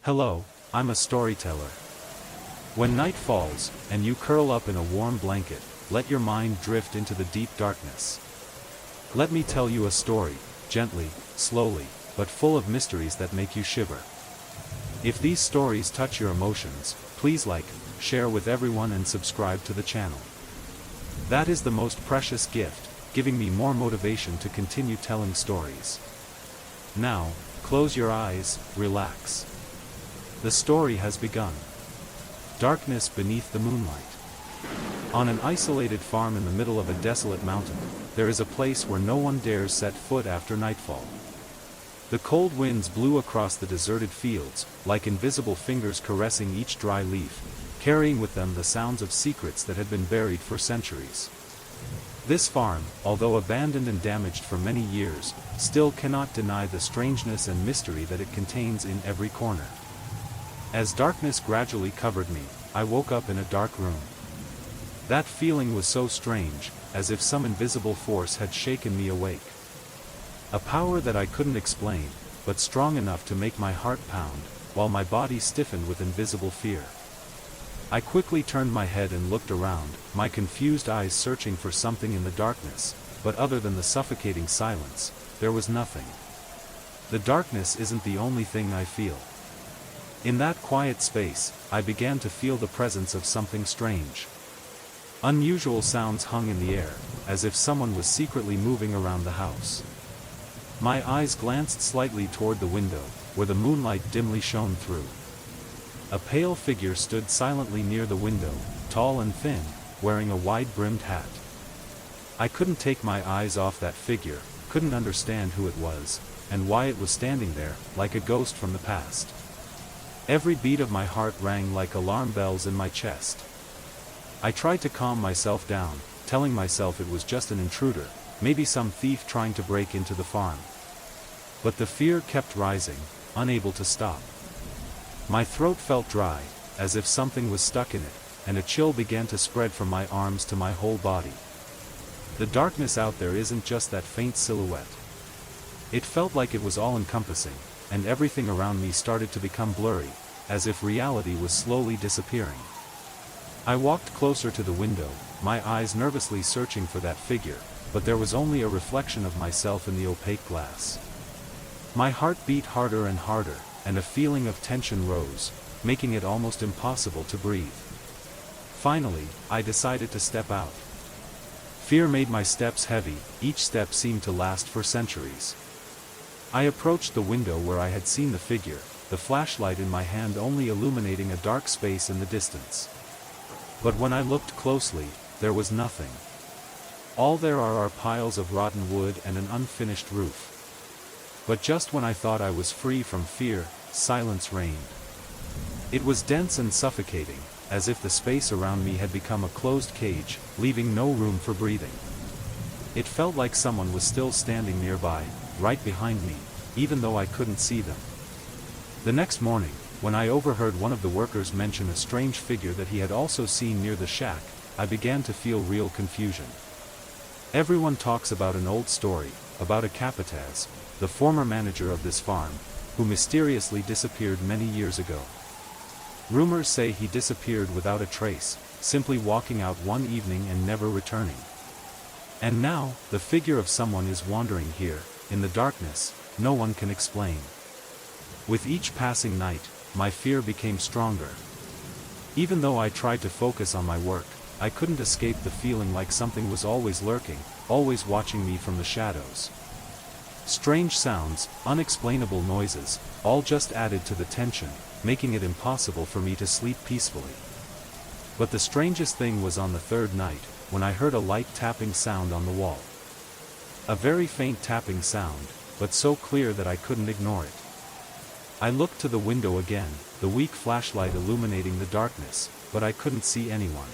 Hello, I'm a storyteller. When night falls, and you curl up in a warm blanket, let your mind drift into the deep darkness. Let me tell you a story, gently, slowly, but full of mysteries that make you shiver. If these stories touch your emotions, please like, share with everyone and subscribe to the channel. That is the most precious gift, giving me more motivation to continue telling stories. Now, close your eyes, relax. The story has begun. Darkness beneath the moonlight. On an isolated farm in the middle of a desolate mountain, there is a place where no one dares set foot after nightfall. The cold winds blew across the deserted fields, like invisible fingers caressing each dry leaf, carrying with them the sounds of secrets that had been buried for centuries. This farm, although abandoned and damaged for many years, still cannot deny the strangeness and mystery that it contains in every corner. As darkness gradually covered me, I woke up in a dark room. That feeling was so strange, as if some invisible force had shaken me awake. A power that I couldn't explain, but strong enough to make my heart pound, while my body stiffened with invisible fear. I quickly turned my head and looked around, my confused eyes searching for something in the darkness, but other than the suffocating silence, there was nothing. The darkness isn't the only thing I feel. In that quiet space, I began to feel the presence of something strange. Unusual sounds hung in the air, as if someone was secretly moving around the house. My eyes glanced slightly toward the window, where the moonlight dimly shone through. A pale figure stood silently near the window, tall and thin, wearing a wide-brimmed hat. I couldn't take my eyes off that figure, couldn't understand who it was, and why it was standing there, like a ghost from the past. Every beat of my heart rang like alarm bells in my chest. I tried to calm myself down, telling myself it was just an intruder, maybe some thief trying to break into the farm. But the fear kept rising, unable to stop. My throat felt dry, as if something was stuck in it, and a chill began to spread from my arms to my whole body. The darkness out there isn't just that faint silhouette. It felt like it was all-encompassing, and everything around me started to become blurry, as if reality was slowly disappearing. I walked closer to the window, my eyes nervously searching for that figure, but there was only a reflection of myself in the opaque glass. My heart beat harder and harder, and a feeling of tension rose, making it almost impossible to breathe. Finally, I decided to step out. Fear made my steps heavy, each step seemed to last for centuries. I approached the window where I had seen the figure, the flashlight in my hand only illuminating a dark space in the distance. But when I looked closely, there was nothing. All there are piles of rotten wood and an unfinished roof. But just when I thought I was free from fear, silence reigned. It was dense and suffocating, as if the space around me had become a closed cage, leaving no room for breathing. It felt like someone was still standing nearby, right behind me, even though I couldn't see them. The next morning, when I overheard one of the workers mention a strange figure that he had also seen near the shack, I began to feel real confusion. Everyone talks about an old story, about a capataz, the former manager of this farm, who mysteriously disappeared many years ago. Rumors say he disappeared without a trace, simply walking out one evening and never returning. And now, the figure of someone is wandering here, in the darkness, no one can explain. With each passing night, my fear became stronger. Even though I tried to focus on my work, I couldn't escape the feeling like something was always lurking, always watching me from the shadows. Strange sounds, unexplainable noises, all just added to the tension, making it impossible for me to sleep peacefully. But the strangest thing was on the third night, when I heard a light tapping sound on the wall. A very faint tapping sound, but so clear that I couldn't ignore it. I looked to the window again, the weak flashlight illuminating the darkness, but I couldn't see anyone.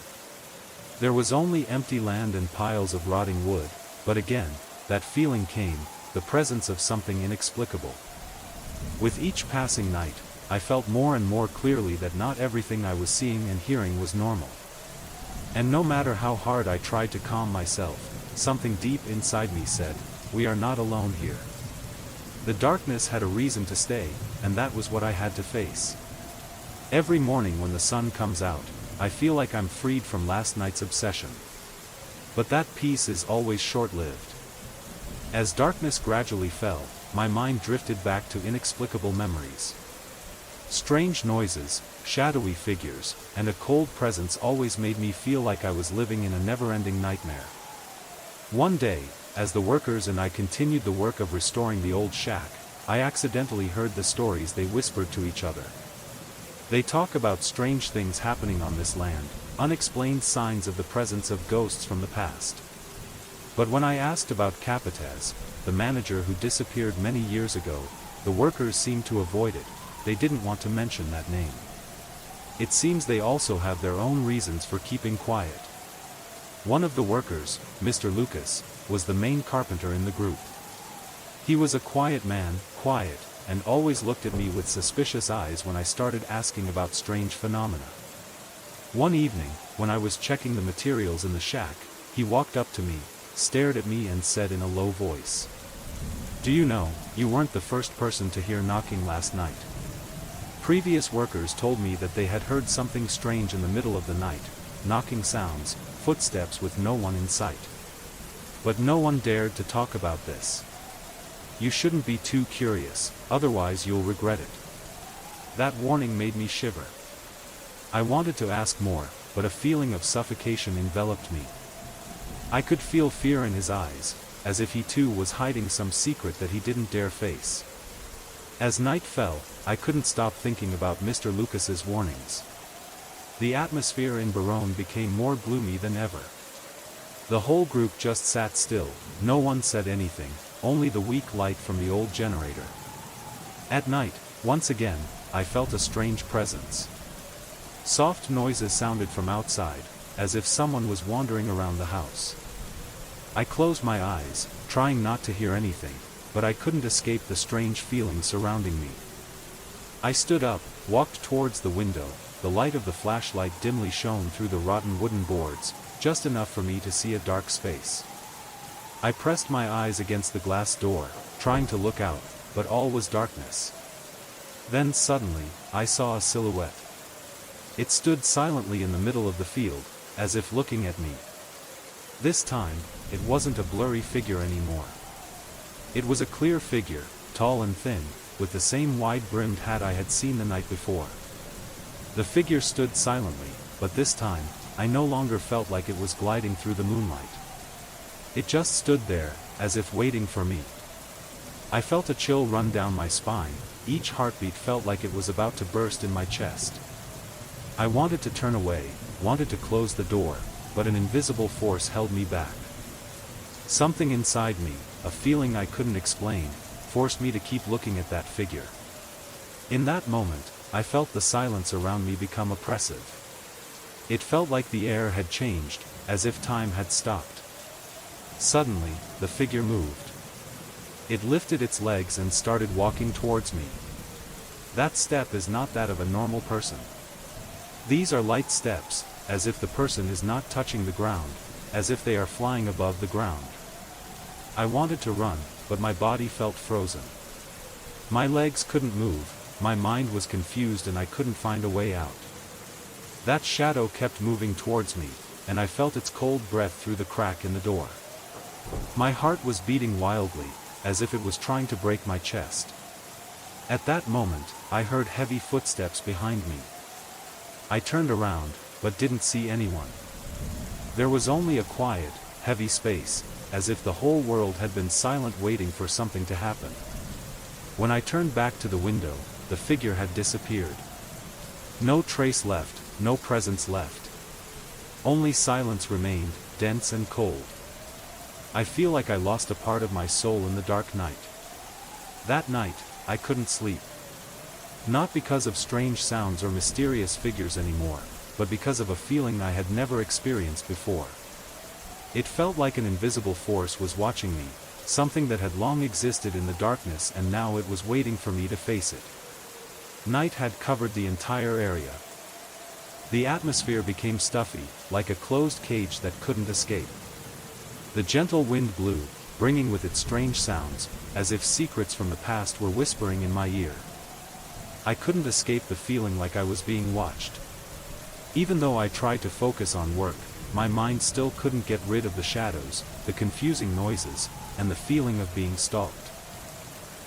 There was only empty land and piles of rotting wood, but again, that feeling came, the presence of something inexplicable. With each passing night, I felt more and more clearly that not everything I was seeing and hearing was normal. And no matter how hard I tried to calm myself, something deep inside me said, "We are not alone here." The darkness had a reason to stay, and that was what I had to face. Every morning when the sun comes out, I feel like I'm freed from last night's obsession. But that peace is always short-lived. As darkness gradually fell, my mind drifted back to inexplicable memories. Strange noises, shadowy figures, and a cold presence always made me feel like I was living in a never-ending nightmare. One day, as the workers and I continued the work of restoring the old shack, I accidentally heard the stories they whispered to each other. They talk about strange things happening on this land, unexplained signs of the presence of ghosts from the past. But when I asked about Capataz, the manager who disappeared many years ago, the workers seemed to avoid it. They didn't want to mention that name. It seems they also have their own reasons for keeping quiet. One of the workers, Mr. Lucas, was the main carpenter in the group. He was a quiet man, quiet, and always looked at me with suspicious eyes when I started asking about strange phenomena. One evening, when I was checking the materials in the shack, he walked up to me, stared at me and said in a low voice, "Do you know, you weren't the first person to hear knocking last night. Previous workers told me that they had heard something strange in the middle of the night, knocking sounds, footsteps with no one in sight. But no one dared to talk about this. You shouldn't be too curious, otherwise you'll regret it." That warning made me shiver. I wanted to ask more, but a feeling of suffocation enveloped me. I could feel fear in his eyes, as if he too was hiding some secret that he didn't dare face. As night fell, I couldn't stop thinking about Mr. Lucas's warnings. The atmosphere in Baronne became more gloomy than ever. The whole group just sat still, no one said anything, only the weak light from the old generator. At night, once again, I felt a strange presence. Soft noises sounded from outside, as if someone was wandering around the house. I closed my eyes, trying not to hear anything, but I couldn't escape the strange feeling surrounding me. I stood up, walked towards the window. The light of the flashlight dimly shone through the rotten wooden boards, just enough for me to see a dark space. I pressed my eyes against the glass door, trying to look out, but all was darkness. Then suddenly, I saw a silhouette. It stood silently in the middle of the field, as if looking at me. This time, it wasn't a blurry figure anymore. It was a clear figure, tall and thin, with the same wide-brimmed hat I had seen the night before. The figure stood silently, but this time, I no longer felt like it was gliding through the moonlight. It just stood there, as if waiting for me. I felt a chill run down my spine, each heartbeat felt like it was about to burst in my chest. I wanted to turn away, wanted to close the door, but an invisible force held me back. Something inside me, a feeling I couldn't explain, forced me to keep looking at that figure. In that moment, I felt the silence around me become oppressive. It felt like the air had changed, as if time had stopped. Suddenly, the figure moved. It lifted its legs and started walking towards me. That step is not that of a normal person. These are light steps, as if the person is not touching the ground, as if they are flying above the ground. I wanted to run, but my body felt frozen. My legs couldn't move, my mind was confused and I couldn't find a way out. That shadow kept moving towards me, and I felt its cold breath through the crack in the door. My heart was beating wildly, as if it was trying to break my chest. At that moment, I heard heavy footsteps behind me. I turned around, but didn't see anyone. There was only a quiet, heavy space, as if the whole world had been silent waiting for something to happen. When I turned back to the window, the figure had disappeared. No trace left, no presence left. Only silence remained, dense and cold. I feel like I lost a part of my soul in the dark night. That night, I couldn't sleep. Not because of strange sounds or mysterious figures anymore, but because of a feeling I had never experienced before. It felt like an invisible force was watching me, something that had long existed in the darkness and now it was waiting for me to face it. Night had covered the entire area. The atmosphere became stuffy, like a closed cage that couldn't escape. The gentle wind blew, bringing with it strange sounds, as if secrets from the past were whispering in my ear. I couldn't escape the feeling like I was being watched. Even though I tried to focus on work, my mind still couldn't get rid of the shadows, the confusing noises, and the feeling of being stalked.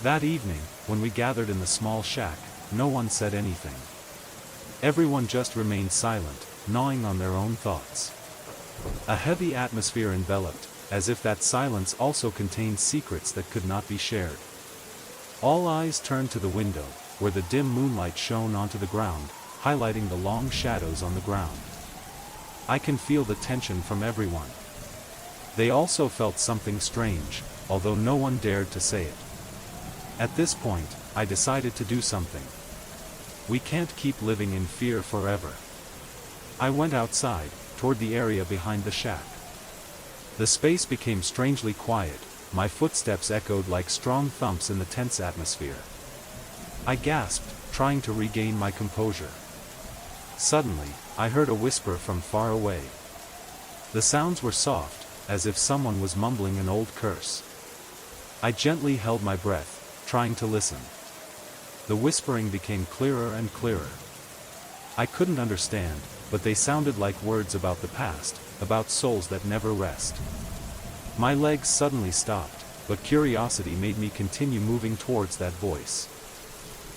That evening, when we gathered in the small shack, no one said anything. Everyone just remained silent, gnawing on their own thoughts. A heavy atmosphere enveloped, as if that silence also contained secrets that could not be shared. All eyes turned to the window, where the dim moonlight shone onto the ground, highlighting the long shadows on the ground. I can feel the tension from everyone. They also felt something strange, although no one dared to say it. At this point, I decided to do something. We can't keep living in fear forever. I went outside, toward the area behind the shack. The space became strangely quiet, my footsteps echoed like strong thumps in the tense atmosphere. I gasped, trying to regain my composure. Suddenly, I heard a whisper from far away. The sounds were soft, as if someone was mumbling an old curse. I gently held my breath, trying to listen. The whispering became clearer and clearer. I couldn't understand, but they sounded like words about the past, about souls that never rest. My legs suddenly stopped, but curiosity made me continue moving towards that voice.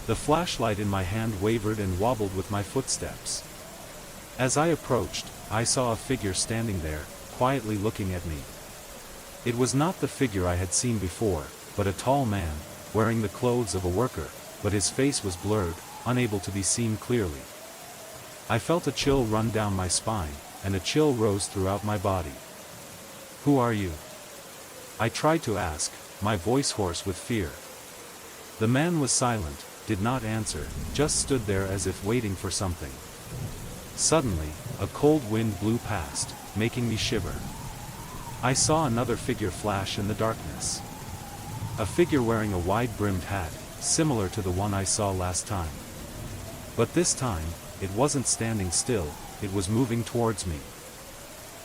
The flashlight in my hand wavered and wobbled with my footsteps. As I approached, I saw a figure standing there, quietly looking at me. It was not the figure I had seen before, but a tall man, wearing the clothes of a worker, but his face was blurred, unable to be seen clearly. I felt a chill run down my spine, and a chill rose throughout my body. "Who are you?" I tried to ask, my voice hoarse with fear. The man was silent, did not answer, just stood there as if waiting for something. Suddenly, a cold wind blew past, making me shiver. I saw another figure flash in the darkness. A figure wearing a wide-brimmed hat, similar to the one I saw last time. But this time, it wasn't standing still, it was moving towards me.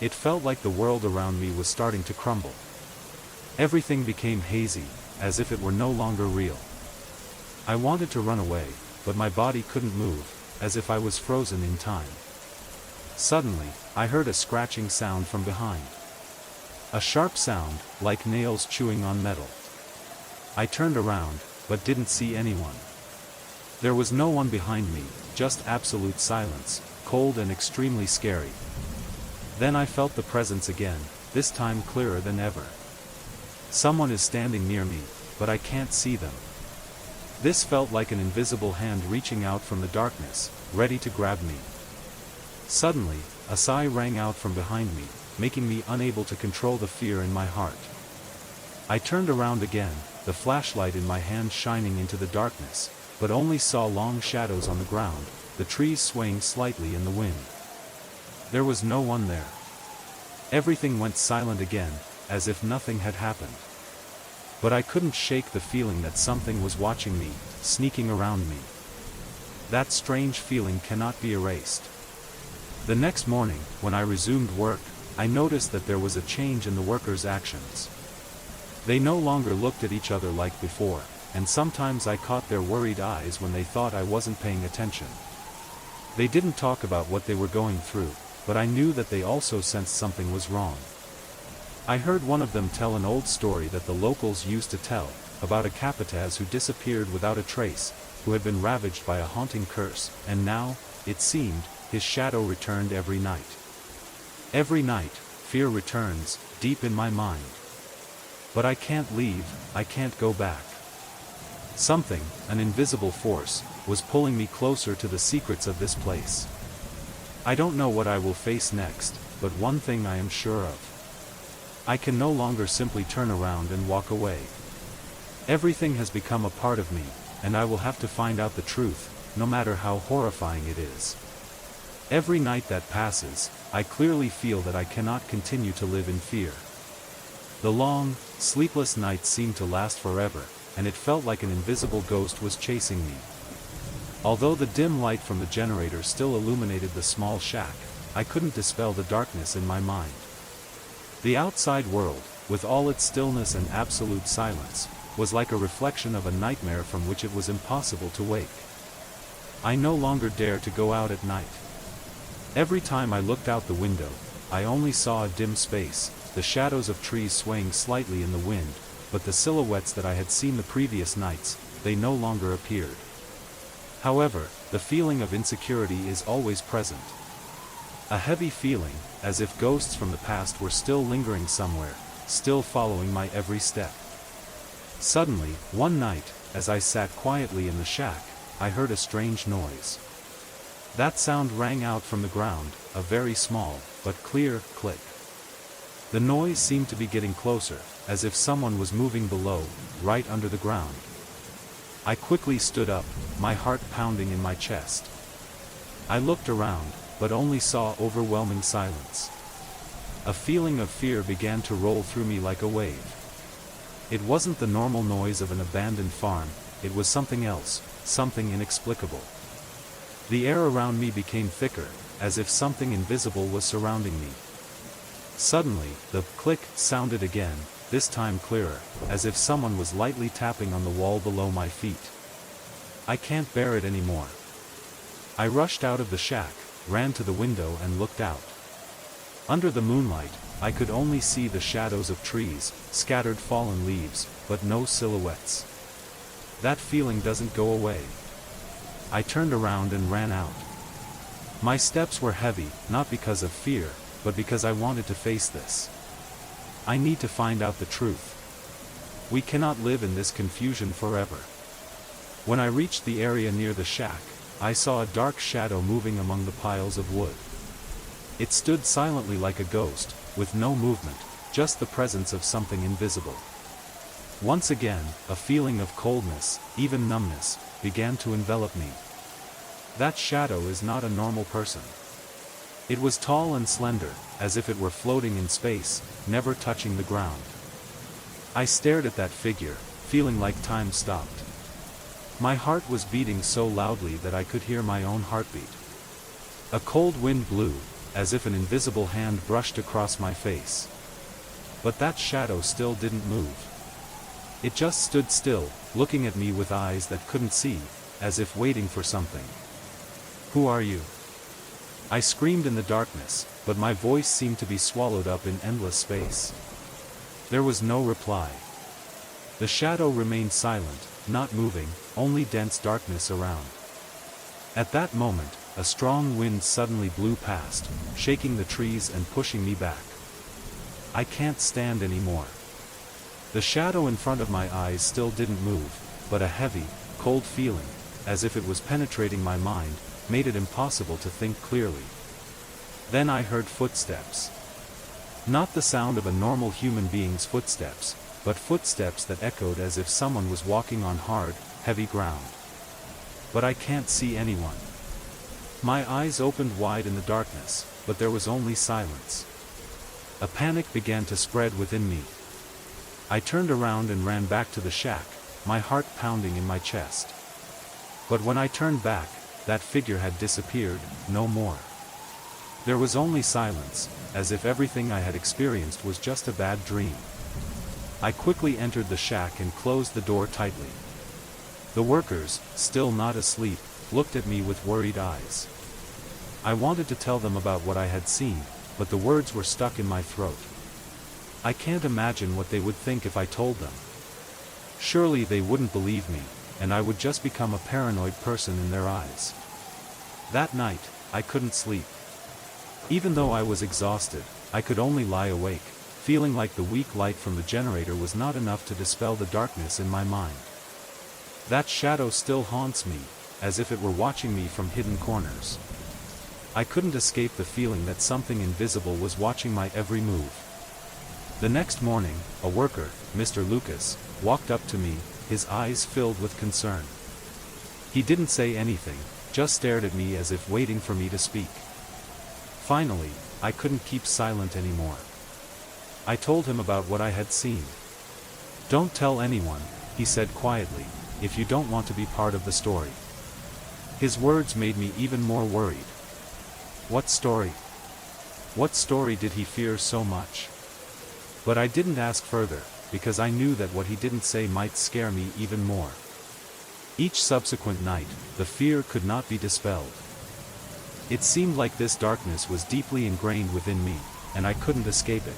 It felt like the world around me was starting to crumble. Everything became hazy, as if it were no longer real. I wanted to run away, but my body couldn't move, as if I was frozen in time. Suddenly, I heard a scratching sound from behind. A sharp sound, like nails chewing on metal. I turned around, but didn't see anyone. There was no one behind me, just absolute silence, cold and extremely scary. Then I felt the presence again, this time clearer than ever. Someone is standing near me, but I can't see them. This felt like an invisible hand reaching out from the darkness, ready to grab me. Suddenly, a sigh rang out from behind me, making me unable to control the fear in my heart. I turned around again, the flashlight in my hand shining into the darkness, but only saw long shadows on the ground, the trees swaying slightly in the wind. There was no one there. Everything went silent again, as if nothing had happened. But I couldn't shake the feeling that something was watching me, sneaking around me. That strange feeling cannot be erased. The next morning, when I resumed work, I noticed that there was a change in the workers' actions. They no longer looked at each other like before, and sometimes I caught their worried eyes when they thought I wasn't paying attention. They didn't talk about what they were going through, but I knew that they also sensed something was wrong. I heard one of them tell an old story that the locals used to tell, about a capataz who disappeared without a trace, who had been ravaged by a haunting curse, and now, it seemed, his shadow returned every night. Every night, fear returns, deep in my mind. But I can't leave, I can't go back. Something, an invisible force, was pulling me closer to the secrets of this place. I don't know what I will face next, but one thing I am sure of. I can no longer simply turn around and walk away. Everything has become a part of me, and I will have to find out the truth, no matter how horrifying it is. Every night that passes, I clearly feel that I cannot continue to live in fear. The long, sleepless nights seemed to last forever, and it felt like an invisible ghost was chasing me. Although the dim light from the generator still illuminated the small shack, I couldn't dispel the darkness in my mind. The outside world, with all its stillness and absolute silence, was like a reflection of a nightmare from which it was impossible to wake. I no longer dared to go out at night. Every time I looked out the window, I only saw a dim space, the shadows of trees swaying slightly in the wind, but the silhouettes that I had seen the previous nights, they no longer appeared. However, the feeling of insecurity is always present. A heavy feeling, as if ghosts from the past were still lingering somewhere, still following my every step. Suddenly, one night, as I sat quietly in the shack, I heard a strange noise. That sound rang out from the ground, a very small, but clear, click. The noise seemed to be getting closer, as if someone was moving below, right under the ground. I quickly stood up, my heart pounding in my chest. I looked around, but only saw overwhelming silence. A feeling of fear began to roll through me like a wave. It wasn't the normal noise of an abandoned farm, it was something else, something inexplicable. The air around me became thicker, as if something invisible was surrounding me. Suddenly, the click sounded again, this time clearer, as if someone was lightly tapping on the wall below my feet. I can't bear it anymore. I rushed out of the shack, ran to the window and looked out. Under the moonlight, I could only see the shadows of trees, scattered fallen leaves, but no silhouettes. That feeling doesn't go away. I turned around and ran out. My steps were heavy, not because of fear, but because I wanted to face this. I need to find out the truth. We cannot live in this confusion forever. When I reached the area near the shack, I saw a dark shadow moving among the piles of wood. It stood silently like a ghost, with no movement, just the presence of something invisible. Once again, a feeling of coldness, even numbness, began to envelop me. That shadow is not a normal person. It was tall and slender, as if it were floating in space, never touching the ground. I stared at that figure, feeling like time stopped. My heart was beating so loudly that I could hear my own heartbeat. A cold wind blew, as if an invisible hand brushed across my face. But that shadow still didn't move. It just stood still, looking at me with eyes that couldn't see, as if waiting for something. "Who are you?" I screamed in the darkness, but my voice seemed to be swallowed up in endless space. There was no reply. The shadow remained silent, not moving, only dense darkness around. At that moment, a strong wind suddenly blew past, shaking the trees and pushing me back. I can't stand anymore. The shadow in front of my eyes still didn't move, but a heavy, cold feeling, as if it was penetrating my mind, made it impossible to think clearly. Then I heard footsteps. Not the sound of a normal human being's footsteps, but footsteps that echoed as if someone was walking on hard, heavy ground. But I can't see anyone. My eyes opened wide in the darkness, but there was only silence. A panic began to spread within me. I turned around and ran back to the shack, my heart pounding in my chest. But when I turned back, that figure had disappeared, no more. There was only silence, as if everything I had experienced was just a bad dream. I quickly entered the shack and closed the door tightly. The workers, still not asleep, looked at me with worried eyes. I wanted to tell them about what I had seen, but the words were stuck in my throat. I can't imagine what they would think if I told them. Surely they wouldn't believe me, and I would just become a paranoid person in their eyes. That night, I couldn't sleep. Even though I was exhausted, I could only lie awake, feeling like the weak light from the generator was not enough to dispel the darkness in my mind. That shadow still haunts me, as if it were watching me from hidden corners. I couldn't escape the feeling that something invisible was watching my every move. The next morning, a worker, Mr. Lucas, walked up to me, his eyes filled with concern. He didn't say anything, just stared at me as if waiting for me to speak. Finally, I couldn't keep silent anymore. I told him about what I had seen. "Don't tell anyone," he said quietly, "if you don't want to be part of the story." His words made me even more worried. What story? What story did he fear so much? But I didn't ask further, because I knew that what he didn't say might scare me even more. Each subsequent night, the fear could not be dispelled. It seemed like this darkness was deeply ingrained within me, and I couldn't escape it.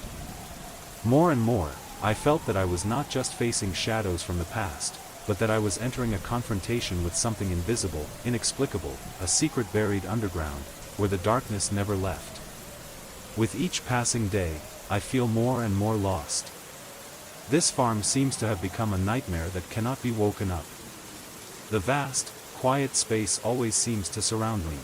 More and more, I felt that I was not just facing shadows from the past, but that I was entering a confrontation with something invisible, inexplicable, a secret buried underground, where the darkness never left. With each passing day, I feel more and more lost. This farm seems to have become a nightmare that cannot be woken up. The vast, quiet space always seems to surround me.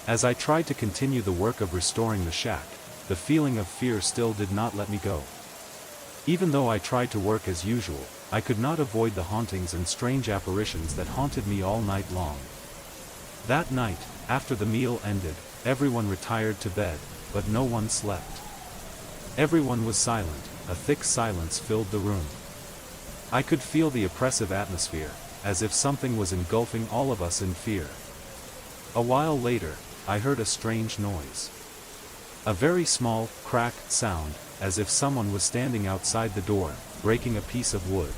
As I tried to continue the work of restoring the shack, the feeling of fear still did not let me go. Even though I tried to work as usual, I could not avoid the hauntings and strange apparitions that haunted me all night long. That night, after the meal ended, everyone retired to bed, but no one slept. Everyone was silent, a thick silence filled the room. I could feel the oppressive atmosphere, as if something was engulfing all of us in fear. A while later, I heard a strange noise. A very small, cracked sound, as if someone was standing outside the door, breaking a piece of wood.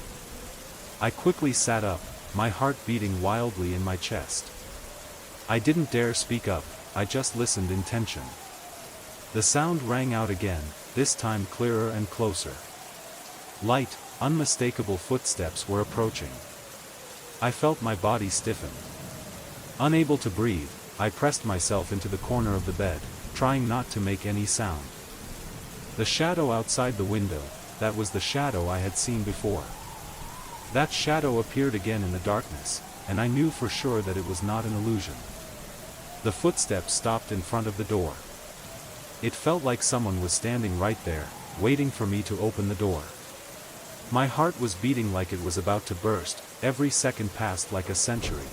I quickly sat up, my heart beating wildly in my chest. I didn't dare speak up, I just listened in tension. The sound rang out again, this time clearer and closer. Light, unmistakable footsteps were approaching. I felt my body stiffen. Unable to breathe, I pressed myself into the corner of the bed, trying not to make any sound. The shadow outside the window, that was the shadow I had seen before. That shadow appeared again in the darkness, and I knew for sure that it was not an illusion. The footsteps stopped in front of the door. It felt like someone was standing right there, waiting for me to open the door. My heart was beating like it was about to burst, every second passed like a century.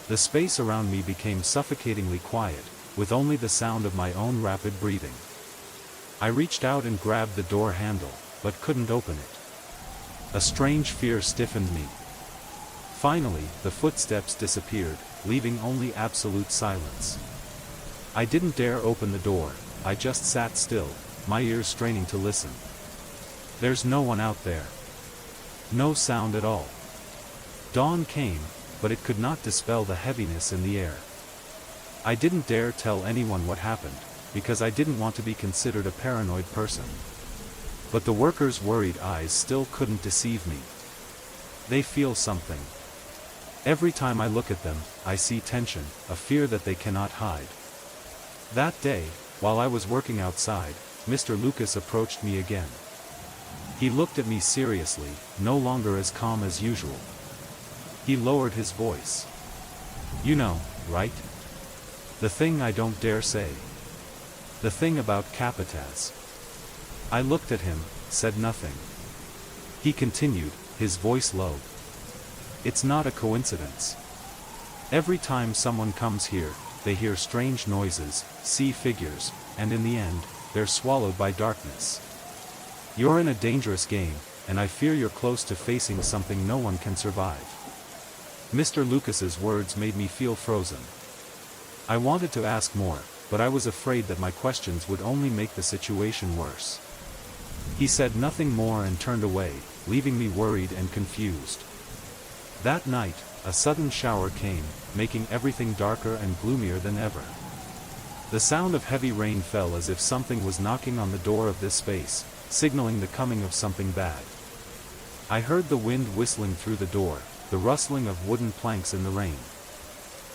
The space around me became suffocatingly quiet, with only the sound of my own rapid breathing. I reached out and grabbed the door handle, but couldn't open it. A strange fear stiffened me. Finally, the footsteps disappeared, leaving only absolute silence. I didn't dare open the door, I just sat still, my ears straining to listen. There's no one out there. No sound at all. Dawn came, but it could not dispel the heaviness in the air. I didn't dare tell anyone what happened, because I didn't want to be considered a paranoid person. But the workers' worried eyes still couldn't deceive me. They feel something. Every time I look at them, I see tension, a fear that they cannot hide. That day, while I was working outside, Mr. Lucas approached me again. He looked at me seriously, no longer as calm as usual. He lowered his voice. "You know, right? The thing I don't dare say. The thing about Capataz." I looked at him, said nothing. He continued, his voice low. "It's not a coincidence. Every time someone comes here, they hear strange noises, see figures, and in the end, they're swallowed by darkness. You're in a dangerous game, and I fear you're close to facing something no one can survive." Mr. Lucas's words made me feel frozen. I wanted to ask more, but I was afraid that my questions would only make the situation worse. He said nothing more and turned away, leaving me worried and confused. That night, a sudden shower came, making everything darker and gloomier than ever. The sound of heavy rain fell as if something was knocking on the door of this space, signaling the coming of something bad. I heard the wind whistling through the door, the rustling of wooden planks in the rain.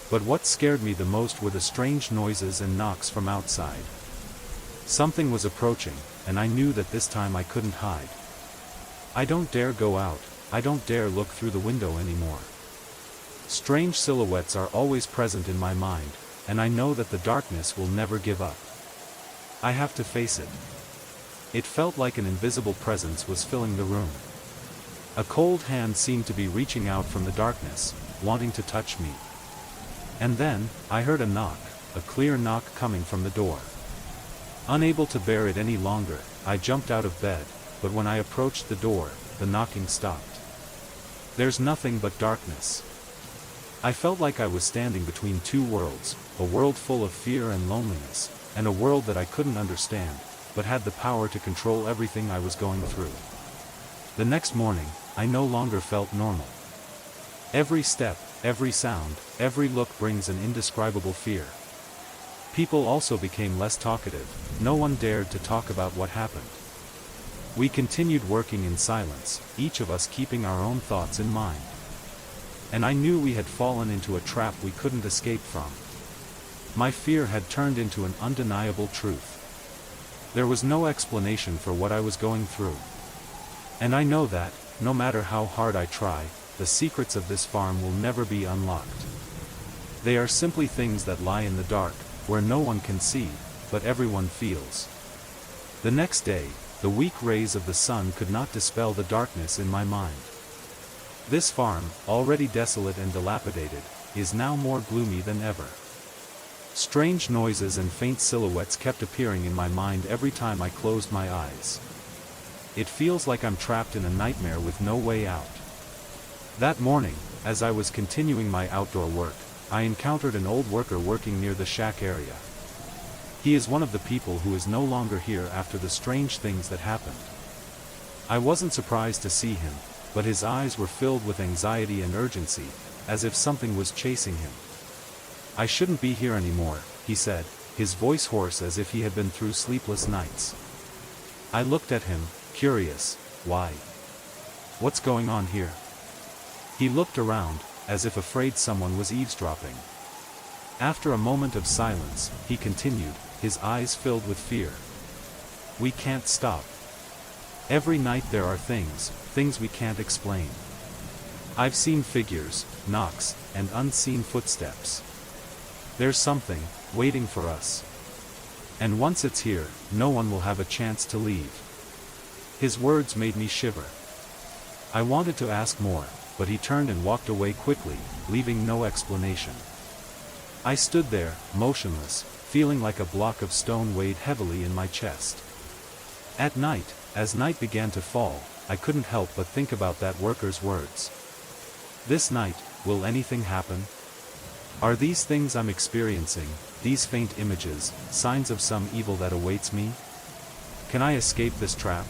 But what scared me the most were the strange noises and knocks from outside. Something was approaching, and I knew that this time I couldn't hide. I don't dare go out, I don't dare look through the window anymore. Strange silhouettes are always present in my mind, and I know that the darkness will never give up. I have to face it. It felt like an invisible presence was filling the room. A cold hand seemed to be reaching out from the darkness, wanting to touch me. And then, I heard a knock, a clear knock coming from the door. Unable to bear it any longer, I jumped out of bed, but when I approached the door, the knocking stopped. There's nothing but darkness. I felt like I was standing between two worlds, a world full of fear and loneliness, and a world that I couldn't understand, but had the power to control everything I was going through. The next morning, I no longer felt normal. Every step, every sound, every look brings an indescribable fear. People also became less talkative, no one dared to talk about what happened. We continued working in silence, each of us keeping our own thoughts in mind. And I knew we had fallen into a trap we couldn't escape from. My fear had turned into an undeniable truth. There was no explanation for what I was going through. And I know that, no matter how hard I try, the secrets of this farm will never be unlocked. They are simply things that lie in the dark, where no one can see, but everyone feels. The next day, the weak rays of the sun could not dispel the darkness in my mind. This farm, already desolate and dilapidated, is now more gloomy than ever. Strange noises and faint silhouettes kept appearing in my mind every time I closed my eyes. It feels like I'm trapped in a nightmare with no way out. That morning, as I was continuing my outdoor work, I encountered an old worker working near the shack area. He is one of the people who is no longer here after the strange things that happened. I wasn't surprised to see him, but his eyes were filled with anxiety and urgency, as if something was chasing him. "I shouldn't be here anymore," he said, his voice hoarse as if he had been through sleepless nights. I looked at him, curious. "Why? What's going on here?" He looked around, as if afraid someone was eavesdropping. After a moment of silence, he continued, his eyes filled with fear. "We can't stop. Every night there are things we can't explain. I've seen figures, knocks, and unseen footsteps. There's something waiting for us. And once it's here, no one will have a chance to leave." His words made me shiver. I wanted to ask more, but he turned and walked away quickly, leaving no explanation. I stood there, motionless, feeling like a block of stone weighed heavily in my chest. At night, as night began to fall, I couldn't help but think about that worker's words. This night, will anything happen? Are these things I'm experiencing, these faint images, signs of some evil that awaits me? Can I escape this trap?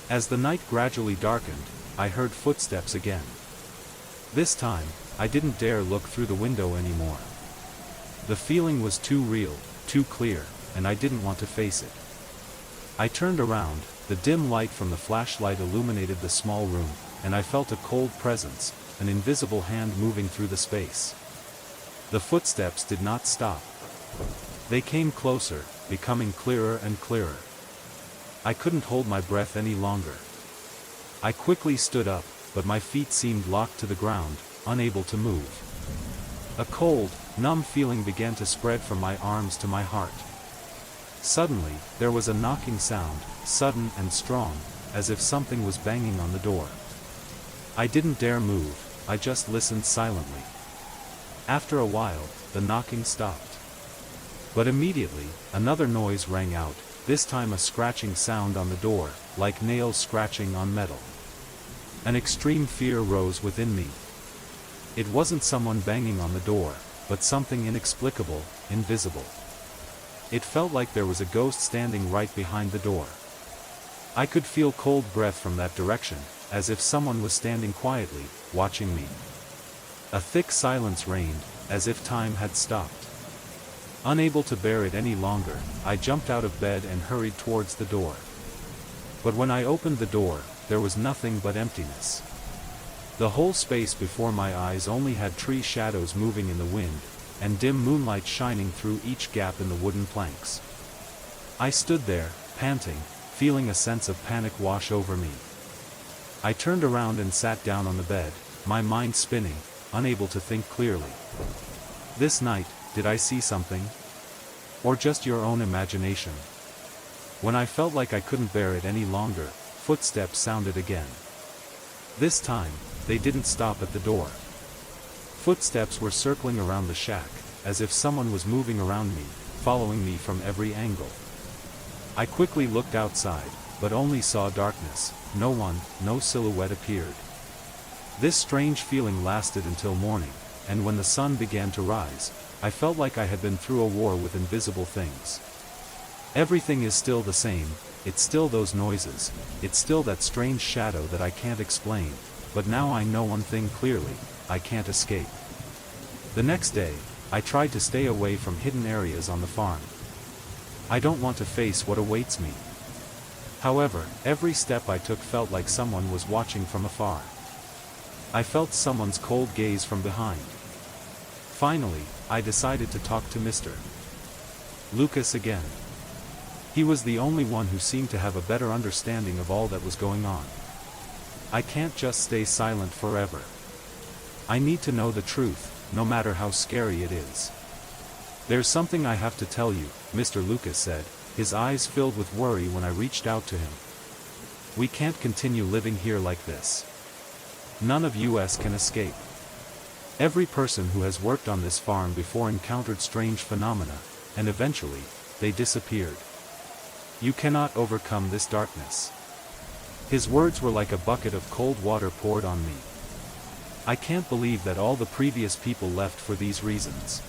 As the night gradually darkened, I heard footsteps again. This time, I didn't dare look through the window anymore. The feeling was too real, too clear, and I didn't want to face it. I turned around, the dim light from the flashlight illuminated the small room, and I felt a cold presence, an invisible hand moving through the space. The footsteps did not stop. They came closer, becoming clearer and clearer. I couldn't hold my breath any longer. I quickly stood up, but my feet seemed locked to the ground, unable to move. A cold, numb feeling began to spread from my arms to my heart. Suddenly, there was a knocking sound, sudden and strong, as if something was banging on the door. I didn't dare move, I just listened silently. After a while, the knocking stopped. But immediately, another noise rang out, this time a scratching sound on the door, like nails scratching on metal. An extreme fear rose within me. It wasn't someone banging on the door, but something inexplicable, invisible. It felt like there was a ghost standing right behind the door. I could feel cold breath from that direction, as if someone was standing quietly, watching me. A thick silence reigned, as if time had stopped. Unable to bear it any longer, I jumped out of bed and hurried towards the door. But when I opened the door, there was nothing but emptiness. The whole space before my eyes only had tree shadows moving in the wind, and dim moonlight shining through each gap in the wooden planks. I stood there, panting, feeling a sense of panic wash over me. I turned around and sat down on the bed, my mind spinning, unable to think clearly. This night, did I see something? Or just your own imagination? When I felt like I couldn't bear it any longer, footsteps sounded again. This time, they didn't stop at the door. Footsteps were circling around the shack, as if someone was moving around me, following me from every angle. I quickly looked outside, but only saw darkness. No one, no silhouette appeared. This strange feeling lasted until morning, and when the sun began to rise, I felt like I had been through a war with invisible things. Everything is still the same, it's still those noises, it's still that strange shadow that I can't explain, but now I know one thing clearly, I can't escape. The next day, I tried to stay away from hidden areas on the farm. I don't want to face what awaits me. However, every step I took felt like someone was watching from afar. I felt someone's cold gaze from behind. Finally, I decided to talk to Mr. Lucas again. He was the only one who seemed to have a better understanding of all that was going on. I can't just stay silent forever. I need to know the truth, no matter how scary it is. There's something I have to tell you, Mr. Lucas said, his eyes filled with worry when I reached out to him. We can't continue living here like this. None of us can escape. Every person who has worked on this farm before encountered strange phenomena, and eventually, they disappeared. You cannot overcome this darkness. His words were like a bucket of cold water poured on me. I can't believe that all the previous people left for these reasons.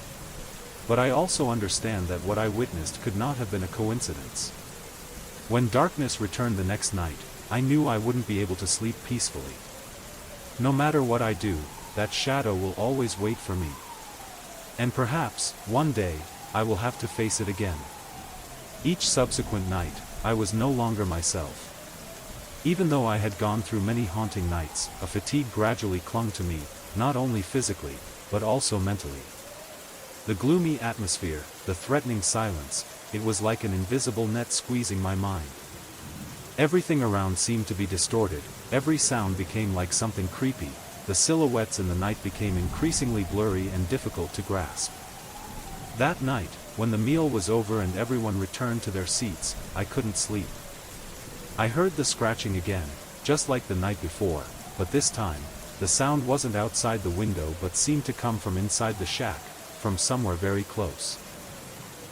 But I also understand that what I witnessed could not have been a coincidence. When darkness returned the next night, I knew I wouldn't be able to sleep peacefully. No matter what I do, that shadow will always wait for me. And perhaps, one day, I will have to face it again. Each subsequent night, I was no longer myself. Even though I had gone through many haunting nights, a fatigue gradually clung to me, not only physically, but also mentally. The gloomy atmosphere, the threatening silence, it was like an invisible net squeezing my mind. Everything around seemed to be distorted, every sound became like something creepy, the silhouettes in the night became increasingly blurry and difficult to grasp. That night, when the meal was over and everyone returned to their seats, I couldn't sleep. I heard the scratching again, just like the night before, but this time, the sound wasn't outside the window but seemed to come from inside the shack, from somewhere very close.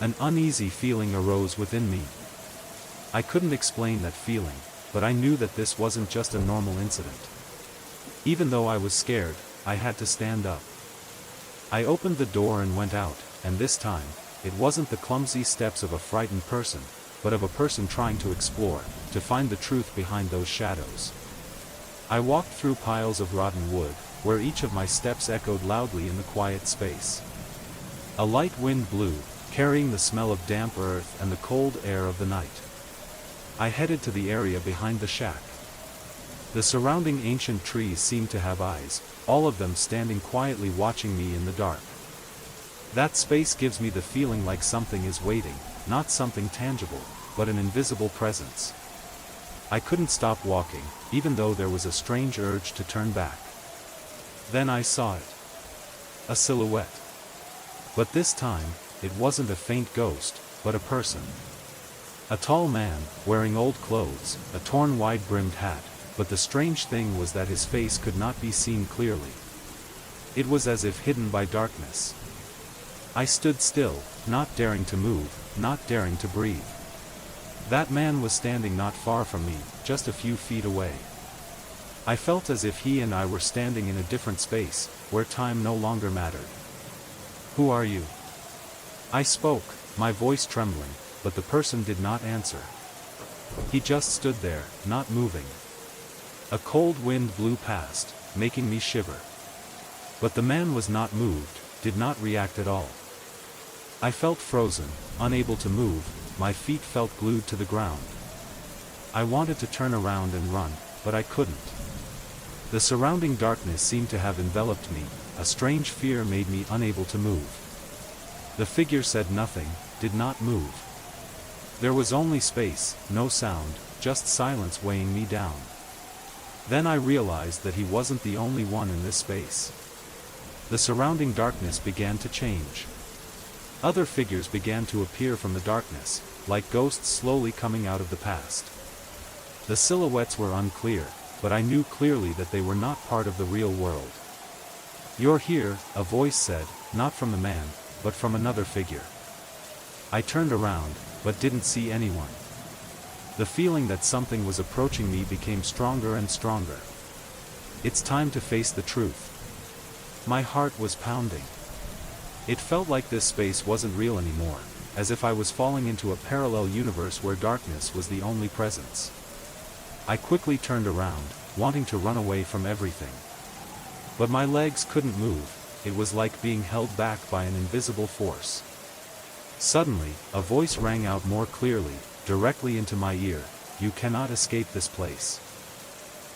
An uneasy feeling arose within me. I couldn't explain that feeling, but I knew that this wasn't just a normal incident. Even though I was scared, I had to stand up. I opened the door and went out, and this time, it wasn't the clumsy steps of a frightened person, but of a person trying to explore, to find the truth behind those shadows. I walked through piles of rotten wood, where each of my steps echoed loudly in the quiet space. A light wind blew, carrying the smell of damp earth and the cold air of the night. I headed to the area behind the shack. The surrounding ancient trees seemed to have eyes, all of them standing quietly watching me in the dark. That space gives me the feeling like something is waiting, not something tangible, but an invisible presence. I couldn't stop walking, even though there was a strange urge to turn back. Then I saw it. A silhouette. But this time, it wasn't a faint ghost, but a person. A tall man, wearing old clothes, a torn wide-brimmed hat, but the strange thing was that his face could not be seen clearly. It was as if hidden by darkness. I stood still, not daring to move, not daring to breathe. That man was standing not far from me, just a few feet away. I felt as if he and I were standing in a different space, where time no longer mattered. "Who are you?" I spoke, my voice trembling, but the person did not answer. He just stood there, not moving. A cold wind blew past, making me shiver. But the man was not moved, did not react at all. I felt frozen, unable to move, my feet felt glued to the ground. I wanted to turn around and run, but I couldn't. The surrounding darkness seemed to have enveloped me, a strange fear made me unable to move. The figure said nothing, did not move. There was only space, no sound, just silence weighing me down. Then I realized that he wasn't the only one in this space. The surrounding darkness began to change. Other figures began to appear from the darkness, like ghosts slowly coming out of the past. The silhouettes were unclear, but I knew clearly that they were not part of the real world. "You're here," a voice said, not from the man, but from another figure. I turned around, but didn't see anyone. The feeling that something was approaching me became stronger and stronger. It's time to face the truth. My heart was pounding. It felt like this space wasn't real anymore, as if I was falling into a parallel universe where darkness was the only presence. I quickly turned around, wanting to run away from everything. But my legs couldn't move. It was like being held back by an invisible force. Suddenly, a voice rang out more clearly, directly into my ear. You cannot escape this place.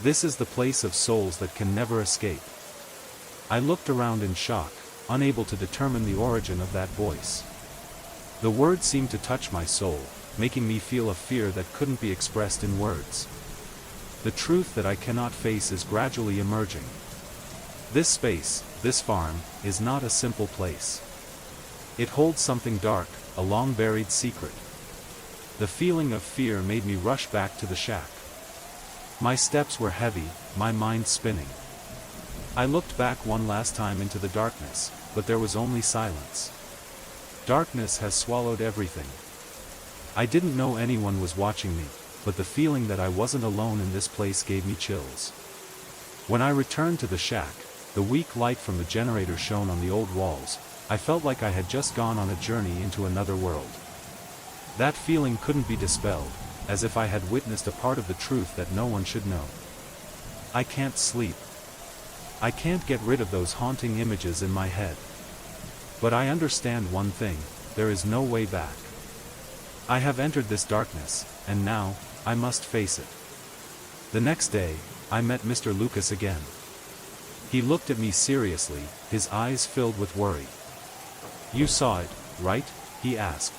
This is the place of souls that can never escape. I looked around in shock, unable to determine the origin of that voice. The words seemed to touch my soul, making me feel a fear that couldn't be expressed in words. The truth that I cannot face is gradually emerging. This space, this farm, is not a simple place. It holds something dark, a long-buried secret. The feeling of fear made me rush back to the shack. My steps were heavy, my mind spinning. I looked back one last time into the darkness, but there was only silence. Darkness has swallowed everything. I didn't know anyone was watching me, but the feeling that I wasn't alone in this place gave me chills. When I returned to the shack, the weak light from the generator shone on the old walls. I felt like I had just gone on a journey into another world. That feeling couldn't be dispelled, as if I had witnessed a part of the truth that no one should know. I can't sleep. I can't get rid of those haunting images in my head. But I understand one thing, there is no way back. I have entered this darkness, and now, I must face it. The next day, I met Mr. Lucas again. He looked at me seriously, his eyes filled with worry. You saw it, right? He asked.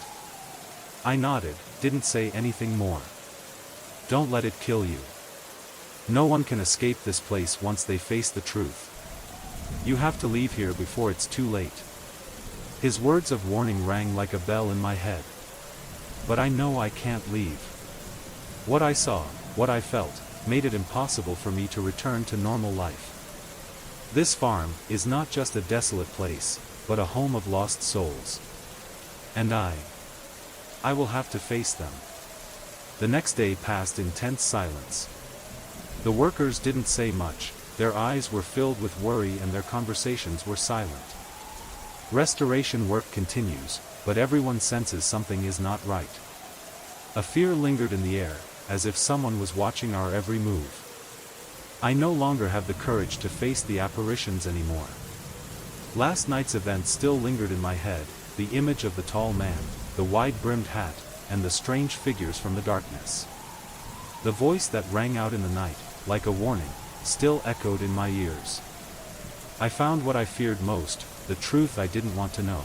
I nodded, didn't say anything more. Don't let it kill you. No one can escape this place once they face the truth. You have to leave here before it's too late. His words of warning rang like a bell in my head. But I know I can't leave. What I saw, what I felt, made it impossible for me to return to normal life. This farm is not just a desolate place, but a home of lost souls. And I will have to face them. The next day passed in tense silence. The workers didn't say much, their eyes were filled with worry and their conversations were silent. Restoration work continues, but everyone senses something is not right. A fear lingered in the air, as if someone was watching our every move. I no longer have the courage to face the apparitions anymore. Last night's event still lingered in my head, the image of the tall man, the wide-brimmed hat, and the strange figures from the darkness. The voice that rang out in the night, like a warning, still echoed in my ears. I found what I feared most, the truth I didn't want to know.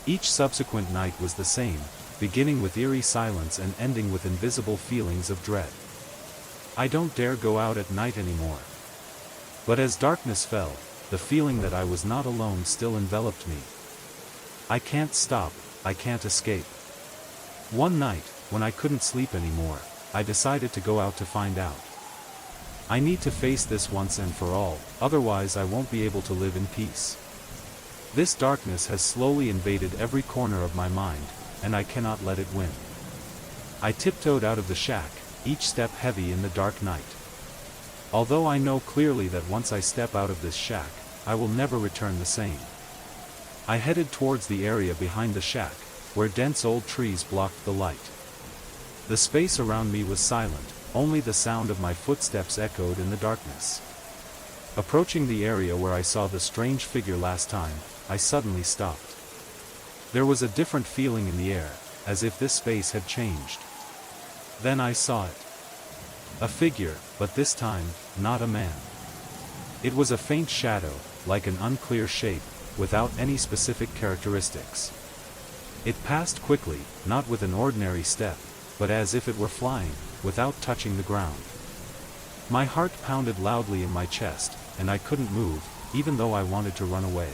Each subsequent night was the same, beginning with eerie silence and ending with invisible feelings of dread. I don't dare go out at night anymore. But as darkness fell, the feeling that I was not alone still enveloped me. I can't stop, I can't escape. One night, when I couldn't sleep anymore, I decided to go out to find out. I need to face this once and for all, otherwise I won't be able to live in peace. This darkness has slowly invaded every corner of my mind, and I cannot let it win. I tiptoed out of the shack, each step heavy in the dark night. Although I know clearly that once I step out of this shack, I will never return the same. I headed towards the area behind the shack, where dense old trees blocked the light. The space around me was silent, only the sound of my footsteps echoed in the darkness. Approaching the area where I saw the strange figure last time, I suddenly stopped. There was a different feeling in the air, as if this space had changed. Then I saw it. A figure, but this time, not a man. It was a faint shadow, like an unclear shape, without any specific characteristics. It passed quickly, not with an ordinary step, but as if it were flying, without touching the ground. My heart pounded loudly in my chest, and I couldn't move, even though I wanted to run away.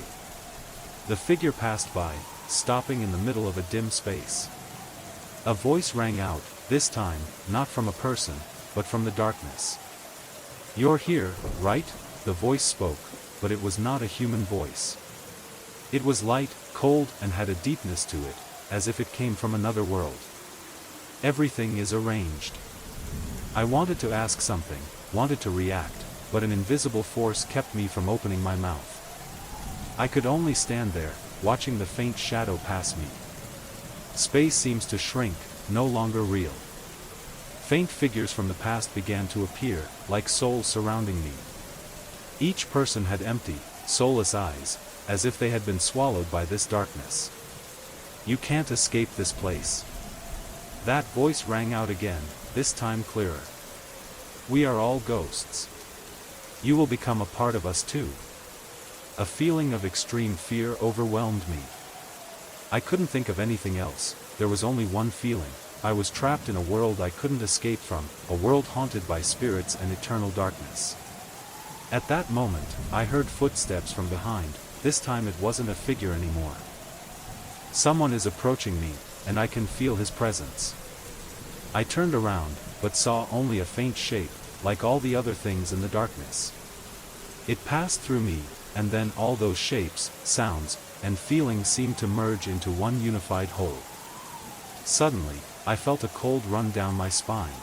The figure passed by, stopping in the middle of a dim space. A voice rang out, this time, not from a person, but from the darkness. You're here, right? The voice spoke, but it was not a human voice. It was light, cold, and had a deepness to it, as if it came from another world. Everything is arranged. I wanted to ask something, wanted to react, but an invisible force kept me from opening my mouth. I could only stand there, watching the faint shadow pass me. Space seems to shrink, no longer real. Faint figures from the past began to appear, like souls surrounding me. Each person had empty, soulless eyes, as if they had been swallowed by this darkness. You can't escape this place. That voice rang out again, this time clearer. We are all ghosts. You will become a part of us too. A feeling of extreme fear overwhelmed me. I couldn't think of anything else, there was only one feeling. I was trapped in a world I couldn't escape from, a world haunted by spirits and eternal darkness. At that moment, I heard footsteps from behind, this time it wasn't a figure anymore. Someone is approaching me, and I can feel his presence. I turned around, but saw only a faint shape, like all the other things in the darkness. It passed through me, and then all those shapes, sounds, and feelings seemed to merge into one unified whole. Suddenly, I felt a cold run down my spine.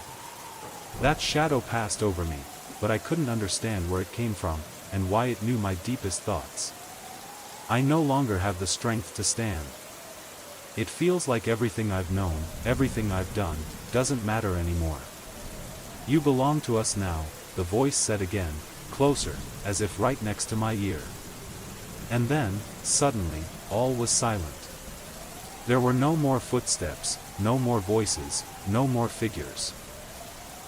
That shadow passed over me, but I couldn't understand where it came from, and why it knew my deepest thoughts. I no longer have the strength to stand. It feels like everything I've known, everything I've done, doesn't matter anymore. You belong to us now, the voice said again, closer, as if right next to my ear. And then, suddenly, all was silent. There were no more footsteps, no more voices, no more figures.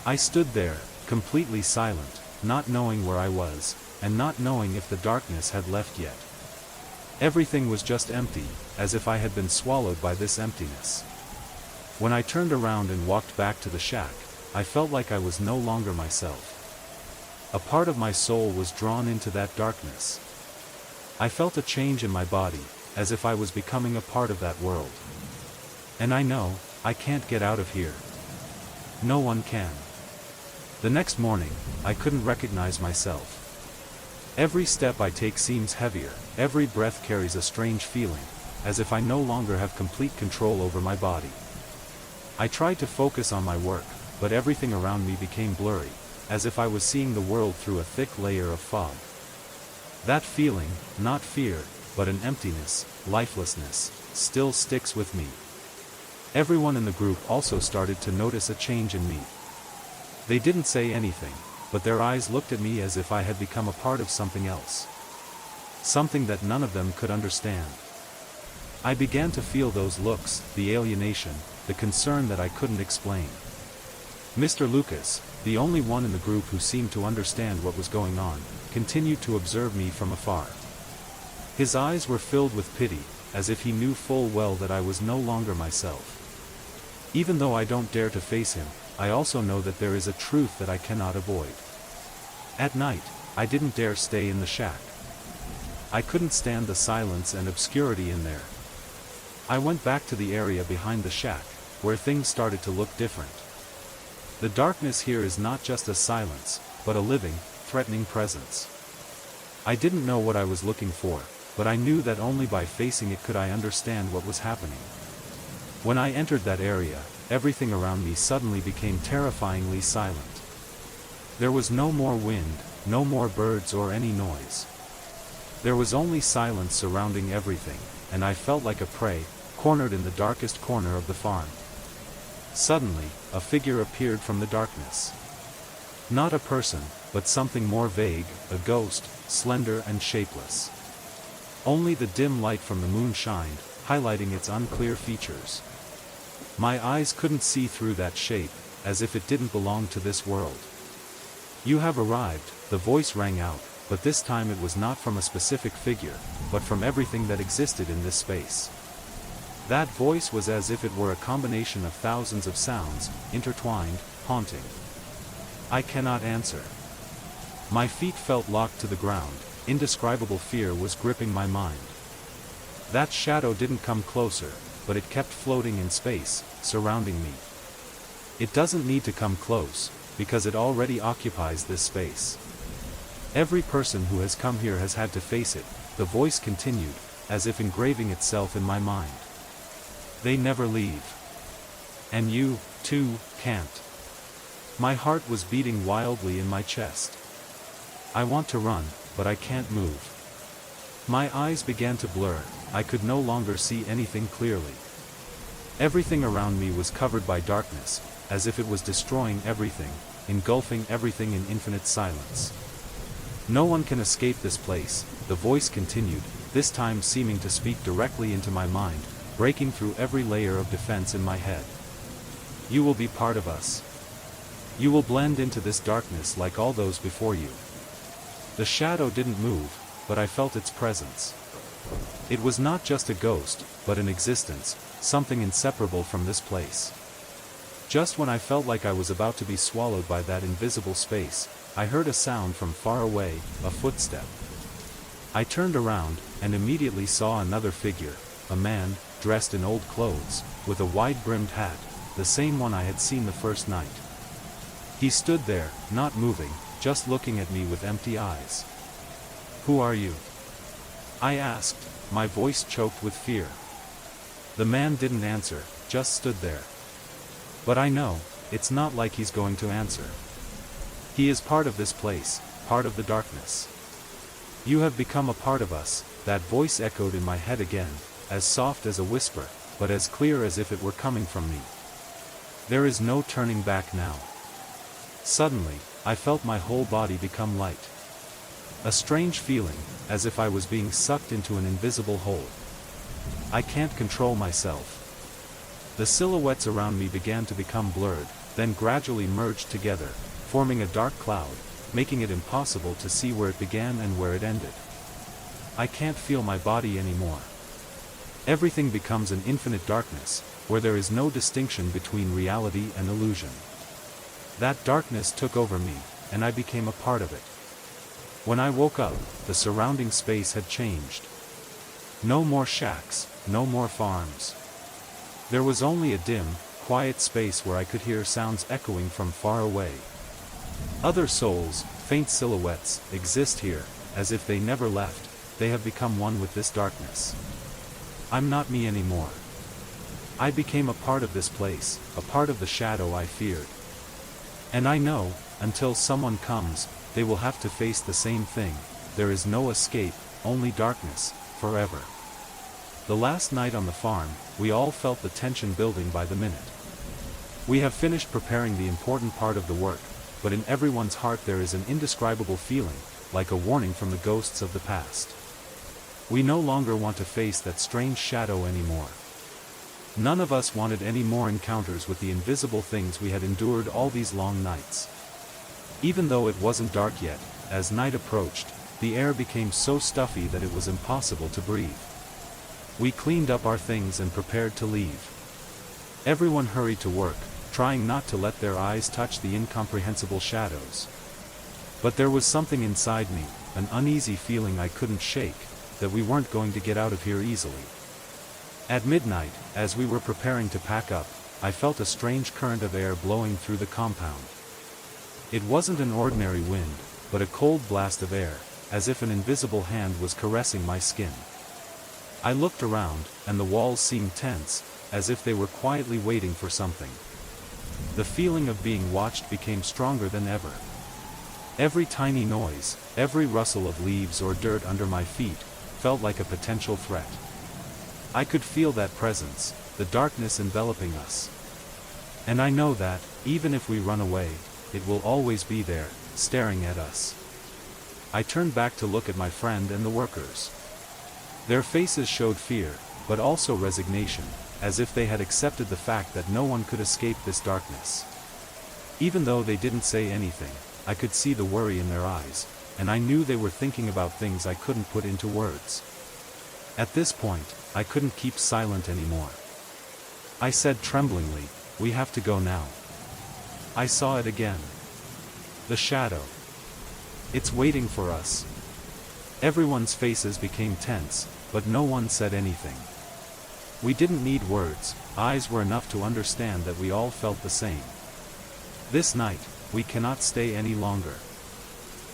I stood there, completely silent, not knowing where I was, and not knowing if the darkness had left yet. Everything was just empty, as if I had been swallowed by this emptiness. When I turned around and walked back to the shack, I felt like I was no longer myself. A part of my soul was drawn into that darkness. I felt a change in my body, as if I was becoming a part of that world. And I know, I can't get out of here. No one can. The next morning, I couldn't recognize myself. Every step I take seems heavier, every breath carries a strange feeling, as if I no longer have complete control over my body. I tried to focus on my work, but everything around me became blurry, as if I was seeing the world through a thick layer of fog. That feeling, not fear, but an emptiness, lifelessness, still sticks with me. Everyone in the group also started to notice a change in me. They didn't say anything, but their eyes looked at me as if I had become a part of something else. Something that none of them could understand. I began to feel those looks, the alienation, the concern that I couldn't explain. Mr. Lucas, the only one in the group who seemed to understand what was going on, continued to observe me from afar. His eyes were filled with pity, as if he knew full well that I was no longer myself. Even though I don't dare to face him, I also know that there is a truth that I cannot avoid. At night, I didn't dare stay in the shack. I couldn't stand the silence and obscurity in there. I went back to the area behind the shack, where things started to look different. The darkness here is not just a silence, but a living, threatening presence. I didn't know what I was looking for, but I knew that only by facing it could I understand what was happening. When I entered that area, everything around me suddenly became terrifyingly silent. There was no more wind, no more birds or any noise. There was only silence surrounding everything, and I felt like a prey, cornered in the darkest corner of the farm. Suddenly, a figure appeared from the darkness. Not a person, but something more vague, a ghost, slender and shapeless. Only the dim light from the moon shined, highlighting its unclear features. My eyes couldn't see through that shape, as if it didn't belong to this world. You have arrived, the voice rang out, but this time it was not from a specific figure, but from everything that existed in this space. That voice was as if it were a combination of thousands of sounds, intertwined, haunting. I cannot answer. My feet felt locked to the ground, indescribable fear was gripping my mind. That shadow didn't come closer, but it kept floating in space, surrounding me. It doesn't need to come close, because it already occupies this space. Every person who has come here has had to face it, the voice continued, as if engraving itself in my mind. They never leave. And you, too, can't. My heart was beating wildly in my chest. I want to run, but I can't move. My eyes began to blur, I could no longer see anything clearly. Everything around me was covered by darkness, as if it was destroying everything, engulfing everything in infinite silence. "No one can escape this place," the voice continued, this time seeming to speak directly into my mind, breaking through every layer of defense in my head. "You will be part of us. You will blend into this darkness like all those before you." The shadow didn't move, but I felt its presence. It was not just a ghost, but an existence, something inseparable from this place. Just when I felt like I was about to be swallowed by that invisible space, I heard a sound from far away, a footstep. I turned around, and immediately saw another figure, a man, dressed in old clothes, with a wide-brimmed hat, the same one I had seen the first night. He stood there, not moving, just looking at me with empty eyes. "Who are you?" I asked, my voice choked with fear. The man didn't answer, just stood there. But I know, it's not like he's going to answer. He is part of this place, part of the darkness. "You have become a part of us," that voice echoed in my head again, as soft as a whisper, but as clear as if it were coming from me. There is no turning back now. Suddenly, I felt my whole body become light. A strange feeling, as if I was being sucked into an invisible hole. I can't control myself. The silhouettes around me began to become blurred, then gradually merged together, forming a dark cloud, making it impossible to see where it began and where it ended. I can't feel my body anymore. Everything becomes an infinite darkness, where there is no distinction between reality and illusion. That darkness took over me, and I became a part of it. When I woke up, the surrounding space had changed. No more shacks, no more farms. There was only a dim, quiet space where I could hear sounds echoing from far away. Other souls, faint silhouettes, exist here, as if they never left. They have become one with this darkness. I'm not me anymore. I became a part of this place, a part of the shadow I feared. And I know, until someone comes, they will have to face the same thing. There is no escape, only darkness, forever. The last night on the farm, we all felt the tension building by the minute. We have finished preparing the important part of the work, but in everyone's heart there is an indescribable feeling, like a warning from the ghosts of the past. We no longer want to face that strange shadow anymore. None of us wanted any more encounters with the invisible things we had endured all these long nights. Even though it wasn't dark yet, as night approached, the air became so stuffy that it was impossible to breathe. We cleaned up our things and prepared to leave. Everyone hurried to work, trying not to let their eyes touch the incomprehensible shadows. But there was something inside me, an uneasy feeling I couldn't shake, that we weren't going to get out of here easily. At midnight, as we were preparing to pack up, I felt a strange current of air blowing through the compound. It wasn't an ordinary wind, but a cold blast of air, as if an invisible hand was caressing my skin. I looked around, and the walls seemed tense, as if they were quietly waiting for something. The feeling of being watched became stronger than ever. Every tiny noise, every rustle of leaves or dirt under my feet, felt like a potential threat. I could feel that presence, the darkness enveloping us. And I know that, even if we run away, it will always be there, staring at us. I turned back to look at my friend and the workers. Their faces showed fear, but also resignation, as if they had accepted the fact that no one could escape this darkness. Even though they didn't say anything, I could see the worry in their eyes, and I knew they were thinking about things I couldn't put into words. At this point, I couldn't keep silent anymore. I said tremblingly, "We have to go now." I saw it again. The shadow. It's waiting for us. Everyone's faces became tense, but no one said anything. We didn't need words, eyes were enough to understand that we all felt the same. This night, we cannot stay any longer.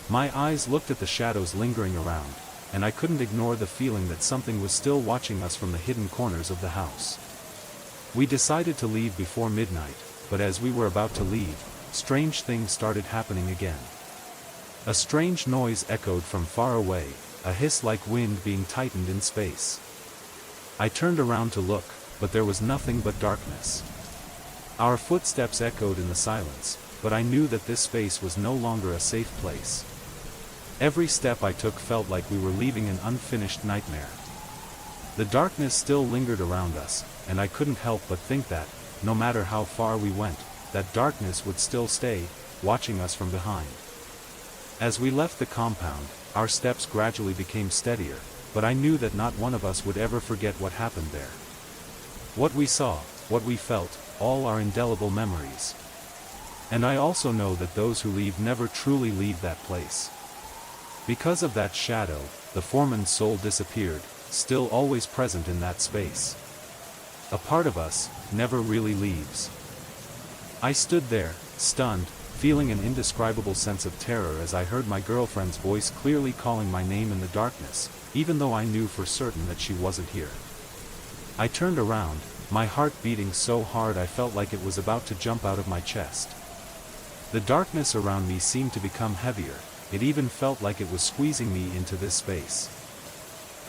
My eyes looked at the shadows lingering around, and I couldn't ignore the feeling that something was still watching us from the hidden corners of the house. We decided to leave before midnight, but as we were about to leave, strange things started happening again. A strange noise echoed from far away, a hiss like wind being tightened in space. I turned around to look, but there was nothing but darkness. Our footsteps echoed in the silence, but I knew that this space was no longer a safe place. Every step I took felt like we were leaving an unfinished nightmare. The darkness still lingered around us, and I couldn't help but think that, no matter how far we went, that darkness would still stay, watching us from behind. As we left the compound, our steps gradually became steadier, but I knew that not one of us would ever forget what happened there. What we saw, what we felt, all are indelible memories. And I also know that those who leave never truly leave that place. Because of that shadow, the foreman's soul disappeared, still always present in that space. A part of us never really leaves. I stood there, stunned, feeling an indescribable sense of terror as I heard my girlfriend's voice clearly calling my name in the darkness, even though I knew for certain that she wasn't here. I turned around, my heart beating so hard I felt like it was about to jump out of my chest. The darkness around me seemed to become heavier, it even felt like it was squeezing me into this space.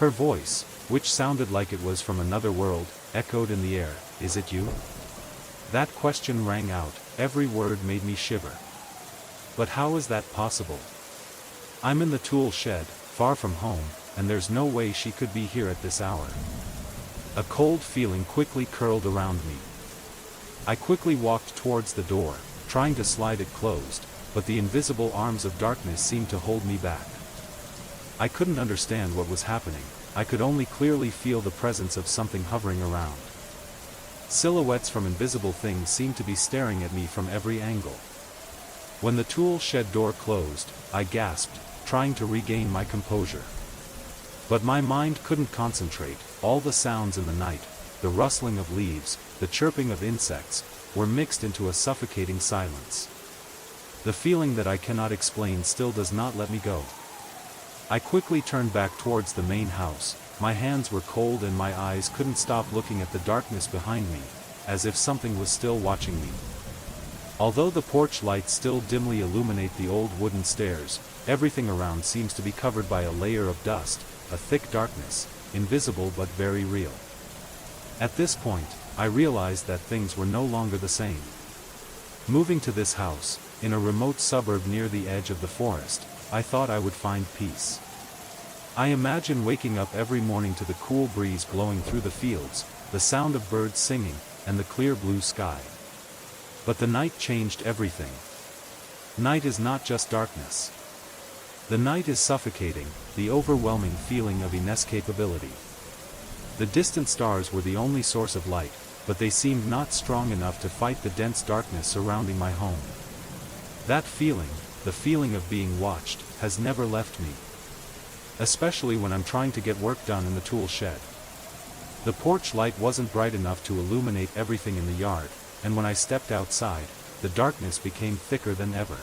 Her voice, which sounded like it was from another world, echoed in the air, "Is it you?" That question rang out, every word made me shiver. But how is that possible? I'm in the tool shed, far from home, and there's no way she could be here at this hour. A cold feeling quickly curled around me. I quickly walked towards the door, trying to slide it closed, but the invisible arms of darkness seemed to hold me back. I couldn't understand what was happening, I could only clearly feel the presence of something hovering around. Silhouettes from invisible things seemed to be staring at me from every angle. When the tool shed door closed, I gasped, trying to regain my composure. But my mind couldn't concentrate, all the sounds in the night, the rustling of leaves, the chirping of insects, were mixed into a suffocating silence. The feeling that I cannot explain still does not let me go. I quickly turned back towards the main house, my hands were cold and my eyes couldn't stop looking at the darkness behind me, as if something was still watching me. Although the porch lights still dimly illuminate the old wooden stairs, everything around seems to be covered by a layer of dust, a thick darkness, invisible but very real. At this point, I realized that things were no longer the same. Moving to this house, in a remote suburb near the edge of the forest, I thought I would find peace. I imagined waking up every morning to the cool breeze blowing through the fields, the sound of birds singing, and the clear blue sky. But the night changed everything. Night is not just darkness. The night is suffocating, the overwhelming feeling of inescapability. The distant stars were the only source of light, but they seemed not strong enough to fight the dense darkness surrounding my home. That feeling, the feeling of being watched, has never left me. Especially when I'm trying to get work done in the tool shed. The porch light wasn't bright enough to illuminate everything in the yard, and when I stepped outside, the darkness became thicker than ever.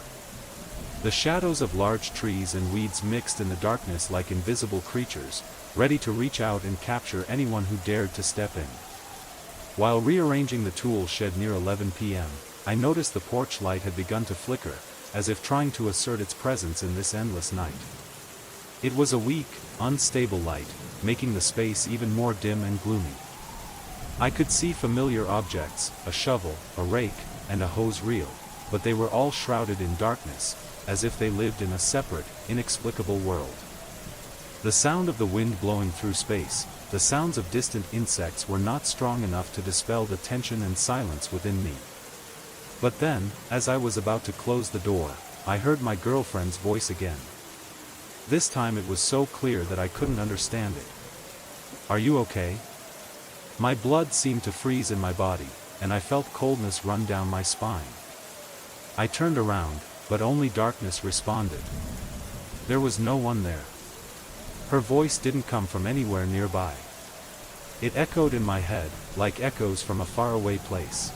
The shadows of large trees and weeds mixed in the darkness like invisible creatures, ready to reach out and capture anyone who dared to step in. While rearranging the tool shed near 11 p.m., I noticed the porch light had begun to flicker, as if trying to assert its presence in this endless night. It was a weak, unstable light, making the space even more dim and gloomy. I could see familiar objects, a shovel, a rake, and a hose reel, but they were all shrouded in darkness, as if they lived in a separate, inexplicable world. The sound of the wind blowing through space, the sounds of distant insects were not strong enough to dispel the tension and silence within me. But then, as I was about to close the door, I heard my girlfriend's voice again. This time it was so clear that I couldn't understand it. "Are you okay?" My blood seemed to freeze in my body, and I felt coldness run down my spine. I turned around, but only darkness responded. There was no one there. Her voice didn't come from anywhere nearby. It echoed in my head, like echoes from a faraway place.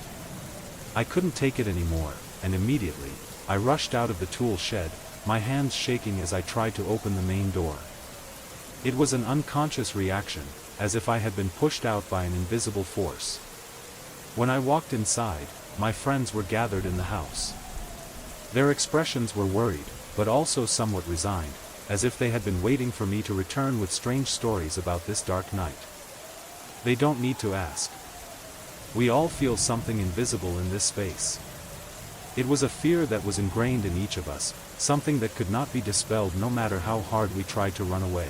I couldn't take it anymore, and immediately, I rushed out of the tool shed, my hands shaking as I tried to open the main door. It was an unconscious reaction, as if I had been pushed out by an invisible force. When I walked inside, my friends were gathered in the house. Their expressions were worried, but also somewhat resigned, as if they had been waiting for me to return with strange stories about this dark night. They don't need to ask. We all feel something invisible in this space. It was a fear that was ingrained in each of us, something that could not be dispelled no matter how hard we tried to run away.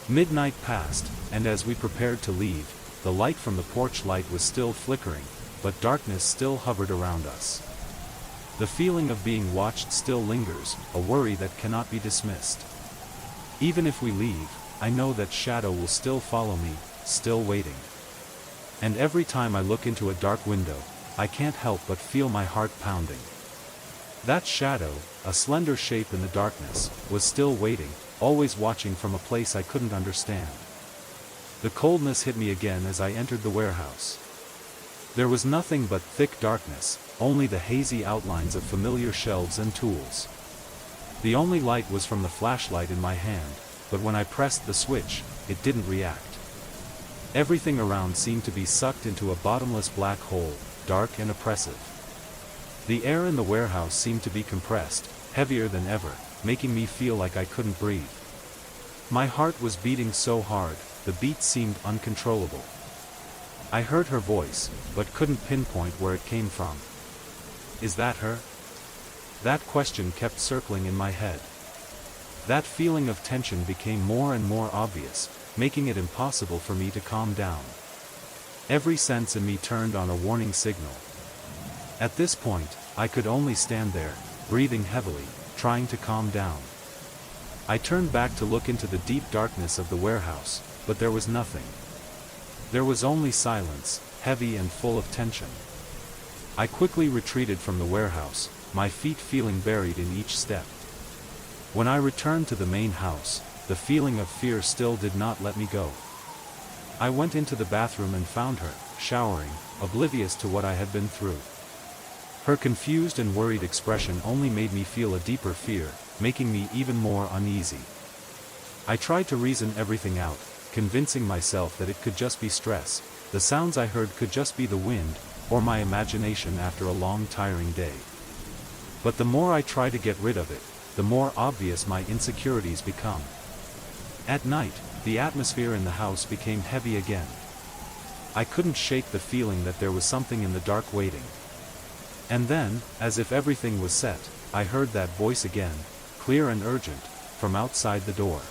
Midnight passed, and as we prepared to leave, the light from the porch light was still flickering, but darkness still hovered around us. The feeling of being watched still lingers, a worry that cannot be dismissed. Even if we leave, I know that shadow will still follow me, still waiting. And every time I look into a dark window, I can't help but feel my heart pounding. That shadow, a slender shape in the darkness, was still waiting, always watching from a place I couldn't understand. The coldness hit me again as I entered the warehouse. There was nothing but thick darkness, only the hazy outlines of familiar shelves and tools. The only light was from the flashlight in my hand, but when I pressed the switch, it didn't react. Everything around seemed to be sucked into a bottomless black hole, dark and oppressive. The air in the warehouse seemed to be compressed, heavier than ever, making me feel like I couldn't breathe. My heart was beating so hard, the beat seemed uncontrollable. I heard her voice, but couldn't pinpoint where it came from. Is that her? That question kept circling in my head. That feeling of tension became more and more obvious, making it impossible for me to calm down. Every sense in me turned on a warning signal. At this point, I could only stand there, breathing heavily, trying to calm down. I turned back to look into the deep darkness of the warehouse, but there was nothing. There was only silence, heavy and full of tension. I quickly retreated from the warehouse, my feet feeling buried in each step. When I returned to the main house, the feeling of fear still did not let me go. I went into the bathroom and found her, showering, oblivious to what I had been through. Her confused and worried expression only made me feel a deeper fear, making me even more uneasy. I tried to reason everything out, convincing myself that it could just be stress, the sounds I heard could just be the wind, or my imagination after a long tiring day. But the more I try to get rid of it, the more obvious my insecurities become. At night, the atmosphere in the house became heavy again. I couldn't shake the feeling that there was something in the dark waiting. And then, as if everything was set, I heard that voice again, clear and urgent, from outside the door.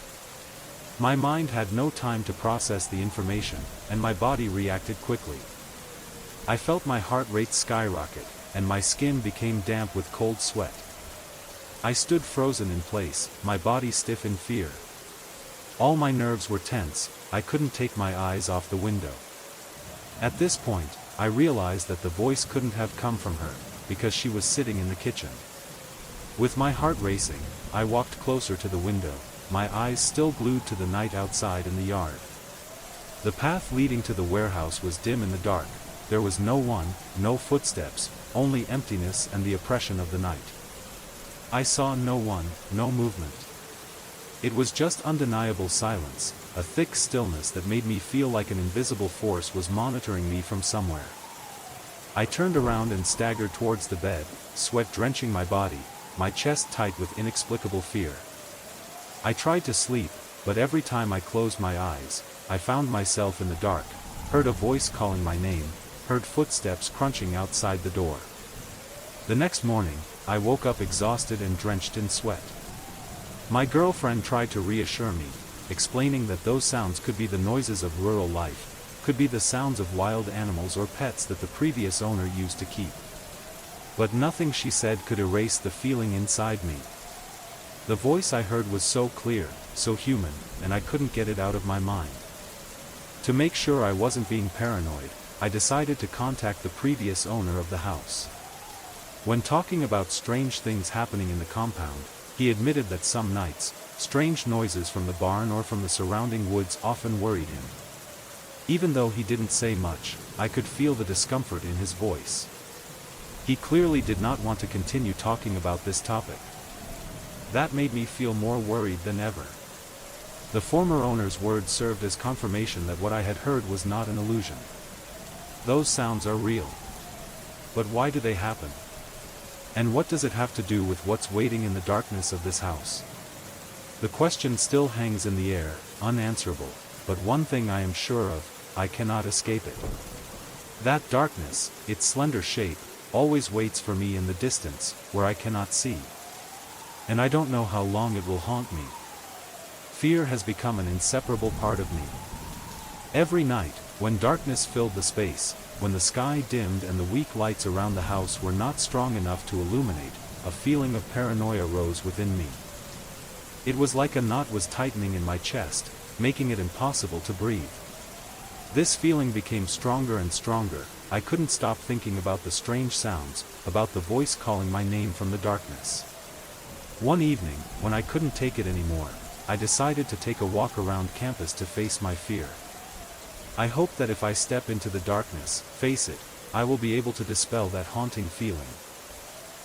My mind had no time to process the information, and my body reacted quickly. I felt my heart rate skyrocket, and my skin became damp with cold sweat. I stood frozen in place, my body stiff in fear. All my nerves were tense, I couldn't take my eyes off the window. At this point, I realized that the voice couldn't have come from her, because she was sitting in the kitchen. With my heart racing, I walked closer to the window, my eyes still glued to the night outside in the yard. The path leading to the warehouse was dim in the dark, there was no one, no footsteps, only emptiness and the oppression of the night. I saw no one, no movement. It was just undeniable silence, a thick stillness that made me feel like an invisible force was monitoring me from somewhere. I turned around and staggered towards the bed, sweat drenching my body, my chest tight with inexplicable fear. I tried to sleep, but every time I closed my eyes, I found myself in the dark, heard a voice calling my name, heard footsteps crunching outside the door. The next morning, I woke up exhausted and drenched in sweat. My girlfriend tried to reassure me, explaining that those sounds could be the noises of rural life, could be the sounds of wild animals or pets that the previous owner used to keep. But nothing she said could erase the feeling inside me. The voice I heard was so clear, so human, and I couldn't get it out of my mind. To make sure I wasn't being paranoid, I decided to contact the previous owner of the house. When talking about strange things happening in the compound, he admitted that some nights, strange noises from the barn or from the surrounding woods often worried him. Even though he didn't say much, I could feel the discomfort in his voice. He clearly did not want to continue talking about this topic. That made me feel more worried than ever. The former owner's words served as confirmation that what I had heard was not an illusion. Those sounds are real. But why do they happen? And what does it have to do with what's waiting in the darkness of this house? The question still hangs in the air, unanswerable, but one thing I am sure of, I cannot escape it. That darkness, its slender shape, always waits for me in the distance, where I cannot see. And I don't know how long it will haunt me. Fear has become an inseparable part of me. Every night, when darkness filled the space, when the sky dimmed and the weak lights around the house were not strong enough to illuminate, a feeling of paranoia rose within me. It was like a knot was tightening in my chest, making it impossible to breathe. This feeling became stronger and stronger. I couldn't stop thinking about the strange sounds, about the voice calling my name from the darkness. One evening, when I couldn't take it anymore, I decided to take a walk around campus to face my fear. I hope that if I step into the darkness, face it, I will be able to dispel that haunting feeling.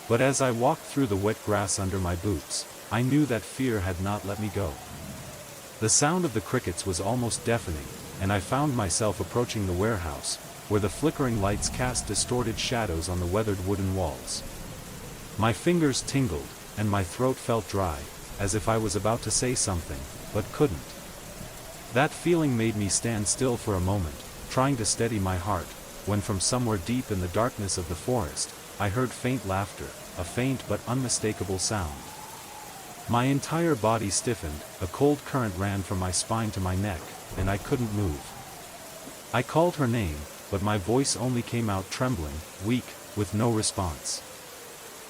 But as I walked through the wet grass under my boots, I knew that fear had not let me go. The sound of the crickets was almost deafening, and I found myself approaching the warehouse, where the flickering lights cast distorted shadows on the weathered wooden walls. My fingers tingled, and my throat felt dry, as if I was about to say something, but couldn't. That feeling made me stand still for a moment, trying to steady my heart, when from somewhere deep in the darkness of the forest, I heard faint laughter, a faint but unmistakable sound. My entire body stiffened, a cold current ran from my spine to my neck, and I couldn't move. I called her name, but my voice only came out trembling, weak, with no response.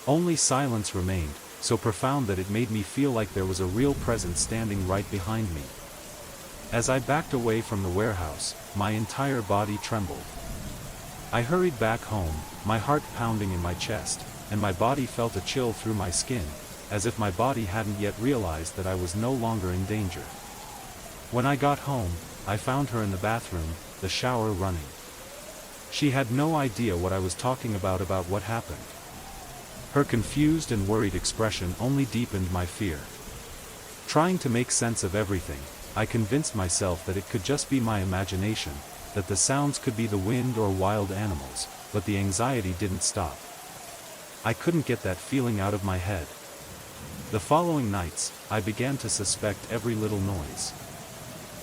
Only silence remained, so profound that it made me feel like there was a real presence standing right behind me. As I backed away from the warehouse, my entire body trembled. I hurried back home, my heart pounding in my chest, and my body felt a chill through my skin, as if my body hadn't yet realized that I was no longer in danger. When I got home, I found her in the bathroom, the shower running. She had no idea what I was talking about what happened. Her confused and worried expression only deepened my fear. Trying to make sense of everything, I convinced myself that it could just be my imagination, that the sounds could be the wind or wild animals, but the anxiety didn't stop. I couldn't get that feeling out of my head. The following nights, I began to suspect every little noise.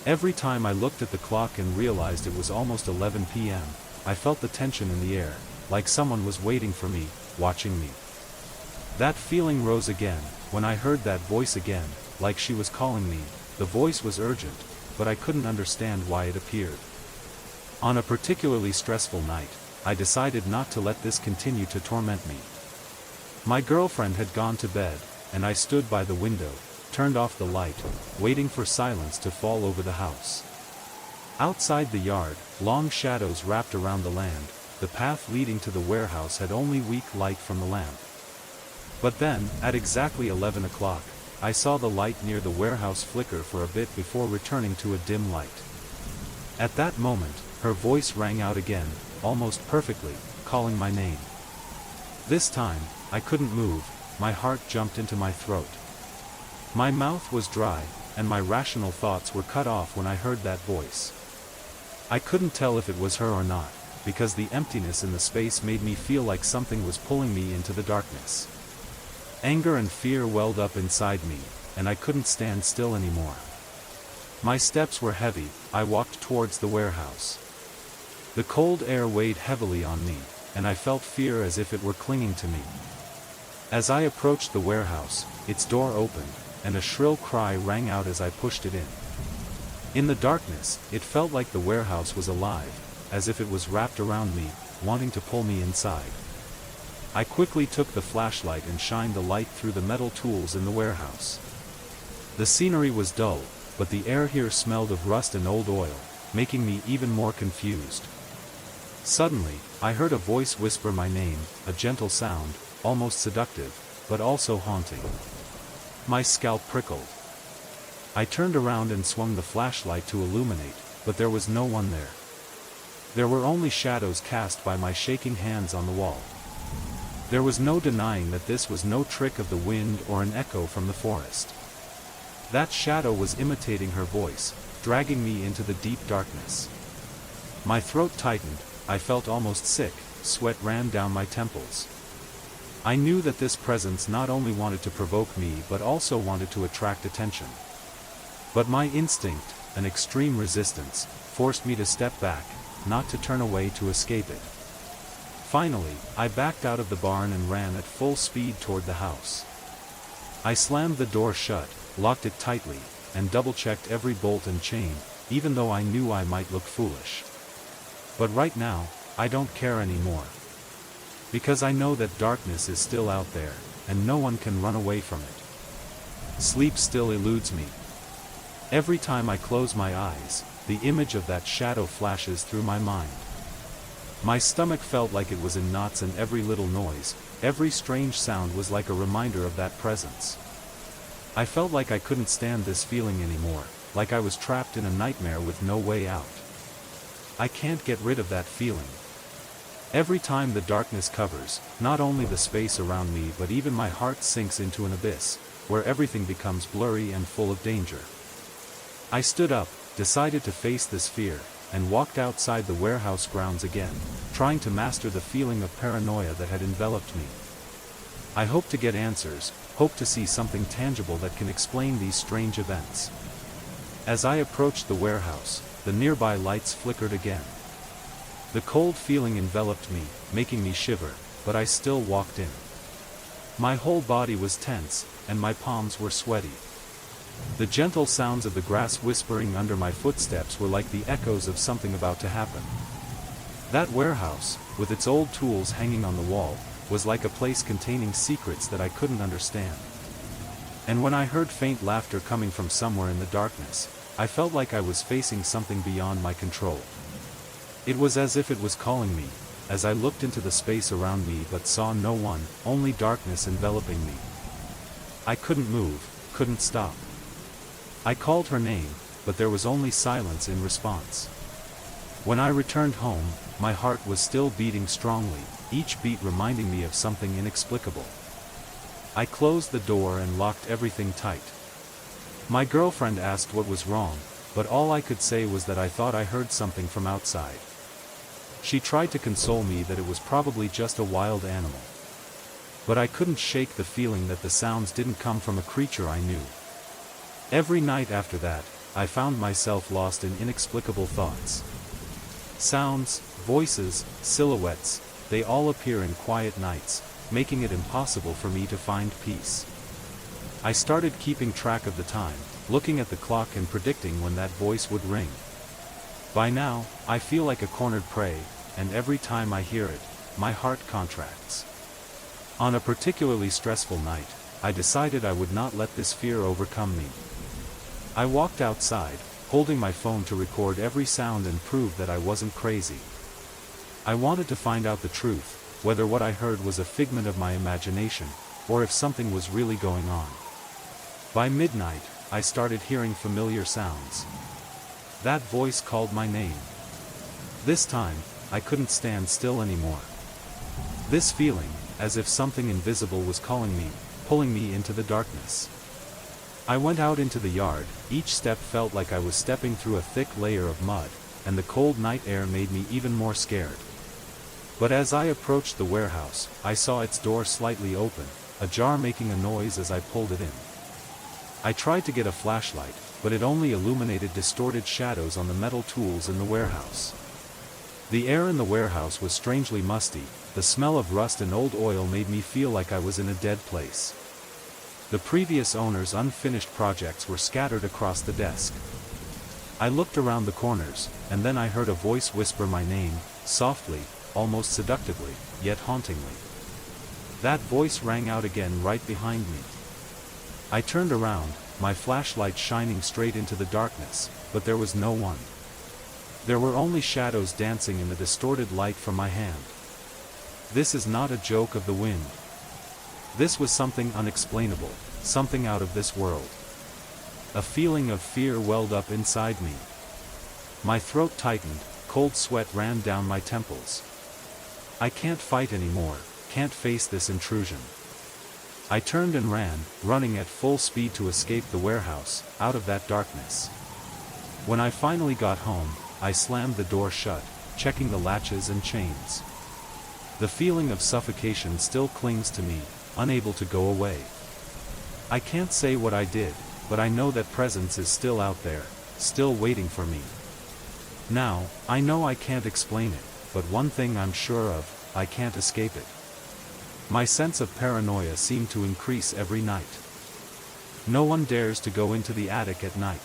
Every time I looked at the clock and realized it was almost 11 p.m., I felt the tension in the air, like someone was waiting for me, watching me. That feeling rose again, when I heard that voice again, like she was calling me. The voice was urgent, but I couldn't understand why it appeared. On a particularly stressful night, I decided not to let this continue to torment me. My girlfriend had gone to bed, and I stood by the window, turned off the light, waiting for silence to fall over the house. Outside the yard, long shadows wrapped around the land. The path leading to the warehouse had only weak light from the lamp. But then, at exactly 11 o'clock, I saw the light near the warehouse flicker for a bit before returning to a dim light. At that moment, her voice rang out again, almost perfectly, calling my name. This time, I couldn't move, my heart jumped into my throat. My mouth was dry, and my rational thoughts were cut off when I heard that voice. I couldn't tell if it was her or not, because the emptiness in the space made me feel like something was pulling me into the darkness. Anger and fear welled up inside me, and I couldn't stand still anymore. My steps were heavy, I walked towards the warehouse. The cold air weighed heavily on me, and I felt fear as if it were clinging to me. As I approached the warehouse, its door opened, and a shrill cry rang out as I pushed it in. In the darkness, it felt like the warehouse was alive, as if it was wrapped around me, wanting to pull me inside. I quickly took the flashlight and shined the light through the metal tools in the warehouse. The scenery was dull, but the air here smelled of rust and old oil, making me even more confused. Suddenly, I heard a voice whisper my name, a gentle sound, almost seductive, but also haunting. My scalp prickled. I turned around and swung the flashlight to illuminate, but there was no one there. There were only shadows cast by my shaking hands on the wall. There was no denying that this was no trick of the wind or an echo from the forest. That shadow was imitating her voice, dragging me into the deep darkness. My throat tightened, I felt almost sick, sweat ran down my temples. I knew that this presence not only wanted to provoke me but also wanted to attract attention. But my instinct, an extreme resistance, forced me to step back, not to turn away to escape it. Finally, I backed out of the barn and ran at full speed toward the house. I slammed the door shut, locked it tightly, and double-checked every bolt and chain, even though I knew I might look foolish. But right now, I don't care anymore. Because I know that darkness is still out there, and no one can run away from it. Sleep still eludes me. Every time I close my eyes, the image of that shadow flashes through my mind. My stomach felt like it was in knots, and every little noise, every strange sound was like a reminder of that presence. I felt like I couldn't stand this feeling anymore, like I was trapped in a nightmare with no way out. I can't get rid of that feeling. Every time the darkness covers, not only the space around me but even my heart sinks into an abyss, where everything becomes blurry and full of danger. I stood up, decided to face this fear, and walked outside the warehouse grounds again, trying to master the feeling of paranoia that had enveloped me. I hoped to get answers, hoped to see something tangible that can explain these strange events. As I approached the warehouse, the nearby lights flickered again. The cold feeling enveloped me, making me shiver, but I still walked in. My whole body was tense, and my palms were sweaty. The gentle sounds of the grass whispering under my footsteps were like the echoes of something about to happen. That warehouse, with its old tools hanging on the wall, was like a place containing secrets that I couldn't understand. And when I heard faint laughter coming from somewhere in the darkness, I felt like I was facing something beyond my control. It was as if it was calling me, as I looked into the space around me but saw no one, only darkness enveloping me. I couldn't move, couldn't stop. I called her name, but there was only silence in response. When I returned home, my heart was still beating strongly, each beat reminding me of something inexplicable. I closed the door and locked everything tight. My girlfriend asked what was wrong, but all I could say was that I thought I heard something from outside. She tried to console me that it was probably just a wild animal. But I couldn't shake the feeling that the sounds didn't come from a creature I knew. Every night after that, I found myself lost in inexplicable thoughts. Sounds, voices, silhouettes, they all appear in quiet nights, making it impossible for me to find peace. I started keeping track of the time, looking at the clock and predicting when that voice would ring. By now, I feel like a cornered prey, and every time I hear it, my heart contracts. On a particularly stressful night, I decided I would not let this fear overcome me. I walked outside, holding my phone to record every sound and prove that I wasn't crazy. I wanted to find out the truth, whether what I heard was a figment of my imagination, or if something was really going on. By midnight, I started hearing familiar sounds. That voice called my name. This time, I couldn't stand still anymore. This feeling, as if something invisible was calling me, pulling me into the darkness. I went out into the yard, each step felt like I was stepping through a thick layer of mud, and the cold night air made me even more scared. But as I approached the warehouse, I saw its door slightly open, a jar making a noise as I pulled it in. I tried to get a flashlight, but it only illuminated distorted shadows on the metal tools in the warehouse. The air in the warehouse was strangely musty, the smell of rust and old oil made me feel like I was in a dead place. The previous owner's unfinished projects were scattered across the desk. I looked around the corners, and then I heard a voice whisper my name, softly, almost seductively, yet hauntingly. That voice rang out again right behind me. I turned around, my flashlight shining straight into the darkness, but there was no one. There were only shadows dancing in the distorted light from my hand. This is not a joke of the wind. This was something unexplainable, something out of this world. A feeling of fear welled up inside me. My throat tightened, cold sweat ran down my temples. I can't fight anymore, can't face this intrusion. I turned and ran, running at full speed to escape the warehouse, out of that darkness. When I finally got home, I slammed the door shut, checking the latches and chains. The feeling of suffocation still clings to me, unable to go away. I can't say what I did, but I know that presence is still out there, still waiting for me. Now, I know I can't explain it, but one thing I'm sure of, I can't escape it. My sense of paranoia seemed to increase every night. No one dares to go into the attic at night.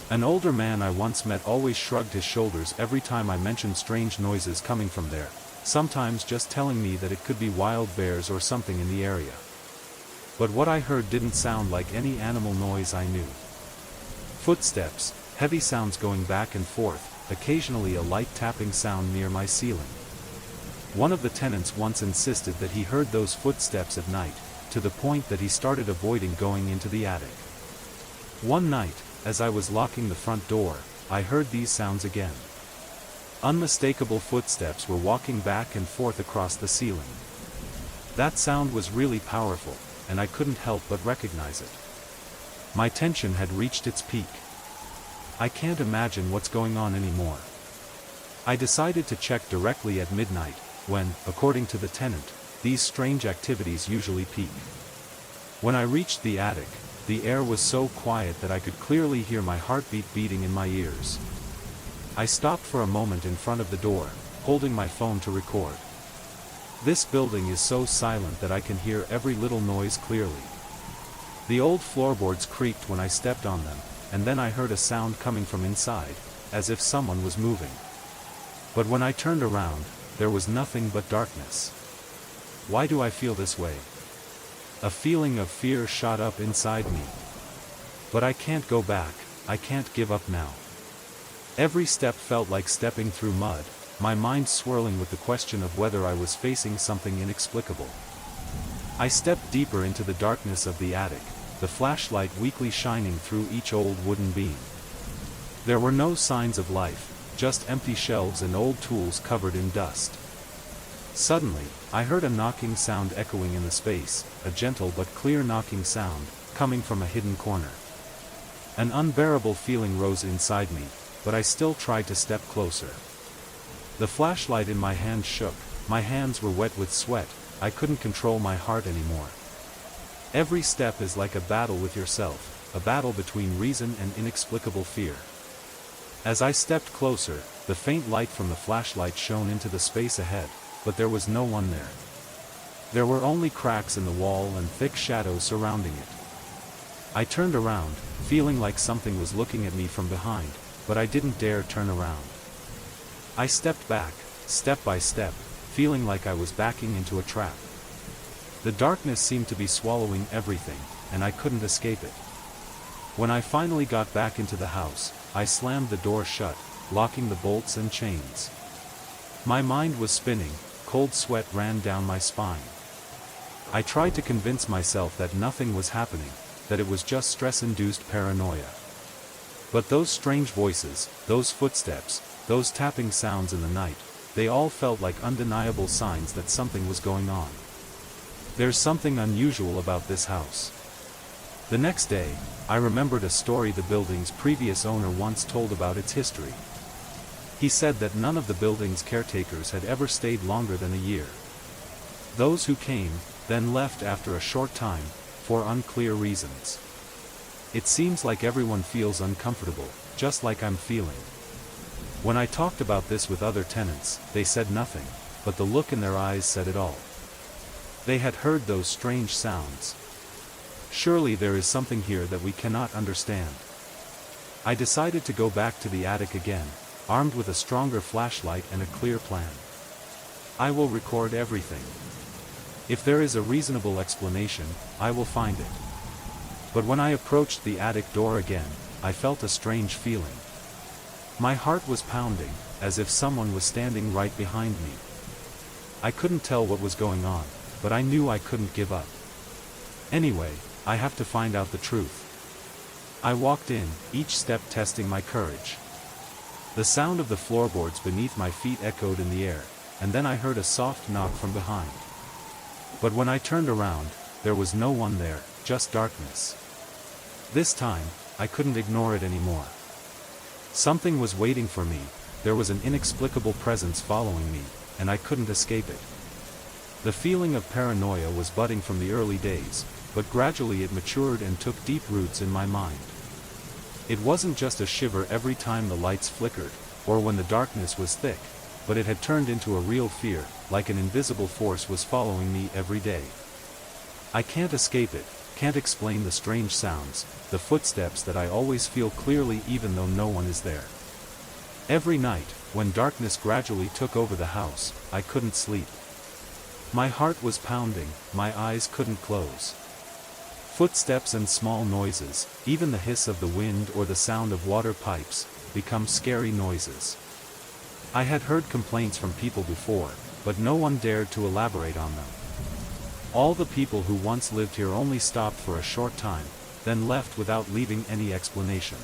An older man I once met always shrugged his shoulders every time I mentioned strange noises coming from there, sometimes just telling me that it could be wild bears or something in the area. But what I heard didn't sound like any animal noise I knew. Footsteps, heavy sounds going back and forth, occasionally a light tapping sound near my ceiling. One of the tenants once insisted that he heard those footsteps at night, to the point that he started avoiding going into the attic. One night, as I was locking the front door, I heard these sounds again. Unmistakable footsteps were walking back and forth across the ceiling. That sound was really powerful, and I couldn't help but recognize it. My tension had reached its peak. I can't imagine what's going on anymore. I decided to check directly at midnight, when, according to the tenant, these strange activities usually peak. When I reached the attic, the air was so quiet that I could clearly hear my heartbeat beating in my ears. I stopped for a moment in front of the door, holding my phone to record. This building is so silent that I can hear every little noise clearly. The old floorboards creaked when I stepped on them, and then I heard a sound coming from inside, as if someone was moving. But when I turned around, there was nothing but darkness. Why do I feel this way? A feeling of fear shot up inside me. But I can't go back, I can't give up now. Every step felt like stepping through mud, my mind swirling with the question of whether I was facing something inexplicable. I stepped deeper into the darkness of the attic, the flashlight weakly shining through each old wooden beam. There were no signs of life, just empty shelves and old tools covered in dust. Suddenly, I heard a knocking sound echoing in the space, a gentle but clear knocking sound, coming from a hidden corner. An unbearable feeling rose inside me, but I still tried to step closer. The flashlight in my hand shook, my hands were wet with sweat, I couldn't control my heart anymore. Every step is like a battle with yourself, a battle between reason and inexplicable fear. As I stepped closer, the faint light from the flashlight shone into the space ahead, but there was no one there. There were only cracks in the wall and thick shadows surrounding it. I turned around, feeling like something was looking at me from behind, but I didn't dare turn around. I stepped back, step by step, feeling like I was backing into a trap. The darkness seemed to be swallowing everything, and I couldn't escape it. When I finally got back into the house, I slammed the door shut, locking the bolts and chains. My mind was spinning, cold sweat ran down my spine. I tried to convince myself that nothing was happening, that it was just stress-induced paranoia. But those strange voices, those footsteps, those tapping sounds in the night, they all felt like undeniable signs that something was going on. There's something unusual about this house. The next day, I remembered a story the building's previous owner once told about its history. He said that none of the building's caretakers had ever stayed longer than a year. Those who came, then left after a short time, for unclear reasons. It seems like everyone feels uncomfortable, just like I'm feeling. When I talked about this with other tenants, they said nothing, but the look in their eyes said it all. They had heard those strange sounds. Surely there is something here that we cannot understand. I decided to go back to the attic again, armed with a stronger flashlight and a clear plan. I will record everything. If there is a reasonable explanation, I will find it. But when I approached the attic door again, I felt a strange feeling. My heart was pounding, as if someone was standing right behind me. I couldn't tell what was going on, but I knew I couldn't give up. Anyway, I have to find out the truth. I walked in, each step testing my courage. The sound of the floorboards beneath my feet echoed in the air, and then I heard a soft knock from behind. But when I turned around, there was no one there, just darkness. This time, I couldn't ignore it anymore. Something was waiting for me, there was an inexplicable presence following me, and I couldn't escape it. The feeling of paranoia was budding from the early days, but gradually it matured and took deep roots in my mind. It wasn't just a shiver every time the lights flickered, or when the darkness was thick, but it had turned into a real fear, like an invisible force was following me every day. I can't escape it, can't explain the strange sounds, the footsteps that I always feel clearly even though no one is there. Every night, when darkness gradually took over the house, I couldn't sleep. My heart was pounding, my eyes couldn't close. Footsteps and small noises, even the hiss of the wind or the sound of water pipes, become scary noises. I had heard complaints from people before, but no one dared to elaborate on them. All the people who once lived here only stopped for a short time, then left without leaving any explanation.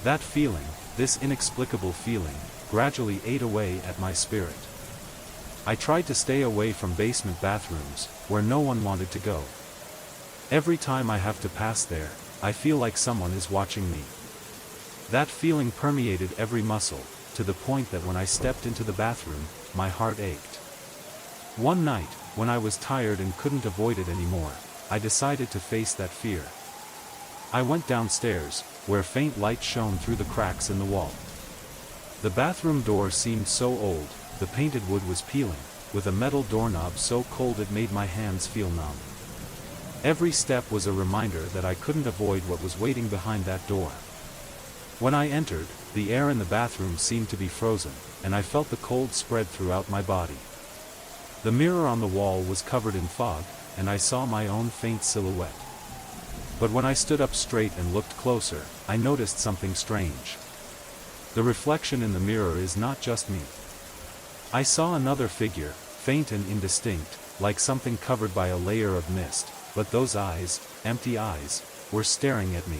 That feeling, this inexplicable feeling, gradually ate away at my spirit. I tried to stay away from basement bathrooms, where no one wanted to go. Every time I have to pass there, I feel like someone is watching me. That feeling permeated every muscle, to the point that when I stepped into the bathroom, my heart ached. One night, when I was tired and couldn't avoid it anymore, I decided to face that fear. I went downstairs, where faint light shone through the cracks in the wall. The bathroom door seemed so old, the painted wood was peeling, with a metal doorknob so cold it made my hands feel numb. Every step was a reminder that I couldn't avoid what was waiting behind that door. When I entered, the air in the bathroom seemed to be frozen, and I felt the cold spread throughout my body. The mirror on the wall was covered in fog, and I saw my own faint silhouette. But when I stood up straight and looked closer, I noticed something strange. The reflection in the mirror is not just me. I saw another figure, faint and indistinct, like something covered by a layer of mist, but those eyes, empty eyes, were staring at me.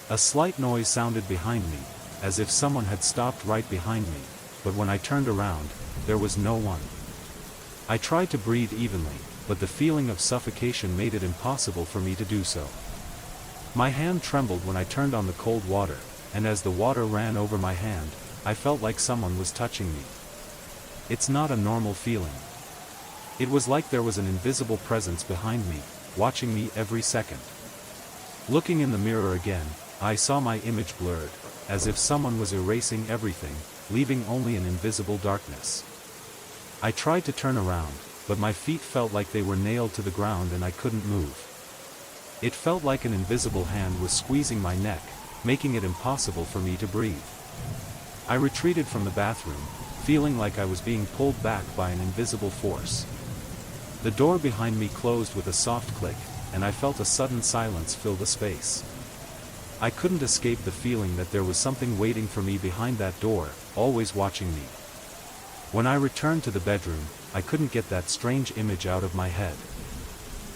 A slight noise sounded behind me, as if someone had stopped right behind me, but when I turned around, there was no one. I tried to breathe evenly, but the feeling of suffocation made it impossible for me to do so. My hand trembled when I turned on the cold water, and as the water ran over my hand, I felt like someone was touching me. It's not a normal feeling. It was like there was an invisible presence behind me, watching me every second. Looking in the mirror again, I saw my image blurred, as if someone was erasing everything, leaving only an invisible darkness. I tried to turn around, but my feet felt like they were nailed to the ground and I couldn't move. It felt like an invisible hand was squeezing my neck, making it impossible for me to breathe. I retreated from the bathroom, feeling like I was being pulled back by an invisible force. The door behind me closed with a soft click, and I felt a sudden silence fill the space. I couldn't escape the feeling that there was something waiting for me behind that door, always watching me. When I returned to the bedroom, I couldn't get that strange image out of my head.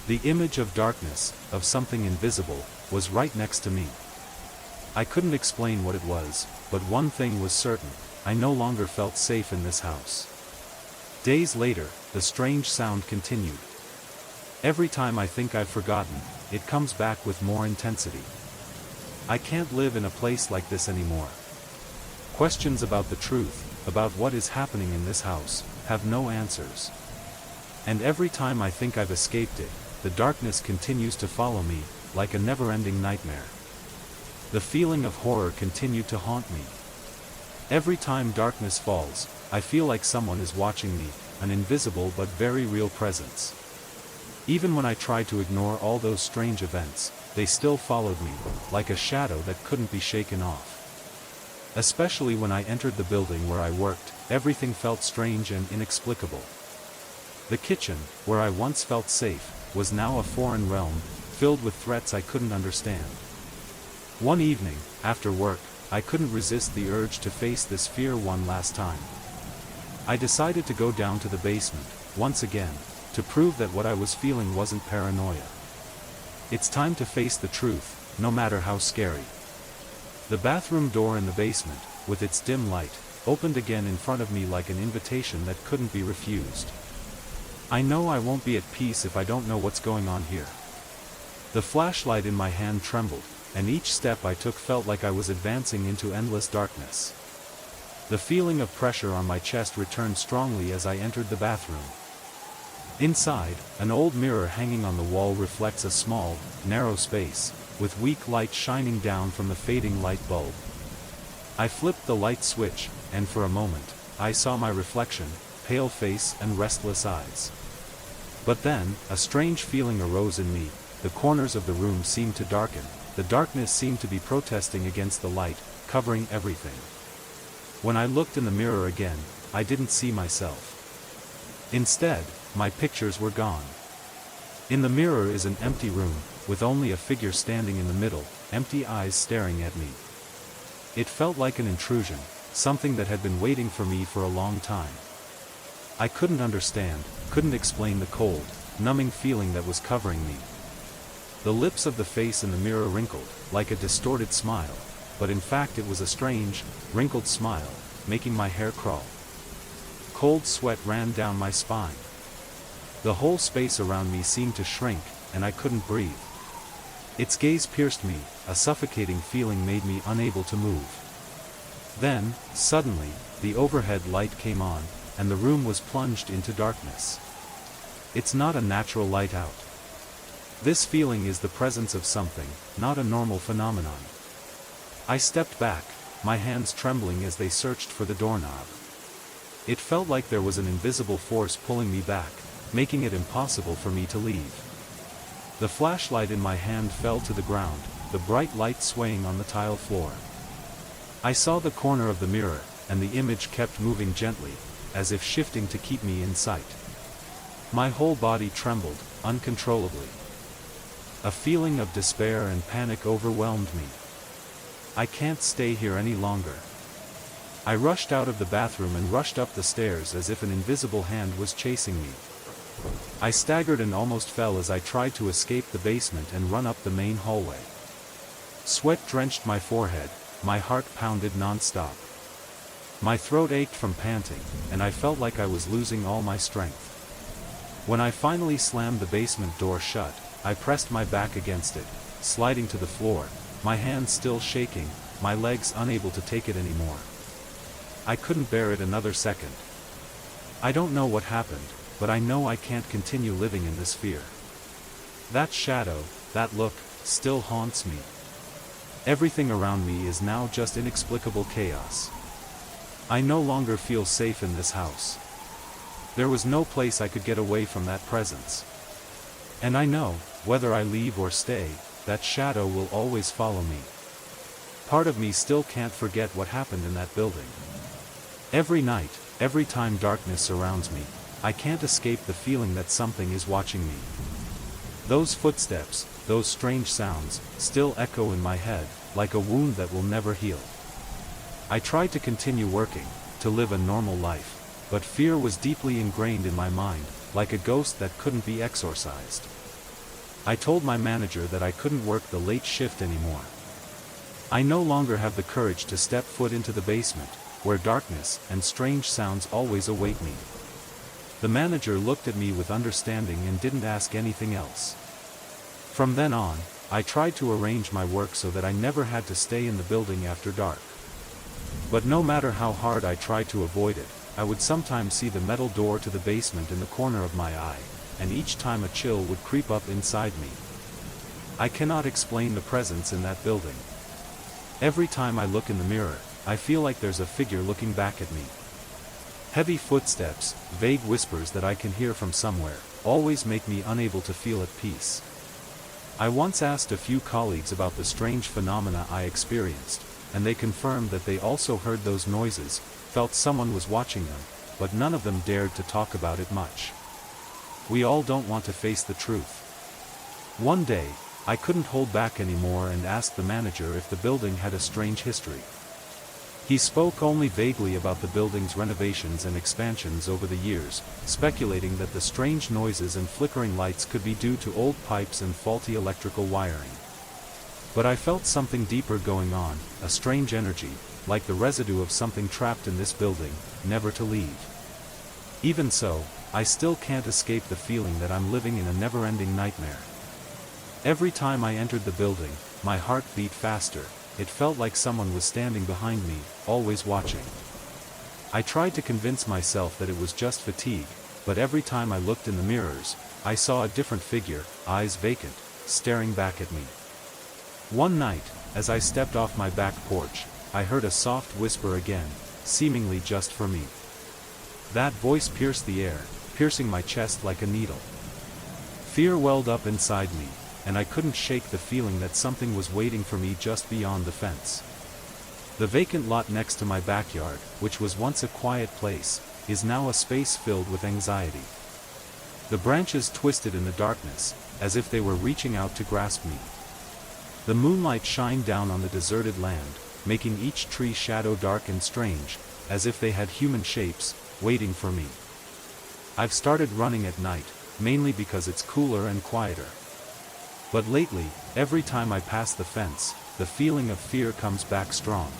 The image of darkness, of something invisible, was right next to me. I couldn't explain what it was, but one thing was certain, I no longer felt safe in this house. Days later, the strange sound continued. Every time I think I've forgotten, it comes back with more intensity. I can't live in a place like this anymore. Questions about the truth, about what is happening in this house, have no answers. And every time I think I've escaped it, the darkness continues to follow me, like a never-ending nightmare. The feeling of horror continued to haunt me. Every time darkness falls, I feel like someone is watching me, an invisible but very real presence. Even when I tried to ignore all those strange events, they still followed me, like a shadow that couldn't be shaken off. Especially when I entered the building where I worked, everything felt strange and inexplicable. The kitchen, where I once felt safe, was now a foreign realm, filled with threats I couldn't understand. One evening, after work, I couldn't resist the urge to face this fear one last time. I decided to go down to the basement, once again, to prove that what I was feeling wasn't paranoia. It's time to face the truth, no matter how scary. The bathroom door in the basement, with its dim light, opened again in front of me like an invitation that couldn't be refused. I know I won't be at peace if I don't know what's going on here. The flashlight in my hand trembled, and each step I took felt like I was advancing into endless darkness. The feeling of pressure on my chest returned strongly as I entered the bathroom. Inside, an old mirror hanging on the wall reflects a small, narrow space, with weak light shining down from the fading light bulb. I flipped the light switch, and for a moment, I saw my reflection, pale face and restless eyes. But then, a strange feeling arose in me. The corners of the room seemed to darken, the darkness seemed to be protesting against the light, covering everything. When I looked in the mirror again, I didn't see myself. Instead, my pictures were gone. In the mirror is an empty room, with only a figure standing in the middle, empty eyes staring at me. It felt like an intrusion, something that had been waiting for me for a long time. I couldn't understand, couldn't explain the cold, numbing feeling that was covering me. The lips of the face in the mirror wrinkled, like a distorted smile, but in fact it was a strange, wrinkled smile, making my hair crawl. Cold sweat ran down my spine. The whole space around me seemed to shrink, and I couldn't breathe. Its gaze pierced me, a suffocating feeling made me unable to move. Then, suddenly, the overhead light came on, and the room was plunged into darkness. It's not a natural light out. This feeling is the presence of something, not a normal phenomenon. I stepped back, my hands trembling as they searched for the doorknob. It felt like there was an invisible force pulling me back, making it impossible for me to leave. The flashlight in my hand fell to the ground, the bright light swaying on the tile floor. I saw the corner of the mirror, and the image kept moving gently, as if shifting to keep me in sight. My whole body trembled, uncontrollably. A feeling of despair and panic overwhelmed me. I can't stay here any longer. I rushed out of the bathroom and rushed up the stairs as if an invisible hand was chasing me. I staggered and almost fell as I tried to escape the basement and run up the main hallway. Sweat drenched my forehead, my heart pounded non-stop. My throat ached from panting, and I felt like I was losing all my strength. When I finally slammed the basement door shut, I pressed my back against it, sliding to the floor, my hands still shaking, my legs unable to take it anymore. I couldn't bear it another second. I don't know what happened, but I know I can't continue living in this fear. That shadow, that look, still haunts me. Everything around me is now just inexplicable chaos. I no longer feel safe in this house. There was no place I could get away from that presence. And I know, whether I leave or stay, that shadow will always follow me. Part of me still can't forget what happened in that building. Every night, every time darkness surrounds me, I can't escape the feeling that something is watching me. Those footsteps, those strange sounds, still echo in my head, like a wound that will never heal. I tried to continue working, to live a normal life, but fear was deeply ingrained in my mind, like a ghost that couldn't be exorcised. I told my manager that I couldn't work the late shift anymore. I no longer have the courage to step foot into the basement, where darkness and strange sounds always await me. The manager looked at me with understanding and didn't ask anything else. From then on, I tried to arrange my work so that I never had to stay in the building after dark. But no matter how hard I tried to avoid it, I would sometimes see the metal door to the basement in the corner of my eye, and each time a chill would creep up inside me. I cannot explain the presence in that building. Every time I look in the mirror, I feel like there's a figure looking back at me. Heavy footsteps, vague whispers that I can hear from somewhere, always make me unable to feel at peace. I once asked a few colleagues about the strange phenomena I experienced, and they confirmed that they also heard those noises, felt someone was watching them, but none of them dared to talk about it much. We all don't want to face the truth. One day, I couldn't hold back anymore and asked the manager if the building had a strange history. He spoke only vaguely about the building's renovations and expansions over the years, speculating that the strange noises and flickering lights could be due to old pipes and faulty electrical wiring. But I felt something deeper going on, a strange energy, like the residue of something trapped in this building, never to leave. Even so, I still can't escape the feeling that I'm living in a never-ending nightmare. Every time I entered the building, my heart beat faster. It felt like someone was standing behind me, always watching. I tried to convince myself that it was just fatigue, but every time I looked in the mirrors, I saw a different figure, eyes vacant, staring back at me. One night, as I stepped off my back porch, I heard a soft whisper again, seemingly just for me. That voice pierced the air, piercing my chest like a needle. Fear welled up inside me, and I couldn't shake the feeling that something was waiting for me just beyond the fence. The vacant lot next to my backyard, which was once a quiet place, is now a space filled with anxiety. The branches twisted in the darkness, as if they were reaching out to grasp me. The moonlight shined down on the deserted land, making each tree shadow dark and strange, as if they had human shapes, waiting for me. I've started running at night, mainly because it's cooler and quieter. But lately, every time I pass the fence, the feeling of fear comes back strong.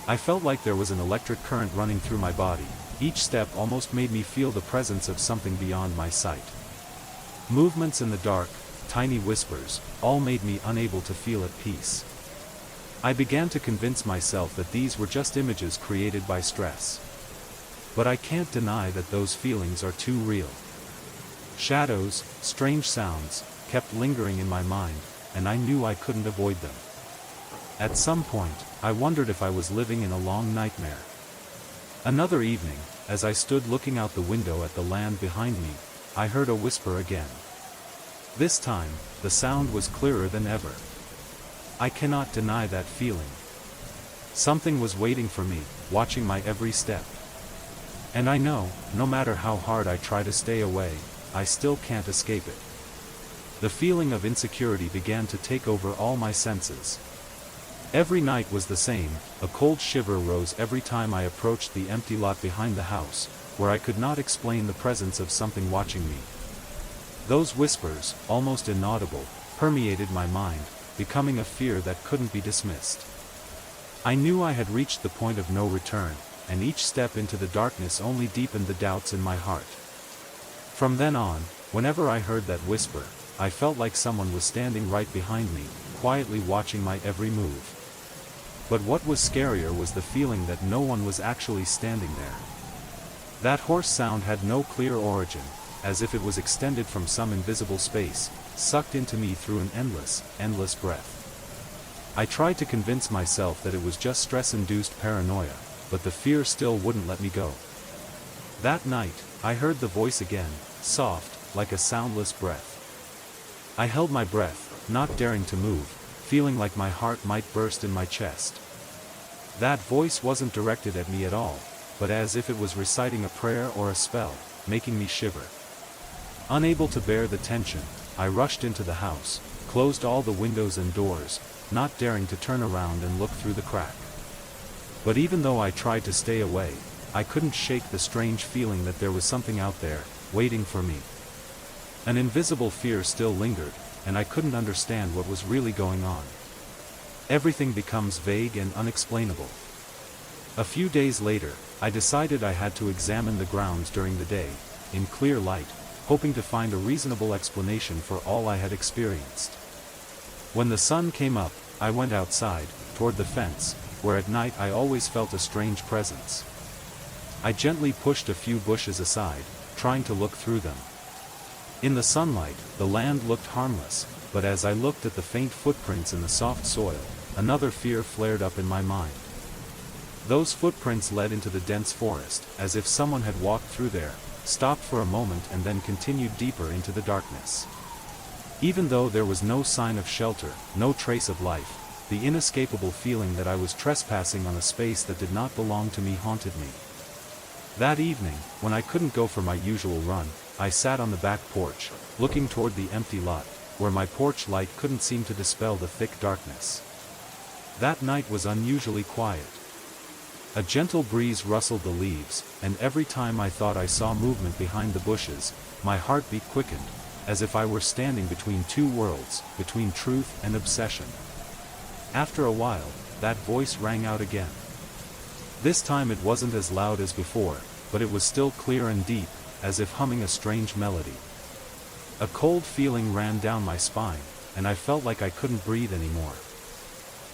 I felt like there was an electric current running through my body. Each step almost made me feel the presence of something beyond my sight. Movements in the dark, tiny whispers, all made me unable to feel at peace. I began to convince myself that these were just images created by stress. But I can't deny that those feelings are too real. Shadows, strange sounds, kept lingering in my mind, and I knew I couldn't avoid them. At some point, I wondered if I was living in a long nightmare. Another evening, as I stood looking out the window at the land behind me, I heard a whisper again. This time, the sound was clearer than ever. I cannot deny that feeling. Something was waiting for me, watching my every step. And I know, no matter how hard I try to stay away, I still can't escape it. The feeling of insecurity began to take over all my senses. Every night was the same. A cold shiver rose every time I approached the empty lot behind the house, where I could not explain the presence of something watching me. Those whispers, almost inaudible, permeated my mind, becoming a fear that couldn't be dismissed. I knew I had reached the point of no return, and each step into the darkness only deepened the doubts in my heart. From then on, whenever I heard that whisper, I felt like someone was standing right behind me, quietly watching my every move. But what was scarier was the feeling that no one was actually standing there. That hoarse sound had no clear origin, as if it was extended from some invisible space, sucked into me through an endless breath. I tried to convince myself that it was just stress-induced paranoia, but the fear still wouldn't let me go. That night, I heard the voice again, soft, like a soundless breath. I held my breath, not daring to move, feeling like my heart might burst in my chest. That voice wasn't directed at me at all, but as if it was reciting a prayer or a spell, making me shiver. Unable to bear the tension, I rushed into the house, closed all the windows and doors, not daring to turn around and look through the crack. But even though I tried to stay away, I couldn't shake the strange feeling that there was something out there, waiting for me. An invisible fear still lingered, and I couldn't understand what was really going on. Everything becomes vague and unexplainable. A few days later, I decided I had to examine the grounds during the day, in clear light, hoping to find a reasonable explanation for all I had experienced. When the sun came up, I went outside, toward the fence, where at night I always felt a strange presence. I gently pushed a few bushes aside, trying to look through them. In the sunlight, the land looked harmless, but as I looked at the faint footprints in the soft soil, another fear flared up in my mind. Those footprints led into the dense forest, as if someone had walked through there, stopped for a moment and then continued deeper into the darkness. Even though there was no sign of shelter, no trace of life, the inescapable feeling that I was trespassing on a space that did not belong to me haunted me. That evening, when I couldn't go for my usual run, I sat on the back porch, looking toward the empty lot, where my porch light couldn't seem to dispel the thick darkness. That night was unusually quiet. A gentle breeze rustled the leaves, and every time I thought I saw movement behind the bushes, my heartbeat quickened, as if I were standing between two worlds, between truth and obsession. After a while, that voice rang out again. This time it wasn't as loud as before, but it was still clear and deep, as if humming a strange melody. A cold feeling ran down my spine, and I felt like I couldn't breathe anymore.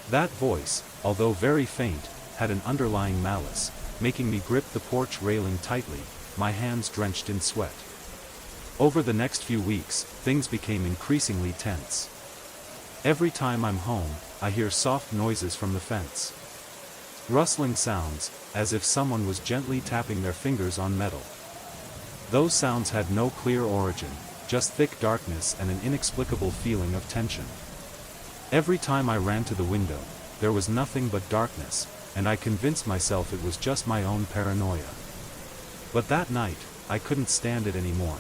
That voice, although very faint, had an underlying malice, making me grip the porch railing tightly, my hands drenched in sweat. Over the next few weeks, things became increasingly tense. Every time I'm home, I hear soft noises from the fence. Rustling sounds, as if someone was gently tapping their fingers on metal. Those sounds had no clear origin, just thick darkness and an inexplicable feeling of tension. Every time I ran to the window, there was nothing but darkness, and I convinced myself it was just my own paranoia. But that night, I couldn't stand it anymore.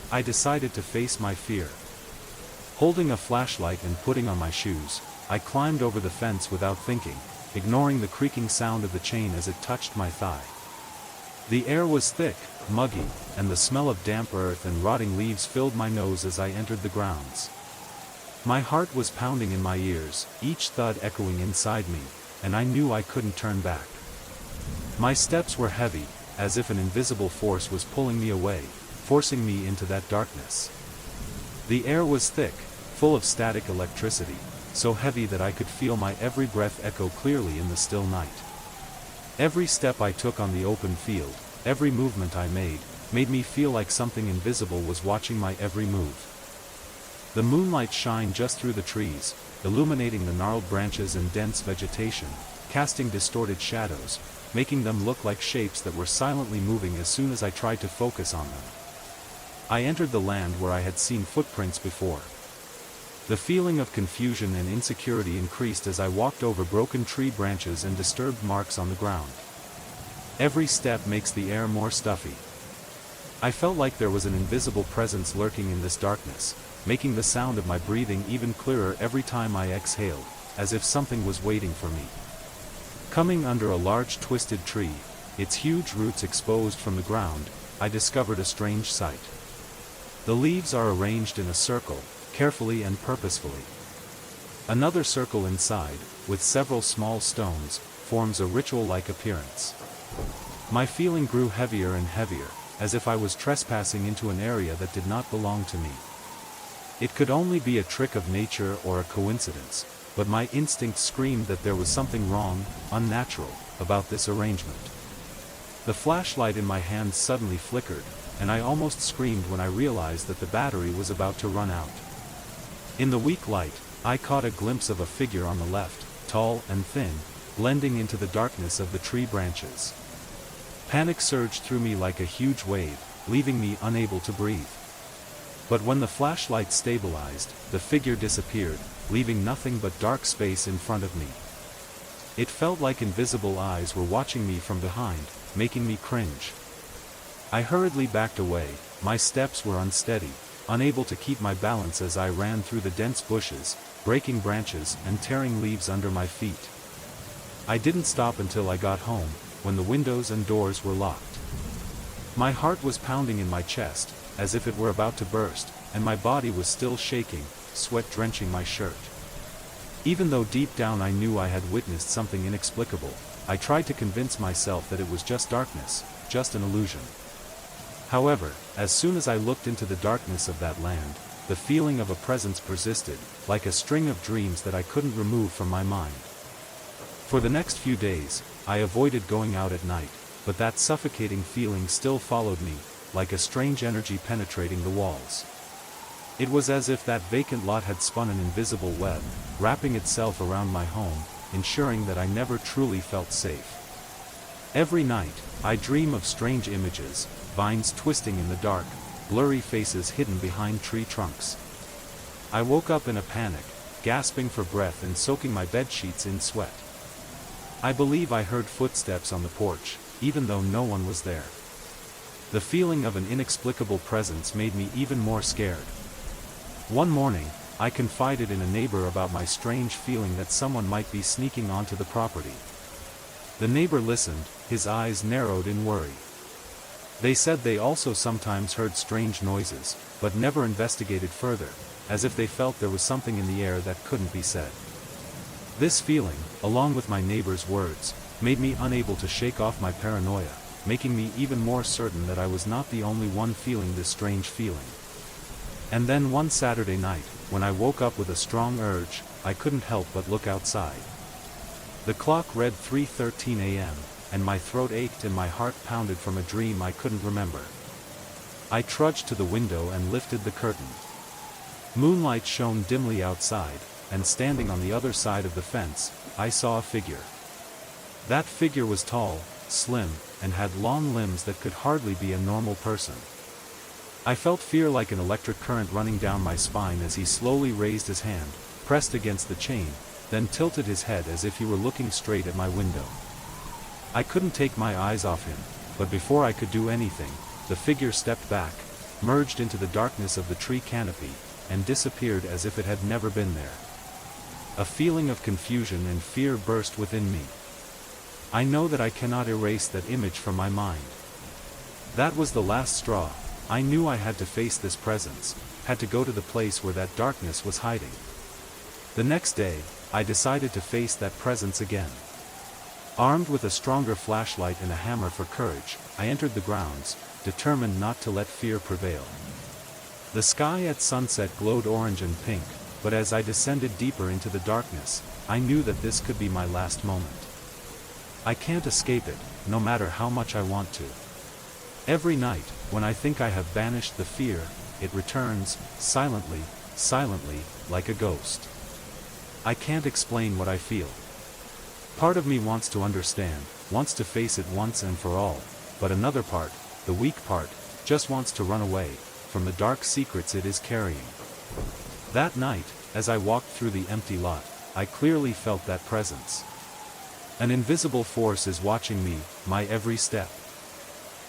I decided to face my fear. Holding a flashlight and putting on my shoes, I climbed over the fence without thinking, ignoring the creaking sound of the chain as it touched my thigh. The air was thick, muggy, and the smell of damp earth and rotting leaves filled my nose as I entered the grounds. My heart was pounding in my ears, each thud echoing inside me, and I knew I couldn't turn back. My steps were heavy, as if an invisible force was pulling me away, forcing me into that darkness. The air was thick, full of static electricity, so heavy that I could feel my every breath echo clearly in the still night. Every step I took on the open field, every movement I made me feel like something invisible was watching my every move. The moonlight shined just through the trees, illuminating the gnarled branches and dense vegetation, casting distorted shadows, making them look like shapes that were silently moving as soon as I tried to focus on them. I entered the land where I had seen footprints before. The feeling of confusion and insecurity increased as I walked over broken tree branches and disturbed marks on the ground. Every step makes the air more stuffy. I felt like there was an invisible presence lurking in this darkness, making the sound of my breathing even clearer every time I exhaled, as if something was waiting for me. Coming under a large twisted tree, its huge roots exposed from the ground, I discovered a strange sight. The leaves are arranged in a circle, carefully and purposefully. Another circle inside, with several small stones, forms a ritual-like appearance. My feeling grew heavier and heavier, as if I was trespassing into an area that did not belong to me. It could only be a trick of nature or a coincidence, but my instinct screamed that there was something wrong, unnatural, about this arrangement. The flashlight in my hand suddenly flickered, and I almost screamed when I realized that the battery was about to run out. In the weak light, I caught a glimpse of a figure on the left, tall and thin, blending into the darkness of the tree branches. Panic surged through me like a huge wave, leaving me unable to breathe. But when the flashlight stabilized, the figure disappeared, leaving nothing but dark space in front of me. It felt like invisible eyes were watching me from behind, making me cringe. I hurriedly backed away, my steps were unsteady, unable to keep my balance as I ran through the dense bushes, breaking branches and tearing leaves under my feet. I didn't stop until I got home, when the windows and doors were locked. My heart was pounding in my chest, as if it were about to burst, and my body was still shaking, sweat drenching my shirt. Even though deep down I knew I had witnessed something inexplicable, I tried to convince myself that it was just darkness, just an illusion. However, as soon as I looked into the darkness of that land, the feeling of a presence persisted, like a string of dreams that I couldn't remove from my mind. For the next few days, I avoided going out at night, but that suffocating feeling still followed me, like a strange energy penetrating the walls. It was as if that vacant lot had spun an invisible web, wrapping itself around my home, ensuring that I never truly felt safe. Every night, I dream of strange images, vines twisting in the dark, blurry faces hidden behind tree trunks. I woke up in a panic, gasping for breath and soaking my bed sheets in sweat. I believe I heard footsteps on the porch, even though no one was there. The feeling of an inexplicable presence made me even more scared. One morning, I confided in a neighbor about my strange feeling that someone might be sneaking onto the property. The neighbor listened, his eyes narrowed in worry. They said they also sometimes heard strange noises, but never investigated further, as if they felt there was something in the air that couldn't be said. This feeling, along with my neighbor's words, made me unable to shake off my paranoia, making me even more certain that I was not the only one feeling this strange feeling. And then one Saturday night, when I woke up with a strong urge, I couldn't help but look outside. The clock read 3:13 a.m., and my throat ached and my heart pounded from a dream I couldn't remember. I trudged to the window and lifted the curtain. Moonlight shone dimly outside, and standing on the other side of the fence, I saw a figure. That figure was tall, slim, and had long limbs that could hardly be a normal person. I felt fear like an electric current running down my spine as he slowly raised his hand, pressed against the chain, then tilted his head as if he were looking straight at my window. I couldn't take my eyes off him, but before I could do anything, the figure stepped back, merged into the darkness of the tree canopy, and disappeared as if it had never been there. A feeling of confusion and fear burst within me. I know that I cannot erase that image from my mind. That was the last straw. I knew I had to face this presence, had to go to the place where that darkness was hiding. The next day, I decided to face that presence again. Armed with a stronger flashlight and a hammer for courage, I entered the grounds, determined not to let fear prevail. The sky at sunset glowed orange and pink, but as I descended deeper into the darkness, I knew that this could be my last moment. I can't escape it, no matter how much I want to. Every night, when I think I have banished the fear, it returns, silently, like a ghost. I can't explain what I feel. Part of me wants to understand, wants to face it once and for all, but another part, the weak part, just wants to run away from the dark secrets it is carrying. That night, as I walked through the empty lot, I clearly felt that presence. An invisible force is watching me, my every step.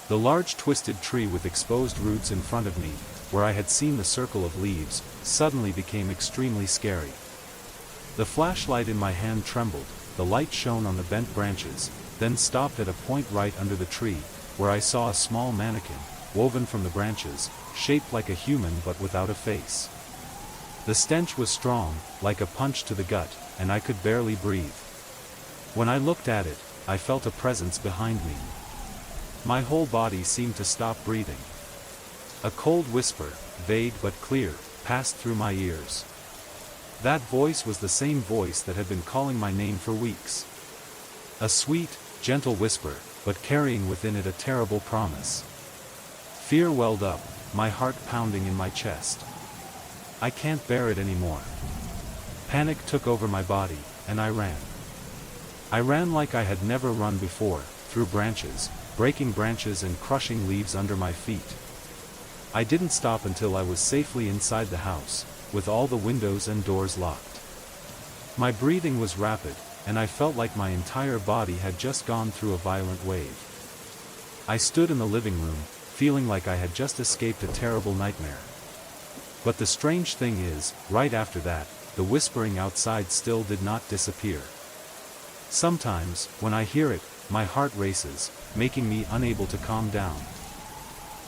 The large twisted tree with exposed roots in front of me, where I had seen the circle of leaves, suddenly became extremely scary. The flashlight in my hand trembled, the light shone on the bent branches, then stopped at a point right under the tree, where I saw a small mannequin, woven from the branches, shaped like a human but without a face. The stench was strong, like a punch to the gut, and I could barely breathe. When I looked at it, I felt a presence behind me. My whole body seemed to stop breathing. A cold whisper, vague but clear, passed through my ears. That voice was the same voice that had been calling my name for weeks. A sweet, gentle whisper, but carrying within it a terrible promise. Fear welled up, my heart pounding in my chest. I can't bear it anymore. Panic took over my body, and I ran. I ran like I had never run before, through branches, breaking branches and crushing leaves under my feet. I didn't stop until I was safely inside the house, with all the windows and doors locked. My breathing was rapid, and I felt like my entire body had just gone through a violent wave. I stood in the living room, feeling like I had just escaped a terrible nightmare. But the strange thing is, right after that, the whispering outside still did not disappear. Sometimes, when I hear it, my heart races, making me unable to calm down.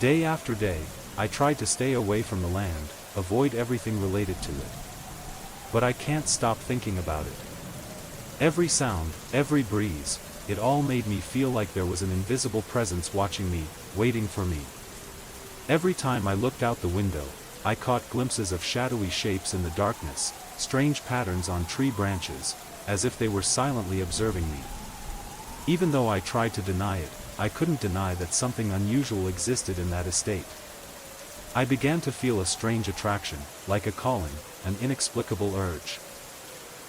Day after day, I tried to stay away from the land, avoid everything related to it. But I can't stop thinking about it. Every sound, every breeze, it all made me feel like there was an invisible presence watching me, waiting for me. Every time I looked out the window, I caught glimpses of shadowy shapes in the darkness, strange patterns on tree branches, as if they were silently observing me. Even though I tried to deny it, I couldn't deny that something unusual existed in that estate. I began to feel a strange attraction, like a calling, an inexplicable urge.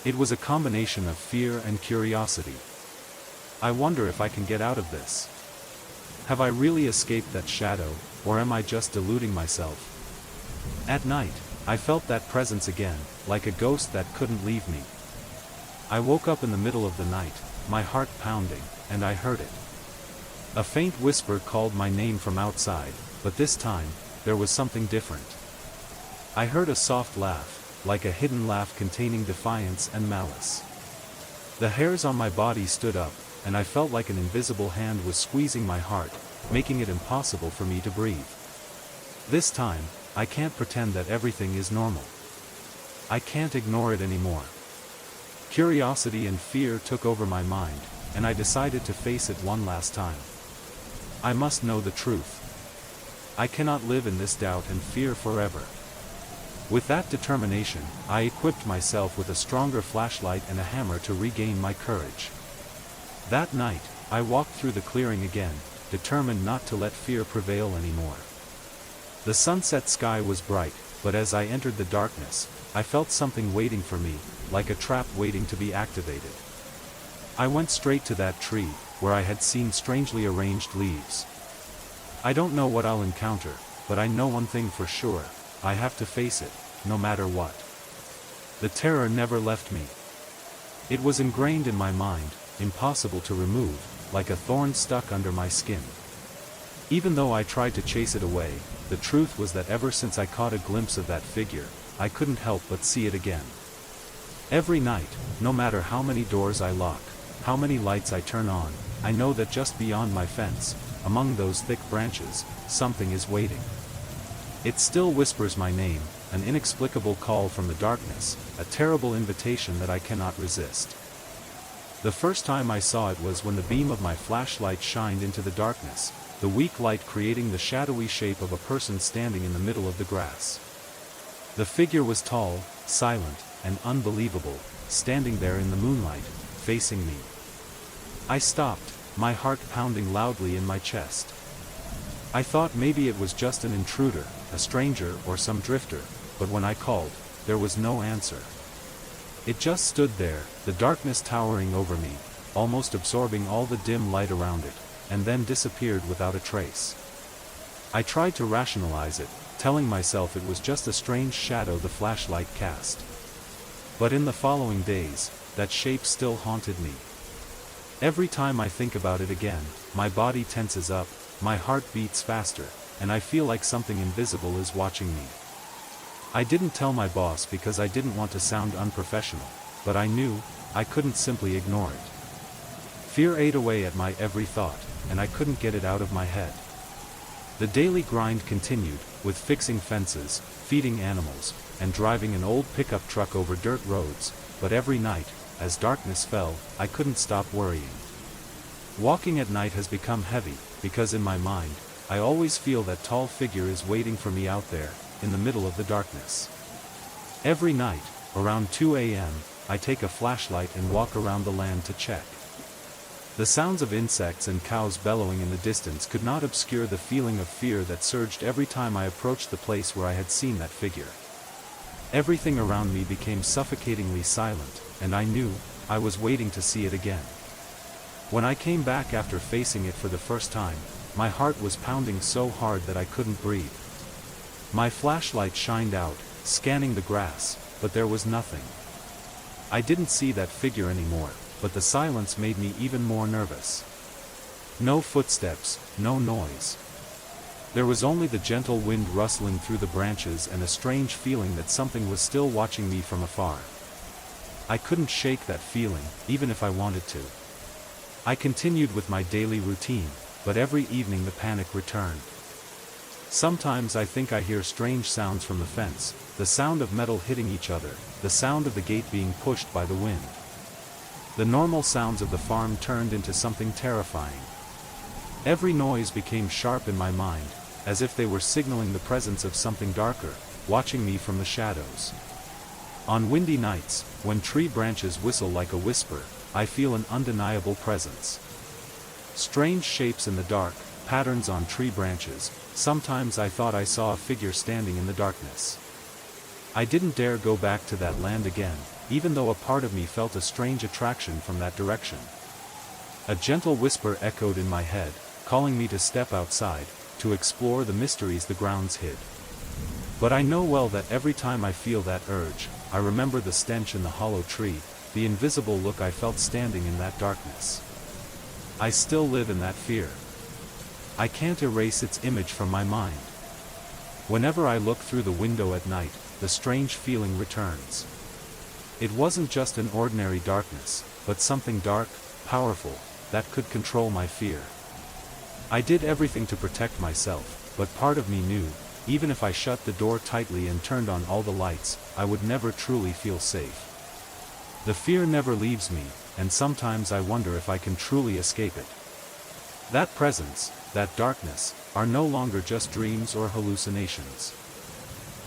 It was a combination of fear and curiosity. I wonder if I can get out of this. Have I really escaped that shadow, or am I just deluding myself? At night, I felt that presence again, like a ghost that couldn't leave me. I woke up in the middle of the night, my heart pounding, and I heard it. A faint whisper called my name from outside, but this time, there was something different. I heard a soft laugh, like a hidden laugh containing defiance and malice. The hairs on my body stood up, and I felt like an invisible hand was squeezing my heart, making it impossible for me to breathe. This time, I can't pretend that everything is normal. I can't ignore it anymore. Curiosity and fear took over my mind, and I decided to face it one last time. I must know the truth. I cannot live in this doubt and fear forever. With that determination, I equipped myself with a stronger flashlight and a hammer to regain my courage. That night, I walked through the clearing again, determined not to let fear prevail anymore. The sunset sky was bright, but as I entered the darkness, I felt something waiting for me, like a trap waiting to be activated. I went straight to that tree, where I had seen strangely arranged leaves. I don't know what I'll encounter, but I know one thing for sure: I have to face it, no matter what. The terror never left me. It was ingrained in my mind, impossible to remove, like a thorn stuck under my skin. Even though I tried to chase it away, the truth was that ever since I caught a glimpse of that figure, I couldn't help but see it again. Every night, no matter how many doors I lock, how many lights I turn on, I know that just beyond my fence, among those thick branches, something is waiting. It still whispers my name, an inexplicable call from the darkness, a terrible invitation that I cannot resist. The first time I saw it was when the beam of my flashlight shined into the darkness, the weak light creating the shadowy shape of a person standing in the middle of the grass. The figure was tall, silent, and unbelievable, standing there in the moonlight, facing me. I stopped, my heart pounding loudly in my chest. I thought maybe it was just an intruder, a stranger or some drifter, but when I called, there was no answer. It just stood there, the darkness towering over me, almost absorbing all the dim light around it, and then disappeared without a trace. I tried to rationalize it, telling myself it was just a strange shadow the flashlight cast. But in the following days, that shape still haunted me. Every time I think about it again, my body tenses up, my heart beats faster, and I feel like something invisible is watching me. I didn't tell my boss because I didn't want to sound unprofessional, but I knew I couldn't simply ignore it. Fear ate away at my every thought, and I couldn't get it out of my head. The daily grind continued, with fixing fences, feeding animals, and driving an old pickup truck over dirt roads, but every night, as darkness fell, I couldn't stop worrying. Walking at night has become heavy, because in my mind, I always feel that tall figure is waiting for me out there, in the middle of the darkness. Every night, around 2 a.m., I take a flashlight and walk around the land to check. The sounds of insects and cows bellowing in the distance could not obscure the feeling of fear that surged every time I approached the place where I had seen that figure. Everything around me became suffocatingly silent, and I knew I was waiting to see it again. When I came back after facing it for the first time, my heart was pounding so hard that I couldn't breathe. My flashlight shined out, scanning the grass, but there was nothing. I didn't see that figure anymore, but the silence made me even more nervous. No footsteps, no noise. There was only the gentle wind rustling through the branches and a strange feeling that something was still watching me from afar. I couldn't shake that feeling, even if I wanted to. I continued with my daily routine, but every evening the panic returned. Sometimes I think I hear strange sounds from the fence, the sound of metal hitting each other, the sound of the gate being pushed by the wind. The normal sounds of the farm turned into something terrifying. Every noise became sharp in my mind, as if they were signaling the presence of something darker, watching me from the shadows. On windy nights, when tree branches whistle like a whisper, I feel an undeniable presence. Strange shapes in the dark, patterns on tree branches. Sometimes I thought I saw a figure standing in the darkness. I didn't dare go back to that land again, even though a part of me felt a strange attraction from that direction. A gentle whisper echoed in my head, calling me to step outside, to explore the mysteries the grounds hid. But I know well that every time I feel that urge, I remember the stench in the hollow tree, the invisible look I felt standing in that darkness. I still live in that fear. I can't erase its image from my mind. Whenever I look through the window at night, the strange feeling returns. It wasn't just an ordinary darkness, but something dark, powerful, that could control my fear. I did everything to protect myself, but part of me knew, even if I shut the door tightly and turned on all the lights, I would never truly feel safe. The fear never leaves me, and sometimes I wonder if I can truly escape it. That presence, that darkness, are no longer just dreams or hallucinations.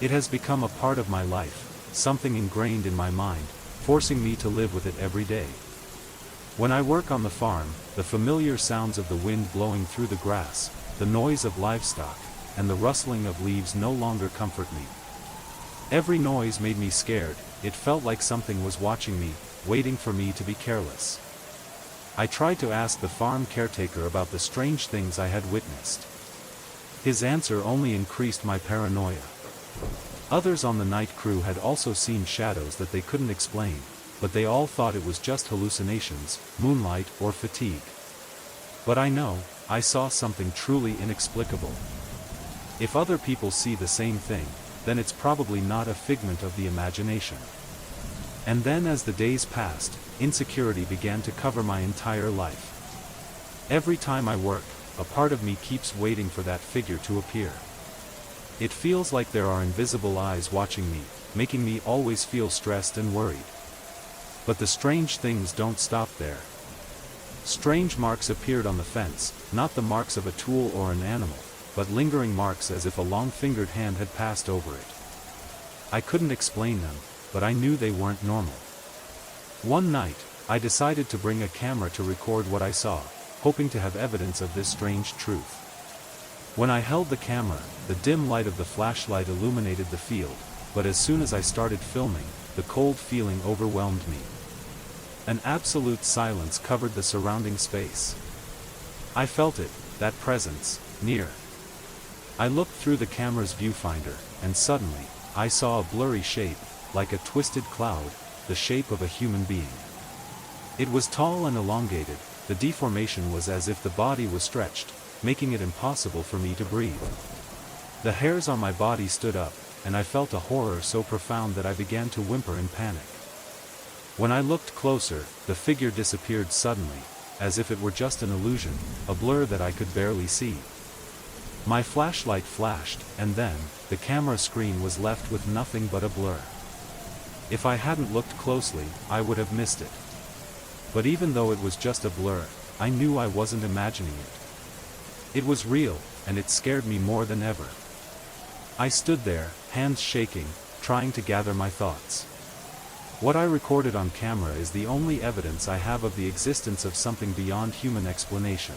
It has become a part of my life, something ingrained in my mind, forcing me to live with it every day. When I work on the farm, the familiar sounds of the wind blowing through the grass, the noise of livestock, and the rustling of leaves no longer comfort me. Every noise made me scared. It felt like something was watching me, waiting for me to be careless. I tried to ask the farm caretaker about the strange things I had witnessed. His answer only increased my paranoia. Others on the night crew had also seen shadows that they couldn't explain, but they all thought it was just hallucinations, moonlight, or fatigue. But I know, I saw something truly inexplicable. If other people see the same thing, then it's probably not a figment of the imagination. And then as the days passed, insecurity began to cover my entire life. Every time I work, a part of me keeps waiting for that figure to appear. It feels like there are invisible eyes watching me, making me always feel stressed and worried. But the strange things don't stop there. Strange marks appeared on the fence, not the marks of a tool or an animal, but lingering marks as if a long-fingered hand had passed over it. I couldn't explain them, but I knew they weren't normal. One night, I decided to bring a camera to record what I saw, hoping to have evidence of this strange truth. When I held the camera, the dim light of the flashlight illuminated the field, but as soon as I started filming, the cold feeling overwhelmed me. An absolute silence covered the surrounding space. I felt it, that presence, near. I looked through the camera's viewfinder, and suddenly, I saw a blurry shape, like a twisted cloud, the shape of a human being. It was tall and elongated, the deformation was as if the body was stretched, making it impossible for me to breathe. The hairs on my body stood up, and I felt a horror so profound that I began to whimper in panic. When I looked closer, the figure disappeared suddenly, as if it were just an illusion, a blur that I could barely see. My flashlight flashed, and then, the camera screen was left with nothing but a blur. If I hadn't looked closely, I would have missed it. But even though it was just a blur, I knew I wasn't imagining it. It was real, and it scared me more than ever. I stood there, hands shaking, trying to gather my thoughts. What I recorded on camera is the only evidence I have of the existence of something beyond human explanation.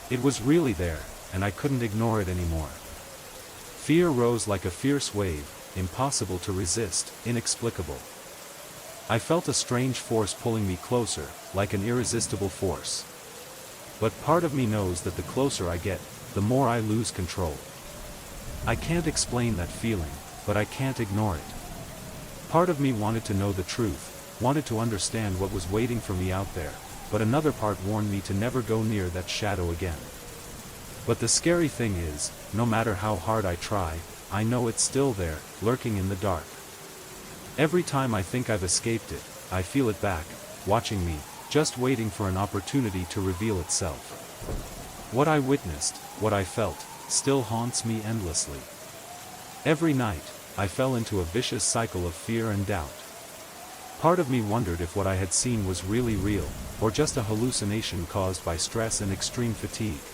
It was really there, and I couldn't ignore it anymore. Fear rose like a fierce wave, impossible to resist, inexplicable. I felt a strange force pulling me closer, like an irresistible force. But part of me knows that the closer I get, the more I lose control. I can't explain that feeling, but I can't ignore it. Part of me wanted to know the truth, wanted to understand what was waiting for me out there, but another part warned me to never go near that shadow again. But the scary thing is, no matter how hard I try, I know it's still there, lurking in the dark. Every time I think I've escaped it, I feel it back, watching me, just waiting for an opportunity to reveal itself. What I witnessed, what I felt, still haunts me endlessly. Every night, I fell into a vicious cycle of fear and doubt. Part of me wondered if what I had seen was really real, or just a hallucination caused by stress and extreme fatigue.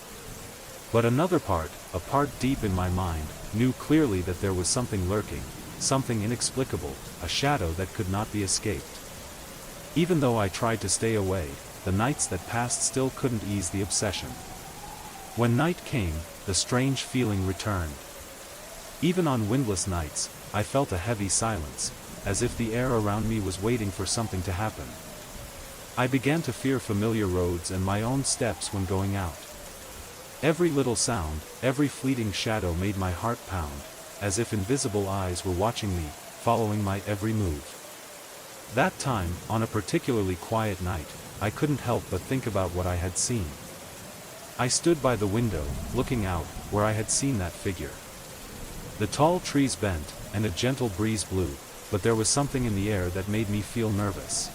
But another part, a part deep in my mind, knew clearly that there was something lurking, something inexplicable, a shadow that could not be escaped. Even though I tried to stay away, the nights that passed still couldn't ease the obsession. When night came, the strange feeling returned. Even on windless nights, I felt a heavy silence, as if the air around me was waiting for something to happen. I began to fear familiar roads and my own steps when going out. Every little sound, every fleeting shadow made my heart pound, as if invisible eyes were watching me, following my every move. That time, on a particularly quiet night, I couldn't help but think about what I had seen. I stood by the window, looking out, where I had seen that figure. The tall trees bent, and a gentle breeze blew, but there was something in the air that made me feel nervous.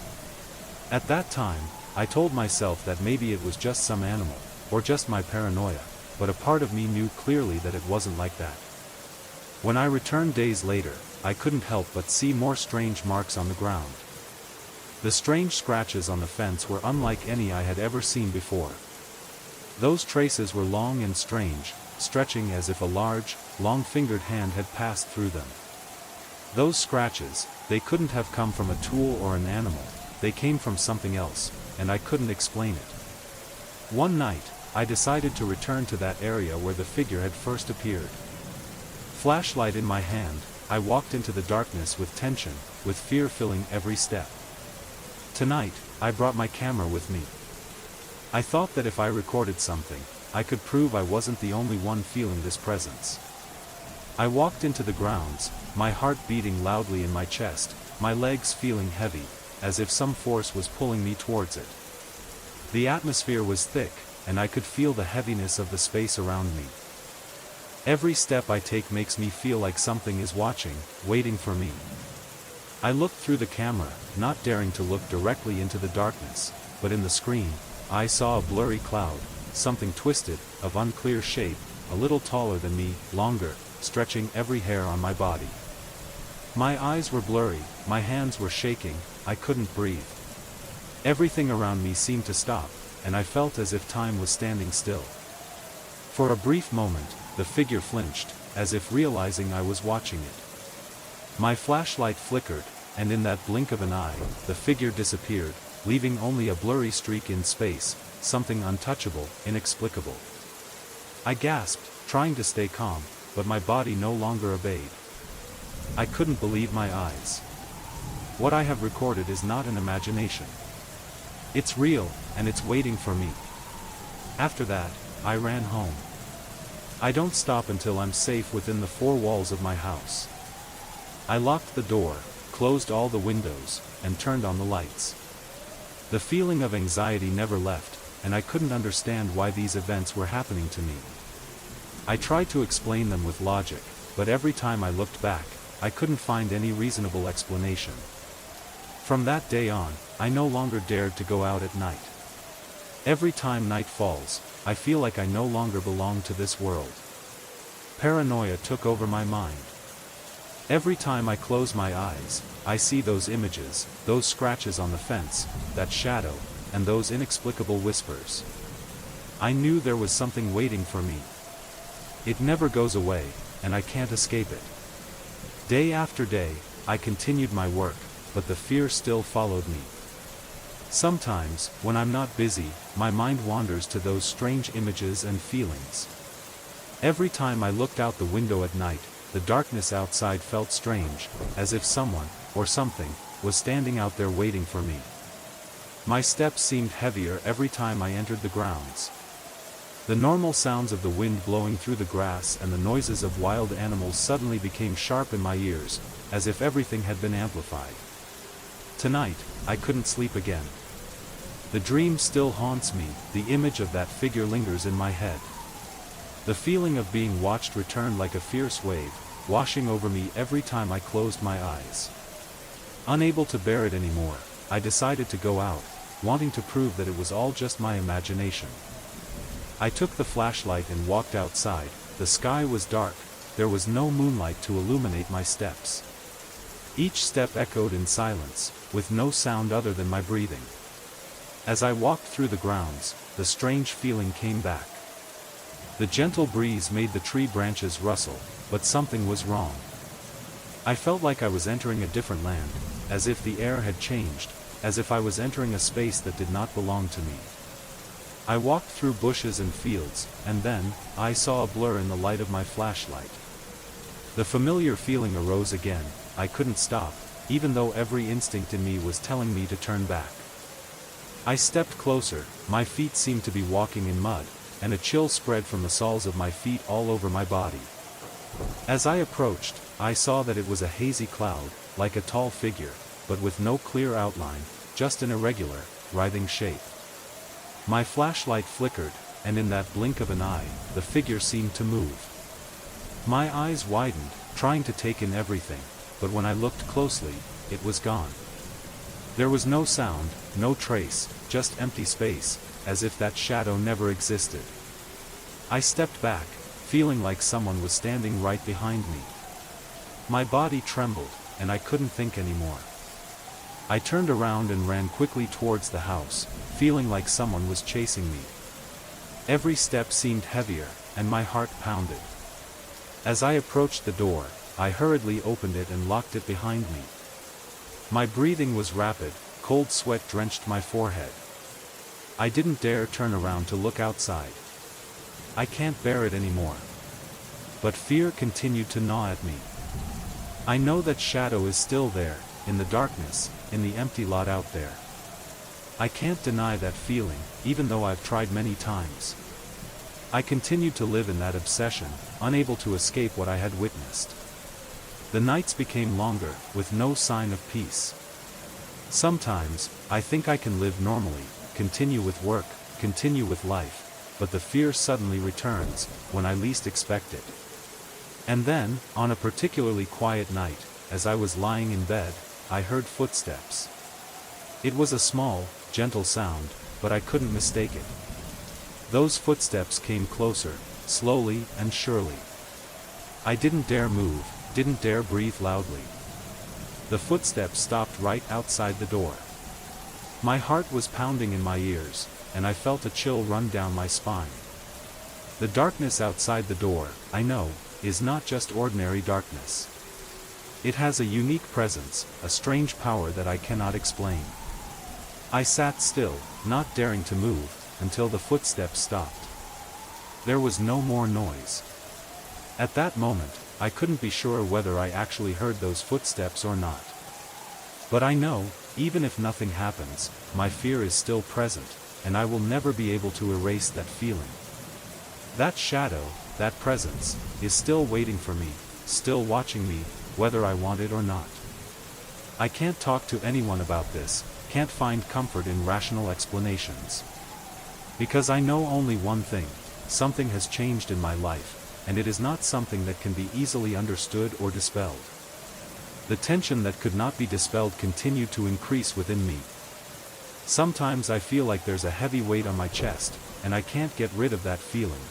At that time, I told myself that maybe it was just some animal, or just my paranoia, but a part of me knew clearly that it wasn't like that. When I returned days later, I couldn't help but see more strange marks on the ground. The strange scratches on the fence were unlike any I had ever seen before. Those traces were long and strange, stretching as if a large, long-fingered hand had passed through them. Those scratches, they couldn't have come from a tool or an animal, they came from something else, and I couldn't explain it. One night, I decided to return to that area where the figure had first appeared. Flashlight in my hand, I walked into the darkness with tension, with fear filling every step. Tonight, I brought my camera with me. I thought that if I recorded something, I could prove I wasn't the only one feeling this presence. I walked into the grounds, my heart beating loudly in my chest, my legs feeling heavy, as if some force was pulling me towards it. The atmosphere was thick, and I could feel the heaviness of the space around me. Every step I take makes me feel like something is watching, waiting for me. I looked through the camera, not daring to look directly into the darkness, but in the screen, I saw a blurry cloud, something twisted, of unclear shape, a little taller than me, longer, stretching every hair on my body. My eyes were blurry, my hands were shaking, I couldn't breathe. Everything around me seemed to stop, and I felt as if time was standing still. For a brief moment, the figure flinched, as if realizing I was watching it. My flashlight flickered, and in that blink of an eye, the figure disappeared, leaving only a blurry streak in space, something untouchable, inexplicable. I gasped, trying to stay calm, but my body no longer obeyed. I couldn't believe my eyes. What I have recorded is not an imagination. It's real, and it's waiting for me. After that, I ran home. I don't stop until I'm safe within the four walls of my house. I locked the door, closed all the windows, and turned on the lights. The feeling of anxiety never left, and I couldn't understand why these events were happening to me. I tried to explain them with logic, but every time I looked back, I couldn't find any reasonable explanation. From that day on, I no longer dared to go out at night. Every time night falls, I feel like I no longer belong to this world. Paranoia took over my mind. Every time I close my eyes, I see those images, those scratches on the fence, that shadow, and those inexplicable whispers. I knew there was something waiting for me. It never goes away, and I can't escape it. Day after day, I continued my work, but the fear still followed me. Sometimes, when I'm not busy, my mind wanders to those strange images and feelings. Every time I looked out the window at night, the darkness outside felt strange, as if someone, or something, was standing out there waiting for me. My steps seemed heavier every time I entered the grounds. The normal sounds of the wind blowing through the grass and the noises of wild animals suddenly became sharp in my ears, as if everything had been amplified. Tonight, I couldn't sleep again. The dream still haunts me, the image of that figure lingers in my head. The feeling of being watched returned like a fierce wave, washing over me every time I closed my eyes. Unable to bear it anymore, I decided to go out, wanting to prove that it was all just my imagination. I took the flashlight and walked outside. The sky was dark, there was no moonlight to illuminate my steps. Each step echoed in silence, with no sound other than my breathing. As I walked through the grounds, the strange feeling came back. The gentle breeze made the tree branches rustle, but something was wrong. I felt like I was entering a different land, as if the air had changed, as if I was entering a space that did not belong to me. I walked through bushes and fields, and then, I saw a blur in the light of my flashlight. The familiar feeling arose again. I couldn't stop, even though every instinct in me was telling me to turn back. I stepped closer, my feet seemed to be walking in mud, and a chill spread from the soles of my feet all over my body. As I approached, I saw that it was a hazy cloud, like a tall figure, but with no clear outline, just an irregular, writhing shape. My flashlight flickered, and in that blink of an eye, the figure seemed to move. My eyes widened, trying to take in everything, but when I looked closely, it was gone. There was no sound, no trace, just empty space, as if that shadow never existed. I stepped back, feeling like someone was standing right behind me. My body trembled, and I couldn't think anymore. I turned around and ran quickly towards the house, feeling like someone was chasing me. Every step seemed heavier, and my heart pounded. As I approached the door, I hurriedly opened it and locked it behind me. My breathing was rapid, cold sweat drenched my forehead. I didn't dare turn around to look outside. I can't bear it anymore. But fear continued to gnaw at me. I know that shadow is still there, in the darkness, in the empty lot out there. I can't deny that feeling, even though I've tried many times. I continued to live in that obsession, unable to escape what I had witnessed. The nights became longer, with no sign of peace. Sometimes, I think I can live normally, continue with work, continue with life, but the fear suddenly returns, when I least expect it. And then, on a particularly quiet night, as I was lying in bed, I heard footsteps. It was a small, gentle sound, but I couldn't mistake it. Those footsteps came closer, slowly and surely. I didn't dare move, didn't dare breathe loudly. The footsteps stopped right outside the door. My heart was pounding in my ears, and I felt a chill run down my spine. The darkness outside the door, I know, is not just ordinary darkness. It has a unique presence, a strange power that I cannot explain. I sat still, not daring to move, until the footsteps stopped. There was no more noise. At that moment, I couldn't be sure whether I actually heard those footsteps or not. But I know, even if nothing happens, my fear is still present, and I will never be able to erase that feeling. That shadow, that presence, is still waiting for me, still watching me, whether I want it or not. I can't talk to anyone about this, can't find comfort in rational explanations. Because I know only one thing: something has changed in my life, and it is not something that can be easily understood or dispelled. The tension that could not be dispelled continued to increase within me. Sometimes I feel like there's a heavy weight on my chest, and I can't get rid of that feeling.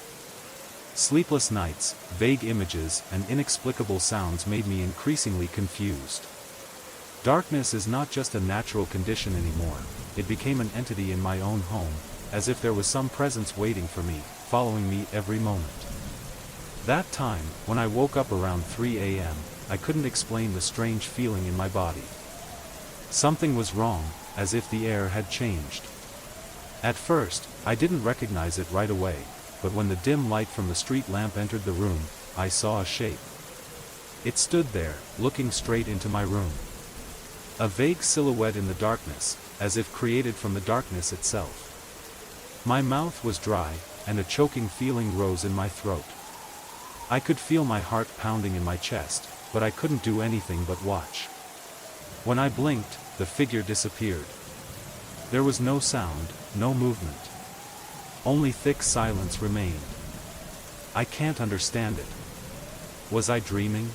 Sleepless nights, vague images, and inexplicable sounds made me increasingly confused. Darkness is not just a natural condition anymore, it became an entity in my own home, as if there was some presence waiting for me, following me every moment. That time, when I woke up around 3 a.m., I couldn't explain the strange feeling in my body. Something was wrong, as if the air had changed. At first, I didn't recognize it right away, but when the dim light from the street lamp entered the room, I saw a shape. It stood there, looking straight into my room. A vague silhouette in the darkness, as if created from the darkness itself. My mouth was dry, and a choking feeling rose in my throat. I could feel my heart pounding in my chest, but I couldn't do anything but watch. When I blinked, the figure disappeared. There was no sound, no movement. Only thick silence remained. I can't understand it. Was I dreaming?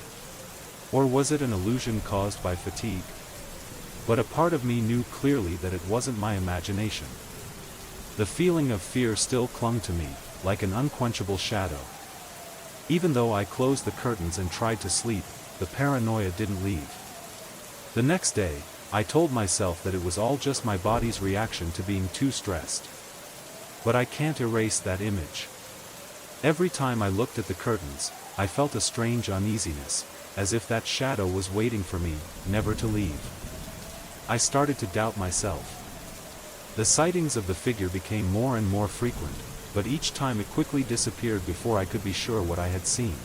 Or was it an illusion caused by fatigue? But a part of me knew clearly that it wasn't my imagination. The feeling of fear still clung to me, like an unquenchable shadow. Even though I closed the curtains and tried to sleep, the paranoia didn't leave. The next day, I told myself that it was all just my body's reaction to being too stressed. But I can't erase that image. Every time I looked at the curtains, I felt a strange uneasiness, as if that shadow was waiting for me, never to leave. I started to doubt myself. The sightings of the figure became more and more frequent, but each time it quickly disappeared before I could be sure what I had seen.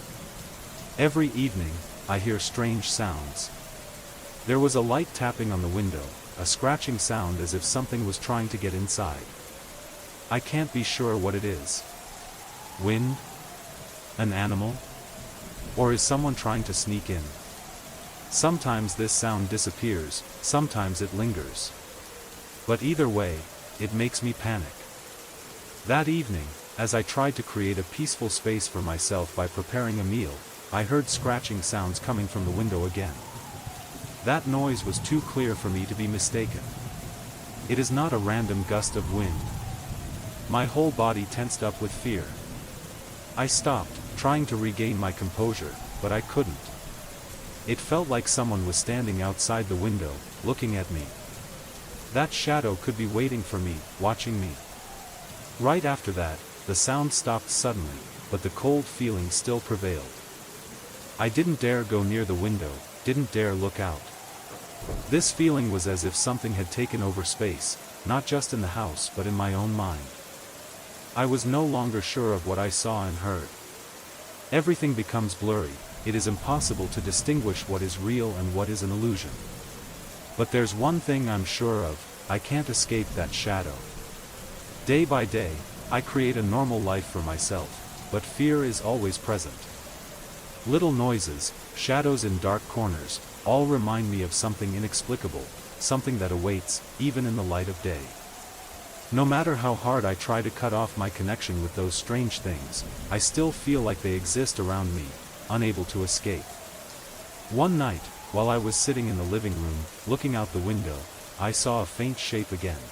Every evening, I hear strange sounds. There was a light tapping on the window, a scratching sound as if something was trying to get inside. I can't be sure what it is. Wind? An animal? Or is someone trying to sneak in? Sometimes this sound disappears, sometimes it lingers. But either way, it makes me panic. That evening, as I tried to create a peaceful space for myself by preparing a meal, I heard scratching sounds coming from the window again. That noise was too clear for me to be mistaken. It is not a random gust of wind. My whole body tensed up with fear. I stopped, trying to regain my composure, but I couldn't. It felt like someone was standing outside the window, looking at me. That shadow could be waiting for me, watching me. Right after that, the sound stopped suddenly, but the cold feeling still prevailed. I didn't dare go near the window, didn't dare look out. This feeling was as if something had taken over space, not just in the house but in my own mind. I was no longer sure of what I saw and heard. Everything becomes blurry, it is impossible to distinguish what is real and what is an illusion. But there's one thing I'm sure of, I can't escape that shadow. Day by day, I create a normal life for myself, but fear is always present. Little noises, shadows in dark corners, all remind me of something inexplicable, something that awaits, even in the light of day. No matter how hard I try to cut off my connection with those strange things, I still feel like they exist around me, unable to escape. One night, while I was sitting in the living room, looking out the window, I saw a faint shape again.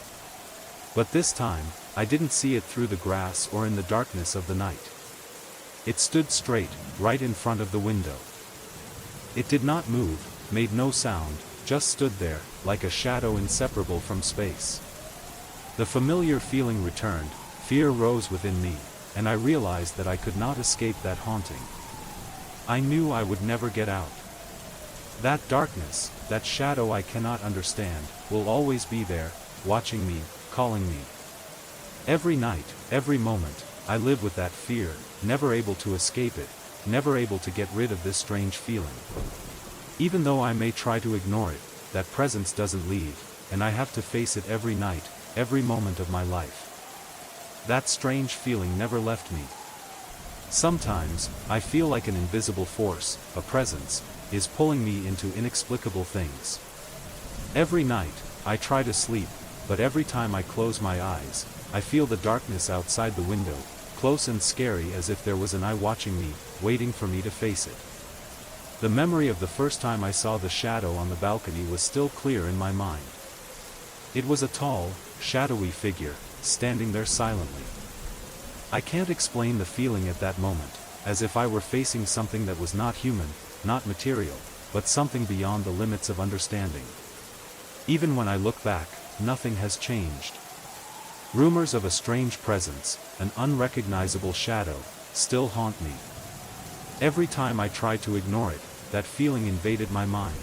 But this time, I didn't see it through the grass or in the darkness of the night. It stood straight, right in front of the window. It did not move, made no sound, just stood there, like a shadow inseparable from space. The familiar feeling returned, fear rose within me, and I realized that I could not escape that haunting. I knew I would never get out. That darkness, that shadow I cannot understand, will always be there, watching me, calling me. Every night, every moment, I live with that fear, never able to escape it, never able to get rid of this strange feeling. Even though I may try to ignore it, that presence doesn't leave, and I have to face it every night, every moment of my life. That strange feeling never left me. Sometimes, I feel like an invisible force, a presence, is pulling me into inexplicable things. Every night, I try to sleep, but every time I close my eyes, I feel the darkness outside the window, close and scary as if there was an eye watching me, waiting for me to face it. The memory of the first time I saw the shadow on the balcony was still clear in my mind. It was a tall, shadowy figure, standing there silently. I can't explain the feeling at that moment, as if I were facing something that was not human, not material, but something beyond the limits of understanding. Even when I look back, nothing has changed. Rumors of a strange presence, an unrecognizable shadow, still haunt me. Every time I tried to ignore it, that feeling invaded my mind.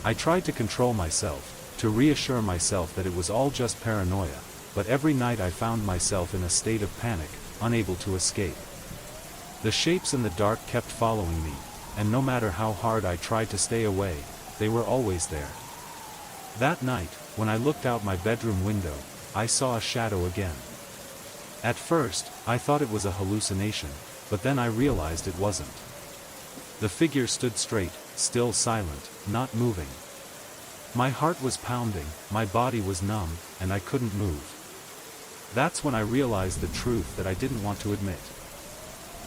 I tried to control myself, to reassure myself that it was all just paranoia, but every night I found myself in a state of panic, unable to escape. The shapes in the dark kept following me, and no matter how hard I tried to stay away, they were always there. That night, when I looked out my bedroom window, I saw a shadow again. At first, I thought it was a hallucination, but then I realized it wasn't. The figure stood straight, still silent, not moving. My heart was pounding, my body was numb, and I couldn't move. That's when I realized the truth that I didn't want to admit.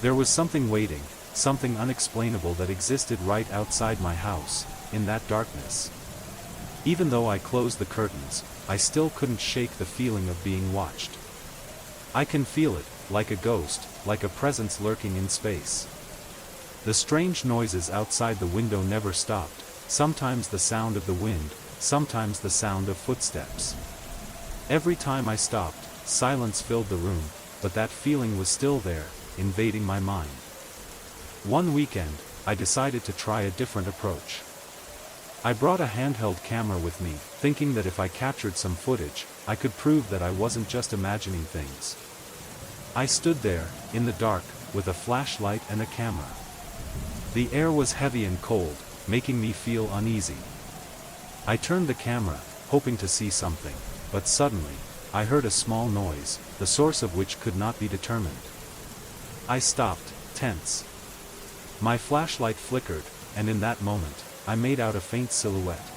There was something waiting, something unexplainable that existed right outside my house, in that darkness. Even though I closed the curtains, I still couldn't shake the feeling of being watched. I can feel it, like a ghost, like a presence lurking in space. The strange noises outside the window never stopped, sometimes the sound of the wind, sometimes the sound of footsteps. Every time I stopped, silence filled the room, but that feeling was still there, invading my mind. One weekend, I decided to try a different approach. I brought a handheld camera with me, thinking that if I captured some footage, I could prove that I wasn't just imagining things. I stood there, in the dark, with a flashlight and a camera. The air was heavy and cold, making me feel uneasy. I turned the camera, hoping to see something, but suddenly, I heard a small noise, the source of which could not be determined. I stopped, tense. My flashlight flickered, and in that moment, I made out a faint silhouette.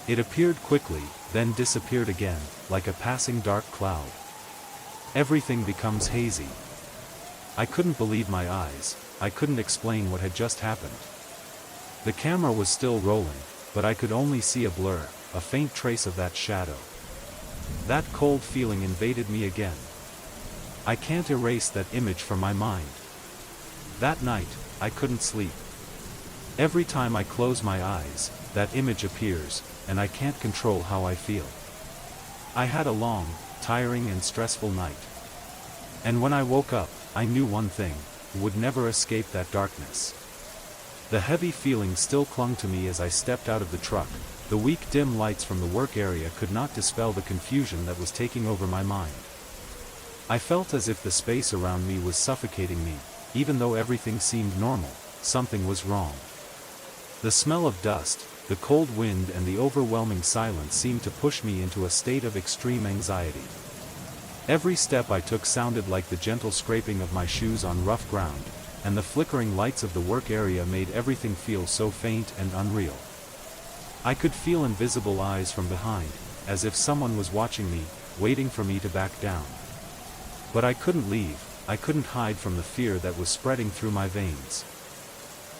It appeared quickly, then disappeared again, like a passing dark cloud. Everything becomes hazy. I couldn't believe my eyes, I couldn't explain what had just happened. The camera was still rolling, but I could only see a blur, a faint trace of that shadow. That cold feeling invaded me again. I can't erase that image from my mind. That night, I couldn't sleep. Every time I close my eyes, that image appears, and I can't control how I feel. I had a long, tiring and stressful night. And when I woke up, I knew one thing: would never escape that darkness. The heavy feeling still clung to me as I stepped out of the truck. The weak dim lights from the work area could not dispel the confusion that was taking over my mind. I felt as if the space around me was suffocating me. Even though everything seemed normal, something was wrong. The smell of dust, The cold wind and the overwhelming silence seemed to push me into a state of extreme anxiety. Every step I took sounded like the gentle scraping of my shoes on rough ground, and the flickering lights of the work area made everything feel so faint and unreal. I could feel invisible eyes from behind, as if someone was watching me, waiting for me to back down. But I couldn't leave. I couldn't hide from the fear that was spreading through my veins.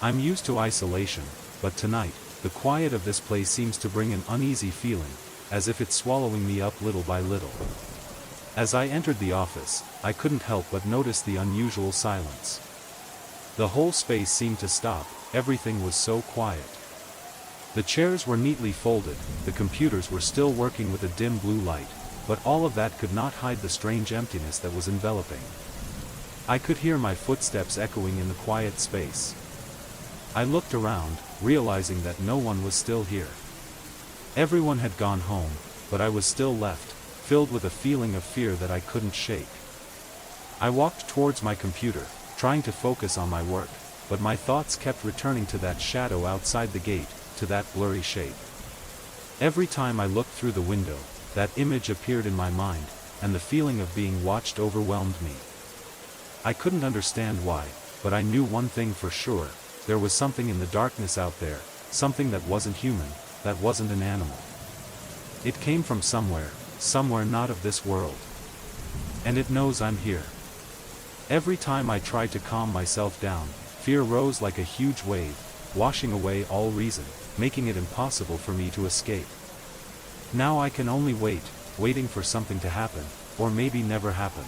I'm used to isolation, but tonight, the quiet of this place seems to bring an uneasy feeling, as if it's swallowing me up little by little. As I entered the office, I couldn't help but notice the unusual silence. The whole space seemed to stop, everything was so quiet. The chairs were neatly folded, the computers were still working with a dim blue light, but all of that could not hide the strange emptiness that was enveloping. I could hear my footsteps echoing in the quiet space. I looked around, realizing that no one was still here. Everyone had gone home, but I was still left, filled with a feeling of fear that I couldn't shake. I walked towards my computer, trying to focus on my work, but my thoughts kept returning to that shadow outside the gate, to that blurry shape. Every time I looked through the window, that image appeared in my mind, and the feeling of being watched overwhelmed me. I couldn't understand why, but I knew one thing for sure: there was something in the darkness out there, something that wasn't human, that wasn't an animal. It came from somewhere not of this world. And it knows I'm here. Every time I tried to calm myself down, fear rose like a huge wave, washing away all reason, making it impossible for me to escape. Now I can only wait, waiting for something to happen, or maybe never happen.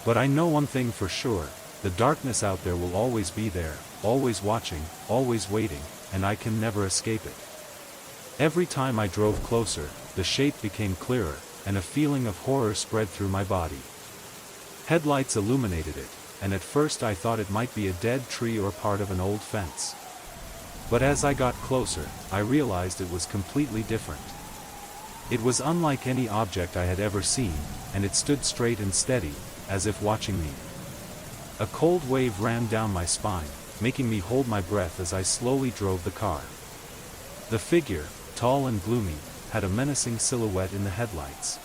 But I know one thing for sure: the darkness out there will always be there, always watching, always waiting, and I can never escape it. Every time I drove closer, the shape became clearer, and a feeling of horror spread through my body. Headlights illuminated it, and at first I thought it might be a dead tree or part of an old fence. But as I got closer, I realized it was completely different. It was unlike any object I had ever seen, and it stood straight and steady, as if watching me. A cold wave ran down my spine, making me hold my breath as I slowly drove the car. The figure, tall and gloomy, had a menacing silhouette in the headlights.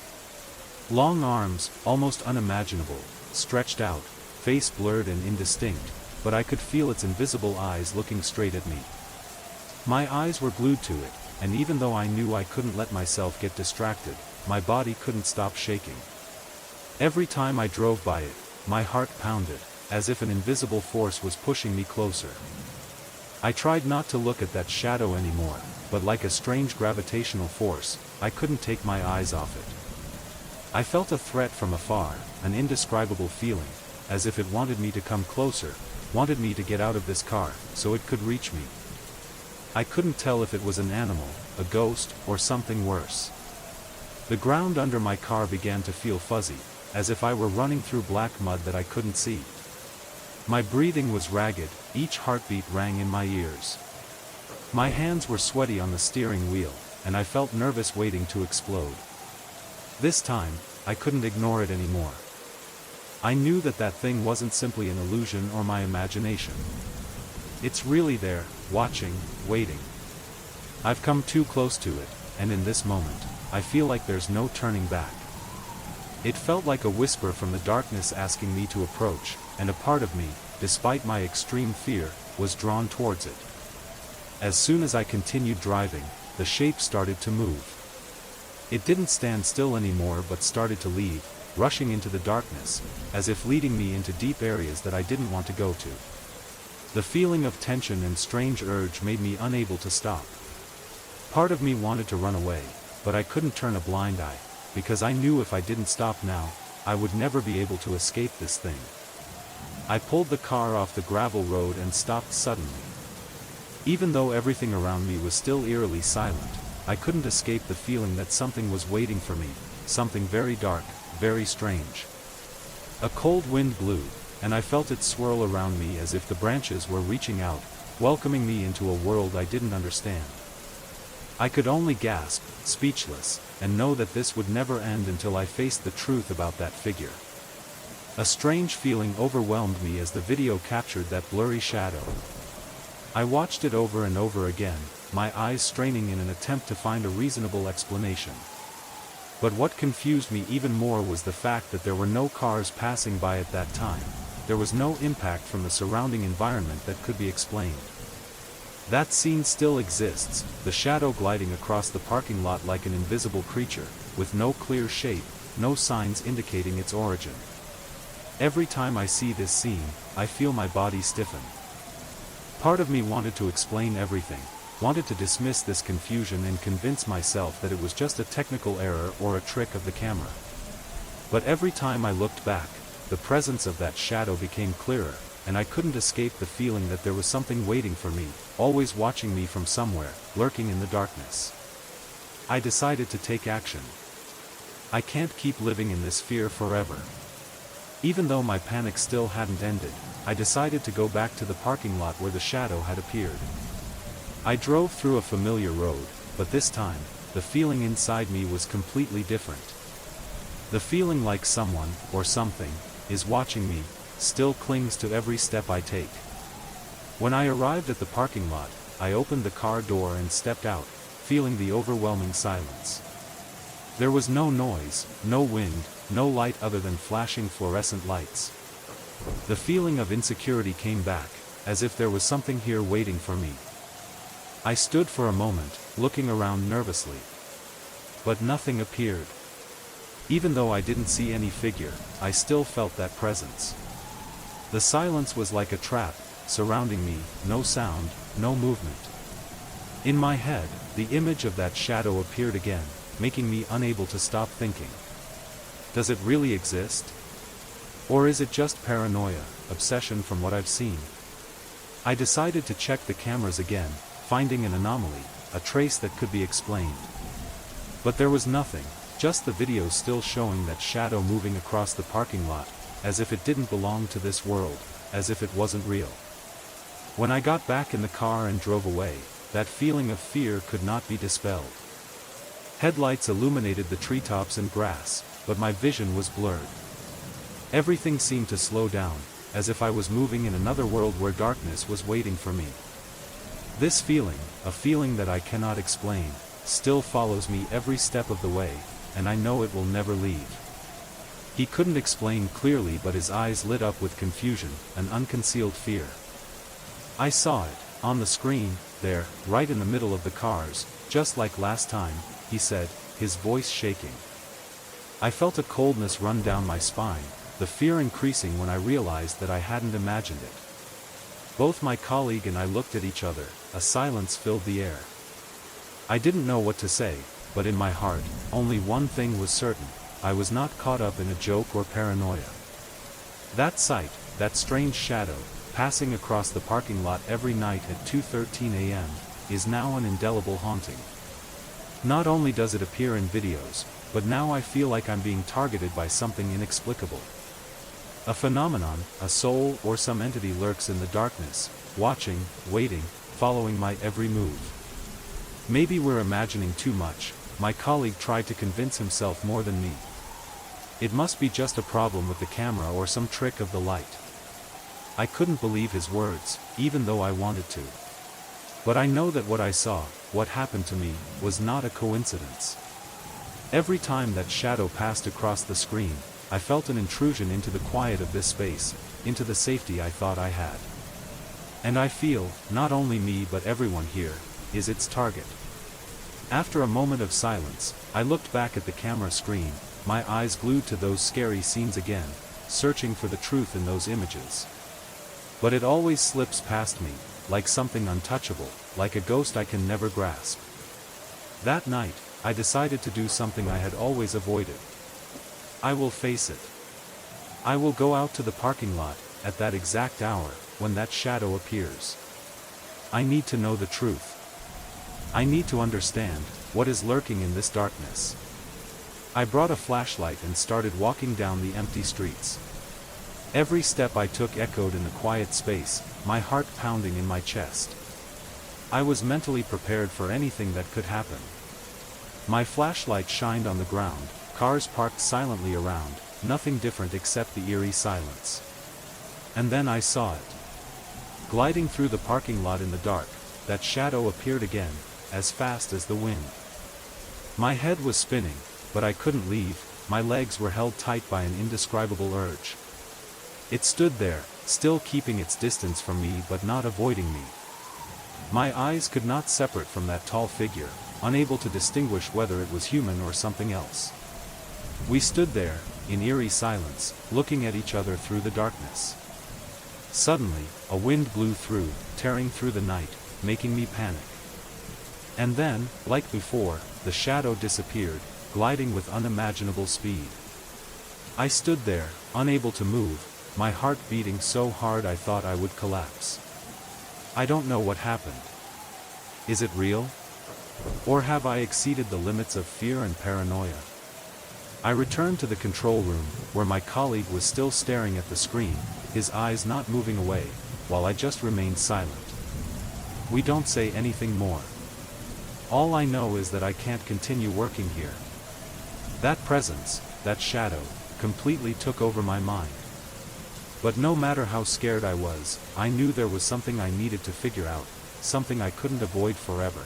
Long arms, almost unimaginable, stretched out, face blurred and indistinct, but I could feel its invisible eyes looking straight at me. My eyes were glued to it, and even though I knew I couldn't let myself get distracted, my body couldn't stop shaking. Every time I drove by it, my heart pounded, as if an invisible force was pushing me closer. I tried not to look at that shadow anymore, but like a strange gravitational force, I couldn't take my eyes off it. I felt a threat from afar, an indescribable feeling, as if it wanted me to come closer, wanted me to get out of this car, so it could reach me. I couldn't tell if it was an animal, a ghost, or something worse. The ground under my car began to feel fuzzy, as if I were running through black mud that I couldn't see. My breathing was ragged, each heartbeat rang in my ears. My hands were sweaty on the steering wheel, and I felt nervous waiting to explode. This time, I couldn't ignore it anymore. I knew that that thing wasn't simply an illusion or my imagination. It's really there, watching, waiting. I've come too close to it, and in this moment, I feel like there's no turning back. It felt like a whisper from the darkness asking me to approach, and a part of me, despite my extreme fear, was drawn towards it. As soon as I continued driving, the shape started to move. It didn't stand still anymore but started to leave, rushing into the darkness, as if leading me into deep areas that I didn't want to go to. The feeling of tension and strange urge made me unable to stop. Part of me wanted to run away, but I couldn't turn a blind eye, because I knew if I didn't stop now, I would never be able to escape this thing. I pulled the car off the gravel road and stopped suddenly. Even though everything around me was still eerily silent, I couldn't escape the feeling that something was waiting for me, something very dark, very strange. A cold wind blew, and I felt it swirl around me as if the branches were reaching out, welcoming me into a world I didn't understand. I could only gasp, speechless, and know that this would never end until I faced the truth about that figure. A strange feeling overwhelmed me as the video captured that blurry shadow. I watched it over and over again, my eyes straining in an attempt to find a reasonable explanation. But what confused me even more was the fact that there were no cars passing by at that time. There was no impact from the surrounding environment that could be explained. That scene still exists, the shadow gliding across the parking lot like an invisible creature, with no clear shape, no signs indicating its origin. Every time I see this scene, I feel my body stiffen. Part of me wanted to explain everything, wanted to dismiss this confusion and convince myself that it was just a technical error or a trick of the camera. But every time I looked back, the presence of that shadow became clearer, and I couldn't escape the feeling that there was something waiting for me, always watching me from somewhere, lurking in the darkness. I decided to take action. I can't keep living in this fear forever. Even though my panic still hadn't ended, I decided to go back to the parking lot where the shadow had appeared. I drove through a familiar road, but this time, the feeling inside me was completely different. The feeling like someone, or something, is watching me, still clings to every step I take. When I arrived at the parking lot, I opened the car door and stepped out, feeling the overwhelming silence. There was no noise, no wind, no light other than flashing fluorescent lights. The feeling of insecurity came back, as if there was something here waiting for me. I stood for a moment, looking around nervously. But nothing appeared. Even though I didn't see any figure, I still felt that presence. The silence was like a trap, surrounding me, no sound, no movement. In my head, the image of that shadow appeared again, making me unable to stop thinking. Does it really exist? Or is it just paranoia, obsession from what I've seen? I decided to check the cameras again, finding an anomaly, a trace that could be explained. But there was nothing, just the video still showing that shadow moving across the parking lot, as if it didn't belong to this world, as if it wasn't real. When I got back in the car and drove away, that feeling of fear could not be dispelled. Headlights illuminated the treetops and grass, but my vision was blurred. Everything seemed to slow down, as if I was moving in another world where darkness was waiting for me. This feeling, a feeling that I cannot explain, still follows me every step of the way, and I know it will never leave. He couldn't explain clearly, but his eyes lit up with confusion, an unconcealed fear. I saw it, on the screen, there, right in the middle of the cars, just like last time, he said, his voice shaking. I felt a coldness run down my spine, the fear increasing when I realized that I hadn't imagined it. Both my colleague and I looked at each other, a silence filled the air. I didn't know what to say, but in my heart, only one thing was certain: I was not caught up in a joke or paranoia. That sight, that strange shadow, passing across the parking lot every night at 2:13 a.m., is now an indelible haunting. Not only does it appear in videos, but now I feel like I'm being targeted by something inexplicable. A phenomenon, a soul or some entity lurks in the darkness, watching, waiting, following my every move. Maybe we're imagining too much, my colleague tried to convince himself more than me. It must be just a problem with the camera or some trick of the light. I couldn't believe his words, even though I wanted to. But I know that what I saw, what happened to me, was not a coincidence. Every time that shadow passed across the screen, I felt an intrusion into the quiet of this space, into the safety I thought I had. And I feel, not only me but everyone here, is its target. After a moment of silence, I looked back at the camera screen, my eyes glued to those scary scenes again, searching for the truth in those images. But it always slips past me, like something untouchable, like a ghost I can never grasp. That night, I decided to do something I had always avoided. I will face it. I will go out to the parking lot, at that exact hour, when that shadow appears. I need to know the truth. I need to understand what is lurking in this darkness. I brought a flashlight and started walking down the empty streets. Every step I took echoed in the quiet space, my heart pounding in my chest. I was mentally prepared for anything that could happen. My flashlight shined on the ground, cars parked silently around, nothing different except the eerie silence. And then I saw it. Gliding through the parking lot in the dark, that shadow appeared again, as fast as the wind. My head was spinning, but I couldn't leave, my legs were held tight by an indescribable urge. It stood there, still keeping its distance from me but not avoiding me. My eyes could not separate from that tall figure, unable to distinguish whether it was human or something else. We stood there, in eerie silence, looking at each other through the darkness. Suddenly, a wind blew through, tearing through the night, making me panic. And then, like before, the shadow disappeared, gliding with unimaginable speed. I stood there, unable to move, my heart beating so hard I thought I would collapse. I don't know what happened. Is it real? Or have I exceeded the limits of fear and paranoia? I returned to the control room, where my colleague was still staring at the screen, his eyes not moving away, while I just remained silent. We don't say anything more. All I know is that I can't continue working here. That presence, that shadow, completely took over my mind. But no matter how scared I was, I knew there was something I needed to figure out, something I couldn't avoid forever.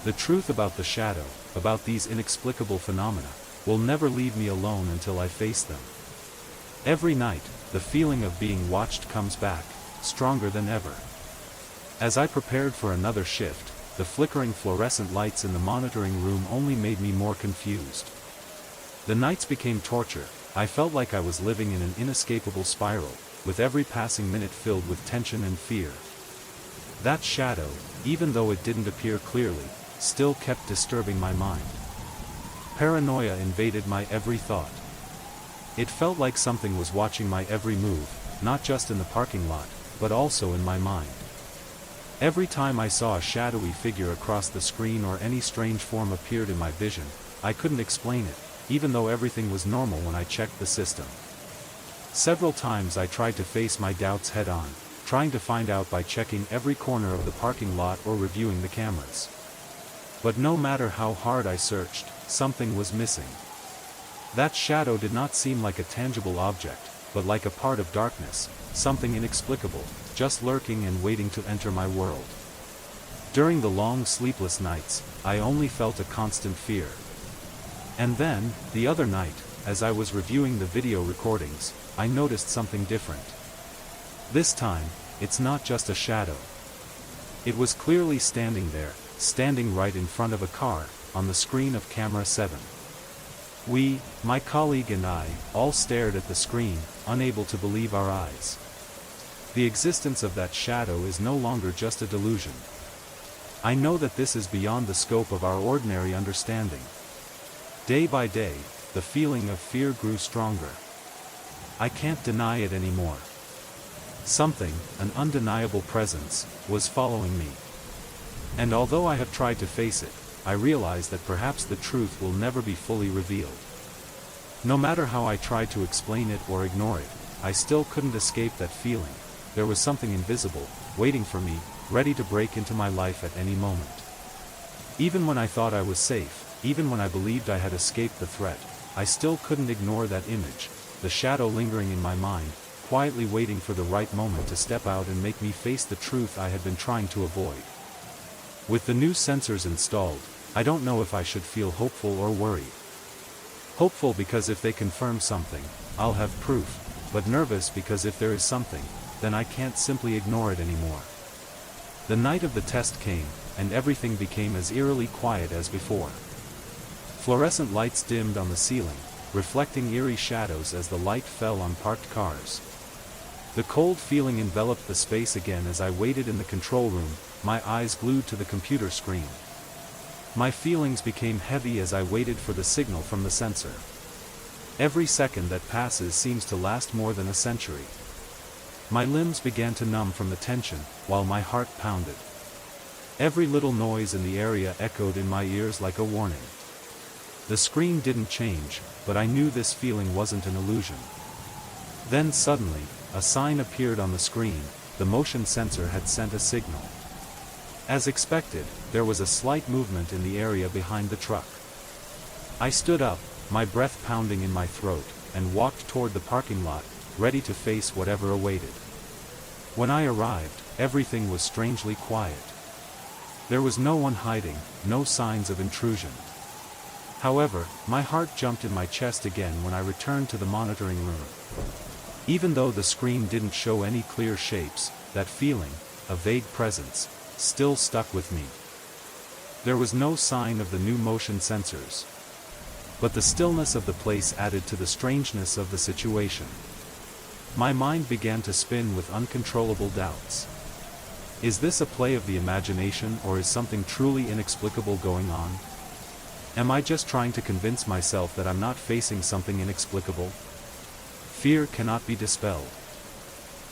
The truth about the shadow, about these inexplicable phenomena, will never leave me alone until I face them. Every night, the feeling of being watched comes back, stronger than ever. As I prepared for another shift, the flickering fluorescent lights in the monitoring room only made me more confused. The nights became torture. I felt like I was living in an inescapable spiral, with every passing minute filled with tension and fear. That shadow, even though it didn't appear clearly, still kept disturbing my mind. Paranoia invaded my every thought. It felt like something was watching my every move, not just in the parking lot, but also in my mind. Every time I saw a shadowy figure across the screen or any strange form appeared in my vision, I couldn't explain it, even though everything was normal when I checked the system. Several times I tried to face my doubts head-on, trying to find out by checking every corner of the parking lot or reviewing the cameras. But no matter how hard I searched, something was missing. That shadow did not seem like a tangible object, but like a part of darkness, something inexplicable, just lurking and waiting to enter my world. During the long sleepless nights, I only felt a constant fear. And then, the other night, as I was reviewing the video recordings, I noticed something different. This time, it's not just a shadow. It was clearly standing there, standing right in front of a car, on the screen of camera 7. We, my colleague and I, all stared at the screen, unable to believe our eyes. The existence of that shadow is no longer just a delusion. I know that this is beyond the scope of our ordinary understanding. Day by day, the feeling of fear grew stronger. I can't deny it anymore. Something, an undeniable presence, was following me. And although I have tried to face it, I realize that perhaps the truth will never be fully revealed. No matter how I tried to explain it or ignore it, I still couldn't escape that feeling. There was something invisible, waiting for me, ready to break into my life at any moment. Even when I thought I was safe, even when I believed I had escaped the threat, I still couldn't ignore that image, the shadow lingering in my mind, quietly waiting for the right moment to step out and make me face the truth I had been trying to avoid. With the new sensors installed, I don't know if I should feel hopeful or worried. Hopeful because if they confirm something, I'll have proof, but nervous because if there is something, then I can't simply ignore it anymore. The night of the test came, and everything became as eerily quiet as before. Fluorescent lights dimmed on the ceiling, reflecting eerie shadows as the light fell on parked cars. The cold feeling enveloped the space again as I waited in the control room, my eyes glued to the computer screen. My feelings became heavy as I waited for the signal from the sensor. Every second that passes seems to last more than a century. My limbs began to numb from the tension, while my heart pounded. Every little noise in the area echoed in my ears like a warning. The screen didn't change, but I knew this feeling wasn't an illusion. Then suddenly, a sign appeared on the screen. The motion sensor had sent a signal. As expected, there was a slight movement in the area behind the truck. I stood up, my breath pounding in my throat, and walked toward the parking lot, ready to face whatever awaited. When I arrived, everything was strangely quiet. There was no one hiding, no signs of intrusion. However, my heart jumped in my chest again when I returned to the monitoring room. Even though the screen didn't show any clear shapes, that feeling, a vague presence, still stuck with me. There was no sign of the new motion sensors. But the stillness of the place added to the strangeness of the situation. My mind began to spin with uncontrollable doubts. Is this a play of the imagination, or is something truly inexplicable going on? Am I just trying to convince myself that I'm not facing something inexplicable? Fear cannot be dispelled.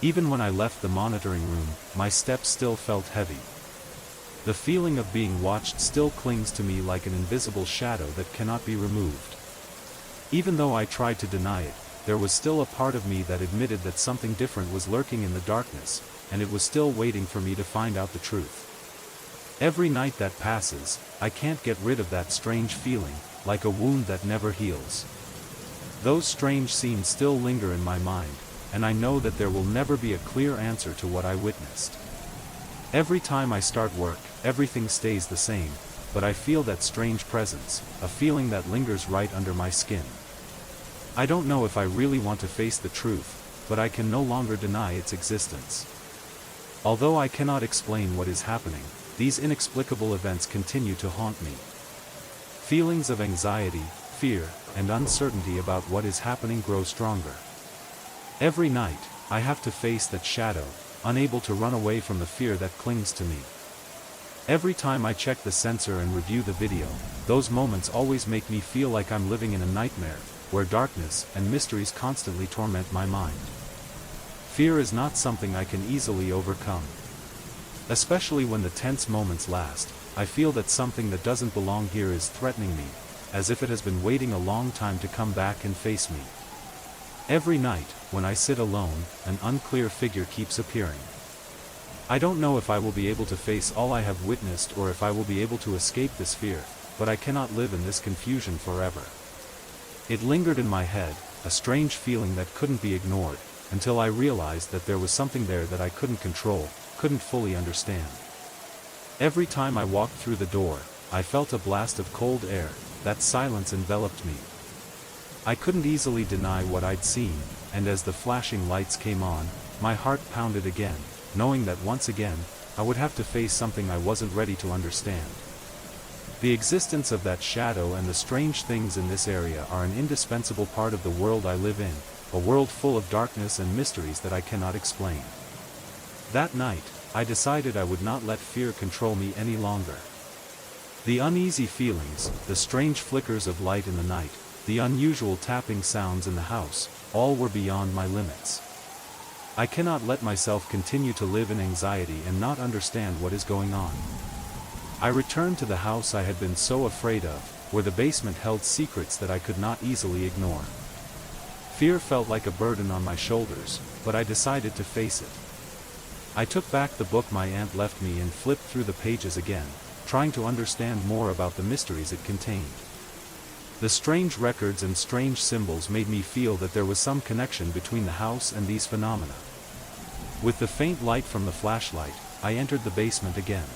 Even when I left the monitoring room, my steps still felt heavy. The feeling of being watched still clings to me like an invisible shadow that cannot be removed. Even though I tried to deny it, there was still a part of me that admitted that something different was lurking in the darkness, and it was still waiting for me to find out the truth. Every night that passes, I can't get rid of that strange feeling, like a wound that never heals. Those strange scenes still linger in my mind, and I know that there will never be a clear answer to what I witnessed. Every time I start work, everything stays the same, but I feel that strange presence, a feeling that lingers right under my skin. I don't know if I really want to face the truth, but I can no longer deny its existence. Although I cannot explain what is happening, these inexplicable events continue to haunt me. Feelings of anxiety, fear, and uncertainty about what is happening grow stronger. Every night, I have to face that shadow, unable to run away from the fear that clings to me. Every time I check the sensor and review the video, those moments always make me feel like I'm living in a nightmare, where darkness and mysteries constantly torment my mind. Fear is not something I can easily overcome. Especially when the tense moments last, I feel that something that doesn't belong here is threatening me, as if it has been waiting a long time to come back and face me. Every night, when I sit alone, an unclear figure keeps appearing. I don't know if I will be able to face all I have witnessed or if I will be able to escape this fear, but I cannot live in this confusion forever. It lingered in my head, a strange feeling that couldn't be ignored, until I realized that there was something there that I couldn't control, couldn't fully understand. Every time I walked through the door, I felt a blast of cold air. That silence enveloped me. I couldn't easily deny what I'd seen, and as the flashing lights came on, my heart pounded again, knowing that once again, I would have to face something I wasn't ready to understand. The existence of that shadow and the strange things in this area are an indispensable part of the world I live in, a world full of darkness and mysteries that I cannot explain. That night, I decided I would not let fear control me any longer. The uneasy feelings, the strange flickers of light in the night, the unusual tapping sounds in the house, all were beyond my limits. I cannot let myself continue to live in anxiety and not understand what is going on. I returned to the house I had been so afraid of, where the basement held secrets that I could not easily ignore. Fear felt like a burden on my shoulders, but I decided to face it. I took back the book my aunt left me and flipped through the pages again, trying to understand more about the mysteries it contained. The strange records and strange symbols made me feel that there was some connection between the house and these phenomena. With the faint light from the flashlight, I entered the basement again.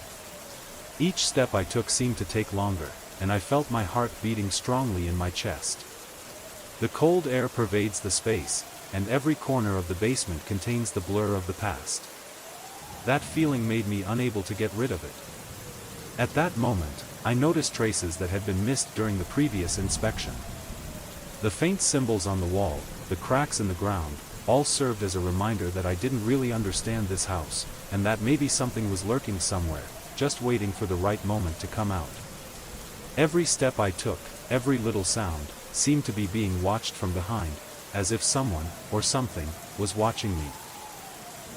Each step I took seemed to take longer, and I felt my heart beating strongly in my chest. The cold air pervades the space, and every corner of the basement contains the blur of the past. That feeling made me unable to get rid of it. At that moment, I noticed traces that had been missed during the previous inspection. The faint symbols on the wall, the cracks in the ground, all served as a reminder that I didn't really understand this house, and that maybe something was lurking somewhere, just waiting for the right moment to come out. Every step I took, every little sound, seemed to be being watched from behind, as if someone, or something, was watching me.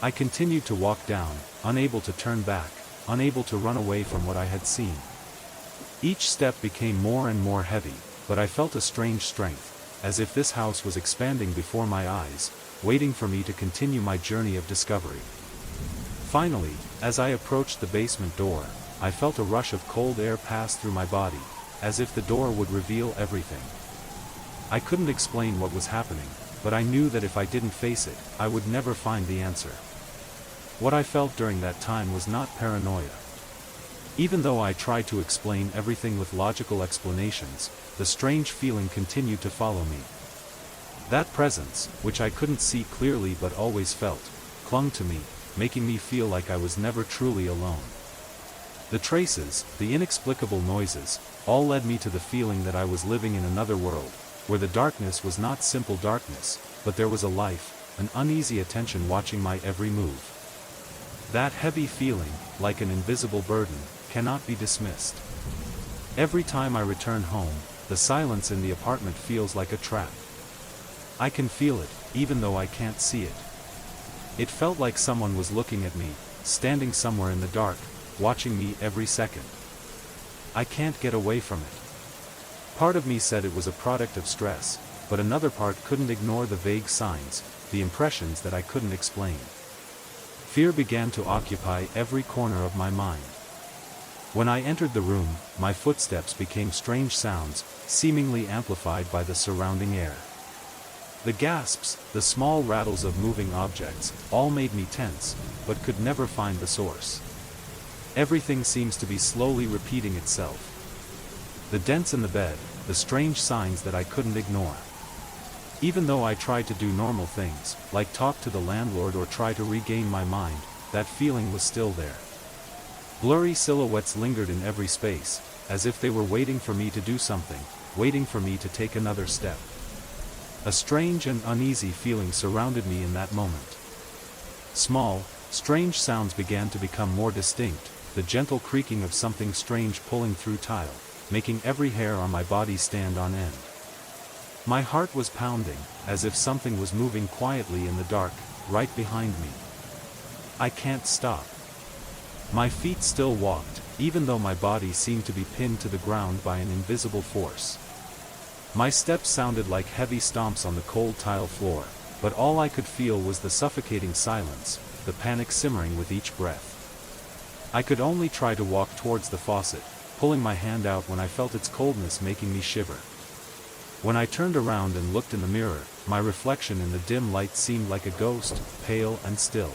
I continued to walk down, unable to turn back, unable to run away from what I had seen. Each step became more and more heavy, but I felt a strange strength, as if this house was expanding before my eyes, waiting for me to continue my journey of discovery. Finally, as I approached the basement door, I felt a rush of cold air pass through my body, as if the door would reveal everything. I couldn't explain what was happening, but I knew that if I didn't face it, I would never find the answer. What I felt during that time was not paranoia. Even though I tried to explain everything with logical explanations, the strange feeling continued to follow me. That presence, which I couldn't see clearly but always felt, clung to me, making me feel like I was never truly alone. The traces, the inexplicable noises, all led me to the feeling that I was living in another world, where the darkness was not simple darkness, but there was a life, an uneasy attention watching my every move. That heavy feeling, like an invisible burden, cannot be dismissed. Every time I return home, the silence in the apartment feels like a trap. I can feel it, even though I can't see it. It felt like someone was looking at me, standing somewhere in the dark, watching me every second. I can't get away from it. Part of me said it was a product of stress, but another part couldn't ignore the vague signs, the impressions that I couldn't explain. Fear began to occupy every corner of my mind. When I entered the room, my footsteps became strange sounds, seemingly amplified by the surrounding air. The gasps, the small rattles of moving objects, all made me tense, but could never find the source. Everything seems to be slowly repeating itself. The dents in the bed, the strange signs that I couldn't ignore. Even though I tried to do normal things, like talk to the landlord or try to regain my mind, that feeling was still there. Blurry silhouettes lingered in every space, as if they were waiting for me to do something, waiting for me to take another step. A strange and uneasy feeling surrounded me in that moment. Small, strange sounds began to become more distinct, the gentle creaking of something strange pulling through tile, making every hair on my body stand on end. My heart was pounding, as if something was moving quietly in the dark, right behind me. I can't stop. My feet still walked, even though my body seemed to be pinned to the ground by an invisible force. My steps sounded like heavy stomps on the cold tile floor, but all I could feel was the suffocating silence, the panic simmering with each breath. I could only try to walk towards the faucet, pulling my hand out when I felt its coldness making me shiver. When I turned around and looked in the mirror, my reflection in the dim light seemed like a ghost, pale and still.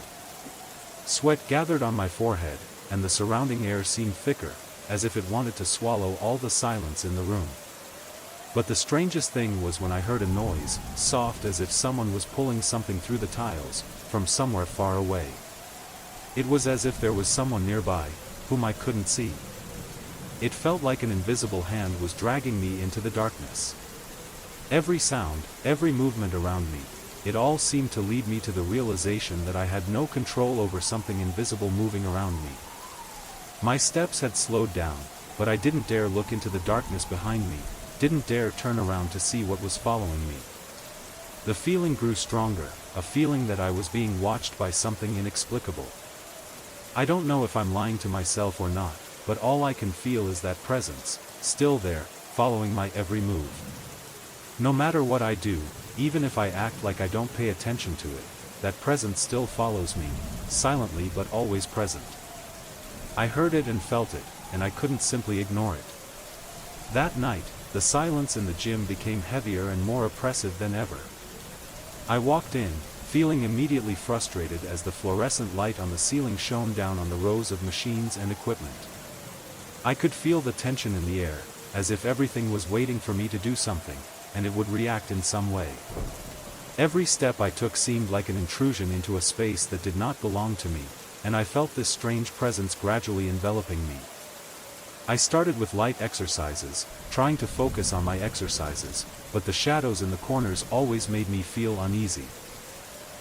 Sweat gathered on my forehead, and the surrounding air seemed thicker, as if it wanted to swallow all the silence in the room. But the strangest thing was when I heard a noise, soft as if someone was pulling something through the tiles, from somewhere far away. It was as if there was someone nearby, whom I couldn't see. It felt like an invisible hand was dragging me into the darkness. Every sound, every movement around me, it all seemed to lead me to the realization that I had no control over something invisible moving around me. My steps had slowed down, but I didn't dare look into the darkness behind me, didn't dare turn around to see what was following me. The feeling grew stronger, a feeling that I was being watched by something inexplicable. I don't know if I'm lying to myself or not, but all I can feel is that presence, still there, following my every move. No matter what I do, even if I act like I don't pay attention to it, that presence still follows me, silently but always present. I heard it and felt it, and I couldn't simply ignore it. That night, the silence in the gym became heavier and more oppressive than ever. I walked in, feeling immediately frustrated as the fluorescent light on the ceiling shone down on the rows of machines and equipment. I could feel the tension in the air, as if everything was waiting for me to do something, and it would react in some way. Every step I took seemed like an intrusion into a space that did not belong to me, and I felt this strange presence gradually enveloping me. I started with light exercises, trying to focus on my exercises, but the shadows in the corners always made me feel uneasy.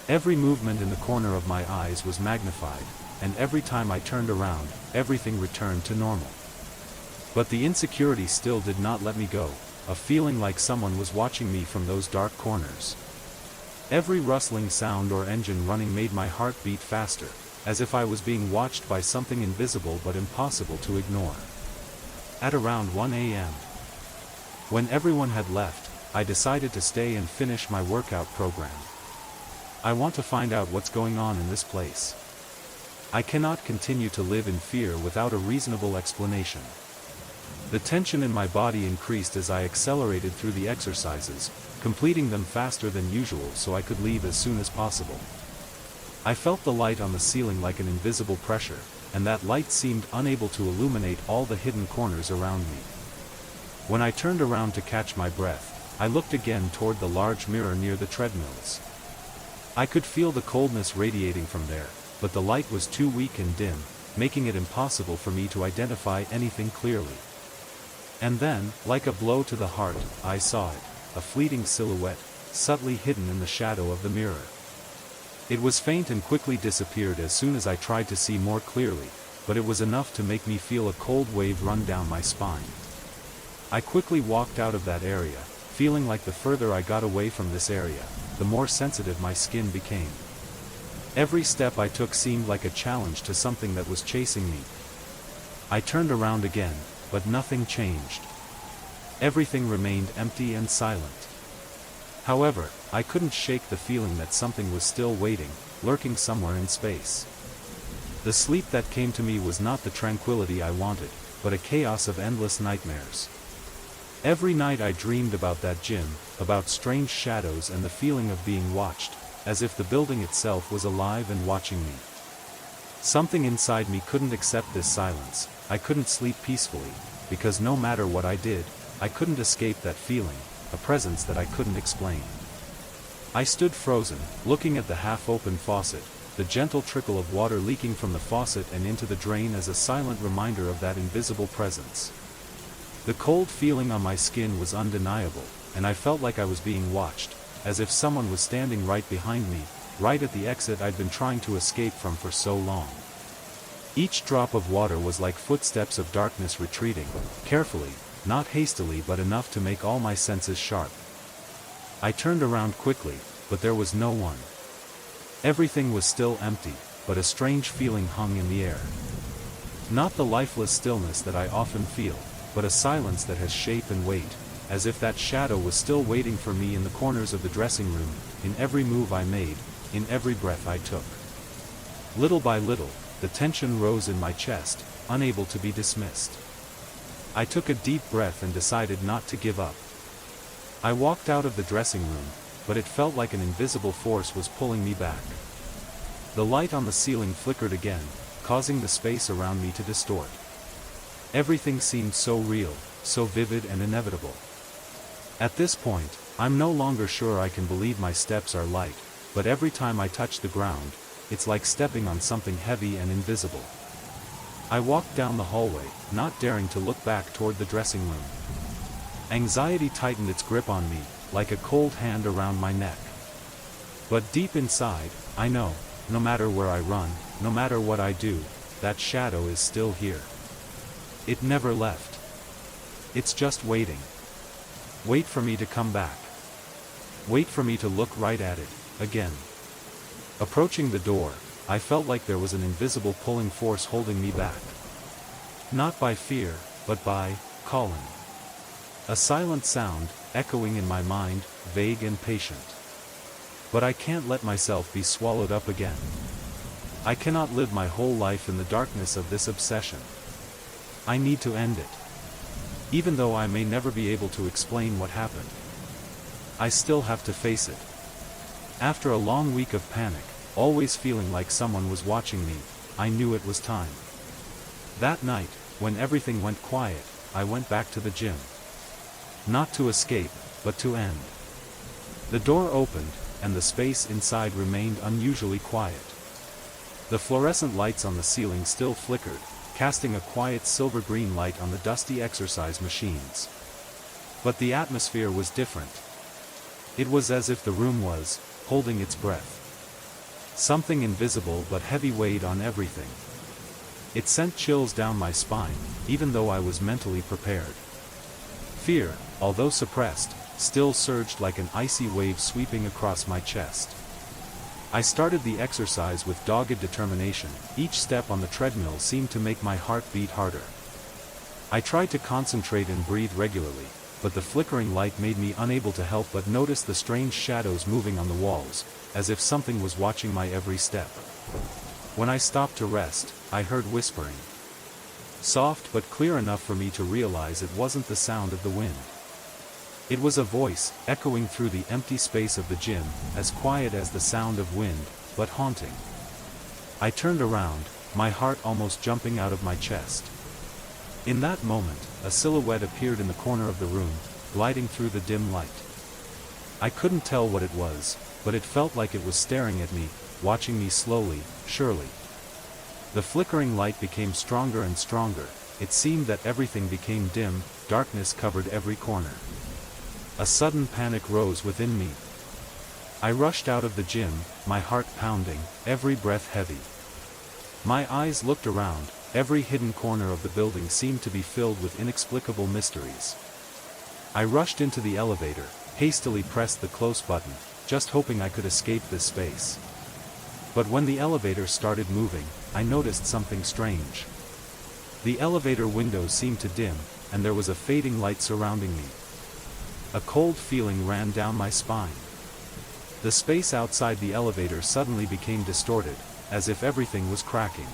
Every movement in the corner of my eyes was magnified, and every time I turned around, everything returned to normal. But the insecurity still did not let me go, a feeling like someone was watching me from those dark corners. Every rustling sound or engine running made my heart beat faster, as if I was being watched by something invisible but impossible to ignore. At around 1 a.m., when everyone had left, I decided to stay and finish my workout program. I want to find out what's going on in this place. I cannot continue to live in fear without a reasonable explanation. The tension in my body increased as I accelerated through the exercises, completing them faster than usual so I could leave as soon as possible. I felt the light on the ceiling like an invisible pressure, and that light seemed unable to illuminate all the hidden corners around me. When I turned around to catch my breath, I looked again toward the large mirror near the treadmills. I could feel the coldness radiating from there, but the light was too weak and dim, making it impossible for me to identify anything clearly. And then, like a blow to the heart, I saw it, a fleeting silhouette, subtly hidden in the shadow of the mirror. It was faint and quickly disappeared as soon as I tried to see more clearly, but it was enough to make me feel a cold wave run down my spine. I quickly walked out of that area, feeling like the further I got away from this area, the more sensitive my skin became. Every step I took seemed like a challenge to something that was chasing me. I turned around again, but nothing changed. Everything remained empty and silent. However, I couldn't shake the feeling that something was still waiting, lurking somewhere in space. The sleep that came to me was not the tranquility I wanted, but a chaos of endless nightmares. Every night I dreamed about that gym, about strange shadows and the feeling of being watched, as if the building itself was alive and watching me. Something inside me couldn't accept this silence. I couldn't sleep peacefully, because no matter what I did, I couldn't escape that feeling, a presence that I couldn't explain. I stood frozen, looking at the half-open faucet, the gentle trickle of water leaking from the faucet and into the drain as a silent reminder of that invisible presence. The cold feeling on my skin was undeniable, and I felt like I was being watched, as if someone was standing right behind me, right at the exit I'd been trying to escape from for so long. Each drop of water was like footsteps of darkness retreating, carefully, not hastily but enough to make all my senses sharp. I turned around quickly, but there was no one. Everything was still empty, but a strange feeling hung in the air. Not the lifeless stillness that I often feel, but a silence that has shape and weight, as if that shadow was still waiting for me in the corners of the dressing room, in every move I made, in every breath I took. Little by little, the tension rose in my chest, unable to be dismissed. I took a deep breath and decided not to give up. I walked out of the dressing room, but it felt like an invisible force was pulling me back. The light on the ceiling flickered again, causing the space around me to distort. Everything seemed so real, so vivid and inevitable. At this point, I'm no longer sure I can believe my steps are light, but every time I touch the ground, it's like stepping on something heavy and invisible. I walked down the hallway, not daring to look back toward the dressing room. Anxiety tightened its grip on me, like a cold hand around my neck. But deep inside, I know, no matter where I run, no matter what I do, that shadow is still here. It never left. It's just waiting. Wait for me to come back. Wait for me to look right at it, again. Approaching the door, I felt like there was an invisible pulling force holding me back. Not by fear, but by calling. A silent sound, echoing in my mind, vague and patient. But I can't let myself be swallowed up again. I cannot live my whole life in the darkness of this obsession. I need to end it. Even though I may never be able to explain what happened, I still have to face it. After a long week of panic, always feeling like someone was watching me, I knew it was time. That night, when everything went quiet, I went back to the gym. Not to escape, but to end. The door opened, and the space inside remained unusually quiet. The fluorescent lights on the ceiling still flickered, casting a quiet silver-green light on the dusty exercise machines. But the atmosphere was different. It was as if the room was holding its breath. Something invisible but heavy weighed on everything. It sent chills down my spine, even though I was mentally prepared. Fear, although suppressed, still surged like an icy wave sweeping across my chest. I started the exercise with dogged determination. Each step on the treadmill seemed to make my heart beat harder. I tried to concentrate and breathe regularly, but the flickering light made me unable to help but notice the strange shadows moving on the walls, as if something was watching my every step. When I stopped to rest, I heard whispering. Soft but clear enough for me to realize it wasn't the sound of the wind. It was a voice, echoing through the empty space of the gym, as quiet as the sound of wind, but haunting. I turned around, my heart almost jumping out of my chest. In that moment, a silhouette appeared in the corner of the room, gliding through the dim light. I couldn't tell what it was, but it felt like it was staring at me, watching me slowly, surely. The flickering light became stronger and stronger. It seemed that everything became dim, darkness covered every corner. A sudden panic rose within me. I rushed out of the gym, my heart pounding, every breath heavy. My eyes looked around, every hidden corner of the building seemed to be filled with inexplicable mysteries. I rushed into the elevator, hastily pressed the close button, just hoping I could escape this space. But when the elevator started moving, I noticed something strange. The elevator windows seemed to dim, and there was a fading light surrounding me. A cold feeling ran down my spine. The space outside the elevator suddenly became distorted, as if everything was cracking.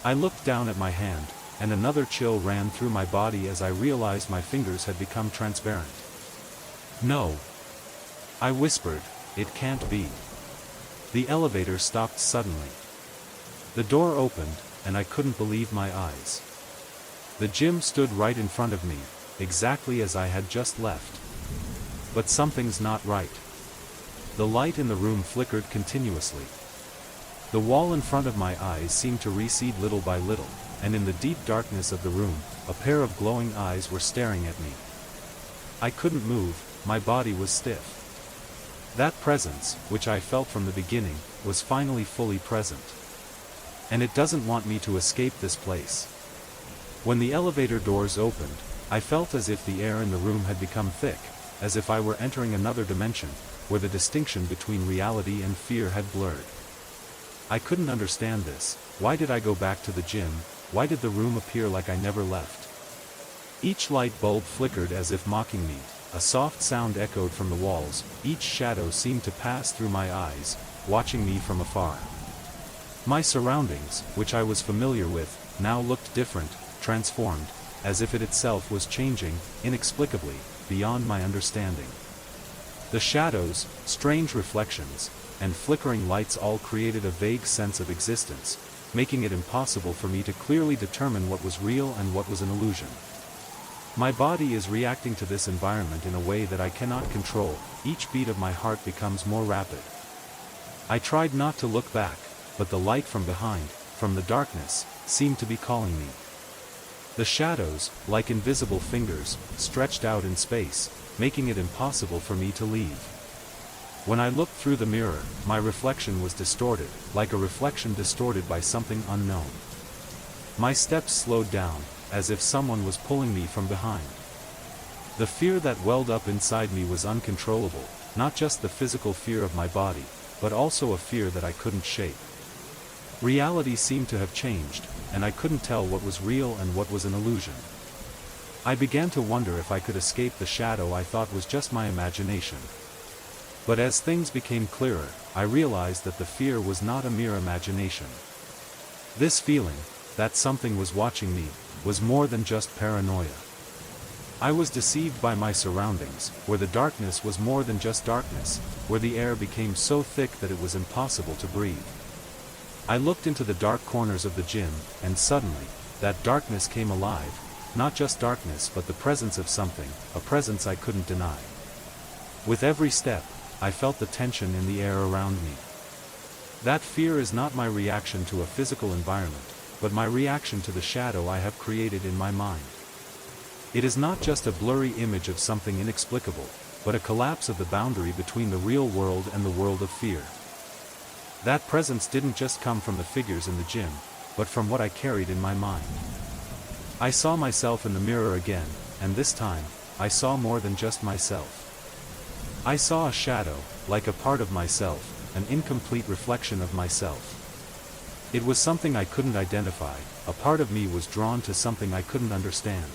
I looked down at my hand, and another chill ran through my body as I realized my fingers had become transparent. "No," I whispered, "it can't be." The elevator stopped suddenly. The door opened, and I couldn't believe my eyes. The gym stood right in front of me, exactly as I had just left. But something's not right. The light in the room flickered continuously. The wall in front of my eyes seemed to recede little by little, and in the deep darkness of the room, a pair of glowing eyes were staring at me. I couldn't move, my body was stiff. That presence, which I felt from the beginning, was finally fully present. And it doesn't want me to escape this place. When the elevator doors opened, I felt as if the air in the room had become thick, as if I were entering another dimension, where the distinction between reality and fear had blurred. I couldn't understand this. Why did I go back to the gym? Why did the room appear like I never left? Each light bulb flickered as if mocking me. A soft sound echoed from the walls. Each shadow seemed to pass through my eyes, watching me from afar. My surroundings, which I was familiar with, now looked different, transformed, as if it itself was changing, inexplicably, beyond my understanding. The shadows, strange reflections, and flickering lights all created a vague sense of existence, making it impossible for me to clearly determine what was real and what was an illusion. My body is reacting to this environment in a way that I cannot control. Each beat of my heart becomes more rapid. I tried not to look back, but the light from behind, from the darkness, seemed to be calling me. The shadows, like invisible fingers, stretched out in space, making it impossible for me to leave. When I looked through the mirror, my reflection was distorted, like a reflection distorted by something unknown. My steps slowed down, as if someone was pulling me from behind. The fear that welled up inside me was uncontrollable, not just the physical fear of my body, but also a fear that I couldn't shake. Reality seemed to have changed, and I couldn't tell what was real and what was an illusion. I began to wonder if I could escape the shadow I thought was just my imagination. But as things became clearer, I realized that the fear was not a mere imagination. This feeling, that something was watching me, was more than just paranoia. I was deceived by my surroundings, where the darkness was more than just darkness, where the air became so thick that it was impossible to breathe. I looked into the dark corners of the gym, and suddenly, that darkness came alive, not just darkness but the presence of something, a presence I couldn't deny. With every step, I felt the tension in the air around me. That fear is not my reaction to a physical environment, but my reaction to the shadow I have created in my mind. It is not just a blurry image of something inexplicable, but a collapse of the boundary between the real world and the world of fear. That presence didn't just come from the figures in the gym, but from what I carried in my mind. I saw myself in the mirror again, and this time, I saw more than just myself. I saw a shadow, like a part of myself, an incomplete reflection of myself. It was something I couldn't identify. A part of me was drawn to something I couldn't understand.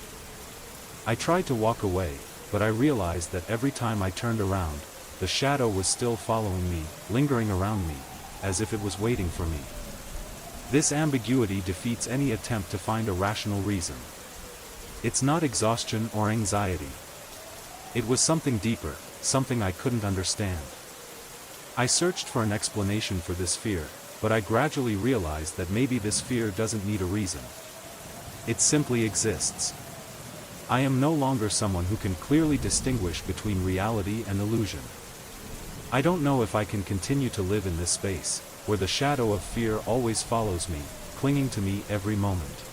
I tried to walk away, but I realized that every time I turned around, the shadow was still following me, lingering around me, as if it was waiting for me. This ambiguity defeats any attempt to find a rational reason. It's not exhaustion or anxiety. It was something deeper, something I couldn't understand. I searched for an explanation for this fear, but I gradually realized that maybe this fear doesn't need a reason. It simply exists. I am no longer someone who can clearly distinguish between reality and illusion. I don't know if I can continue to live in this space, where the shadow of fear always follows me, clinging to me every moment.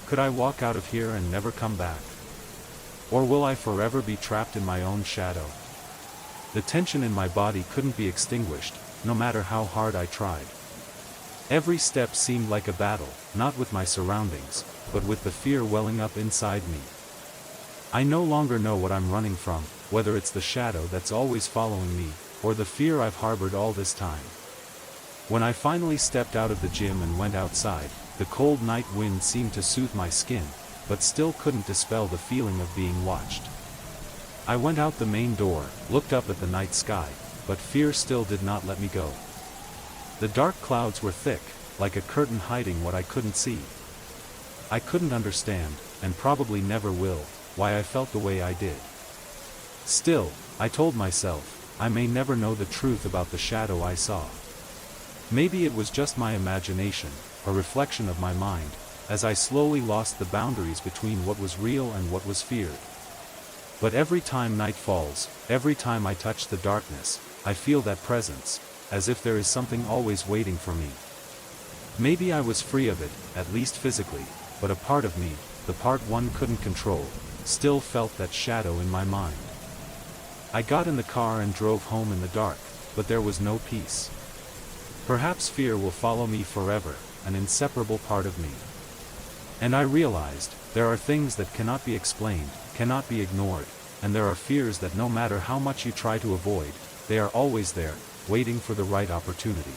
Could I walk out of here and never come back? Or will I forever be trapped in my own shadow? The tension in my body couldn't be extinguished, no matter how hard I tried. Every step seemed like a battle, not with my surroundings, but with the fear welling up inside me. I no longer know what I'm running from, whether it's the shadow that's always following me, or the fear I've harbored all this time. When I finally stepped out of the gym and went outside, the cold night wind seemed to soothe my skin, but still couldn't dispel the feeling of being watched. I went out the main door, looked up at the night sky, but fear still did not let me go. The dark clouds were thick, like a curtain hiding what I couldn't see. I couldn't understand, and probably never will, why I felt the way I did. Still, I told myself, I may never know the truth about the shadow I saw. Maybe it was just my imagination, a reflection of my mind, as I slowly lost the boundaries between what was real and what was feared. But every time night falls, every time I touch the darkness, I feel that presence, as if there is something always waiting for me. Maybe I was free of it, at least physically, but a part of me, the part one couldn't control, still felt that shadow in my mind. I got in the car and drove home in the dark, but there was no peace. Perhaps fear will follow me forever, an inseparable part of me. And I realized, there are things that cannot be explained, cannot be ignored, and there are fears that no matter how much you try to avoid, they are always there, waiting for the right opportunity.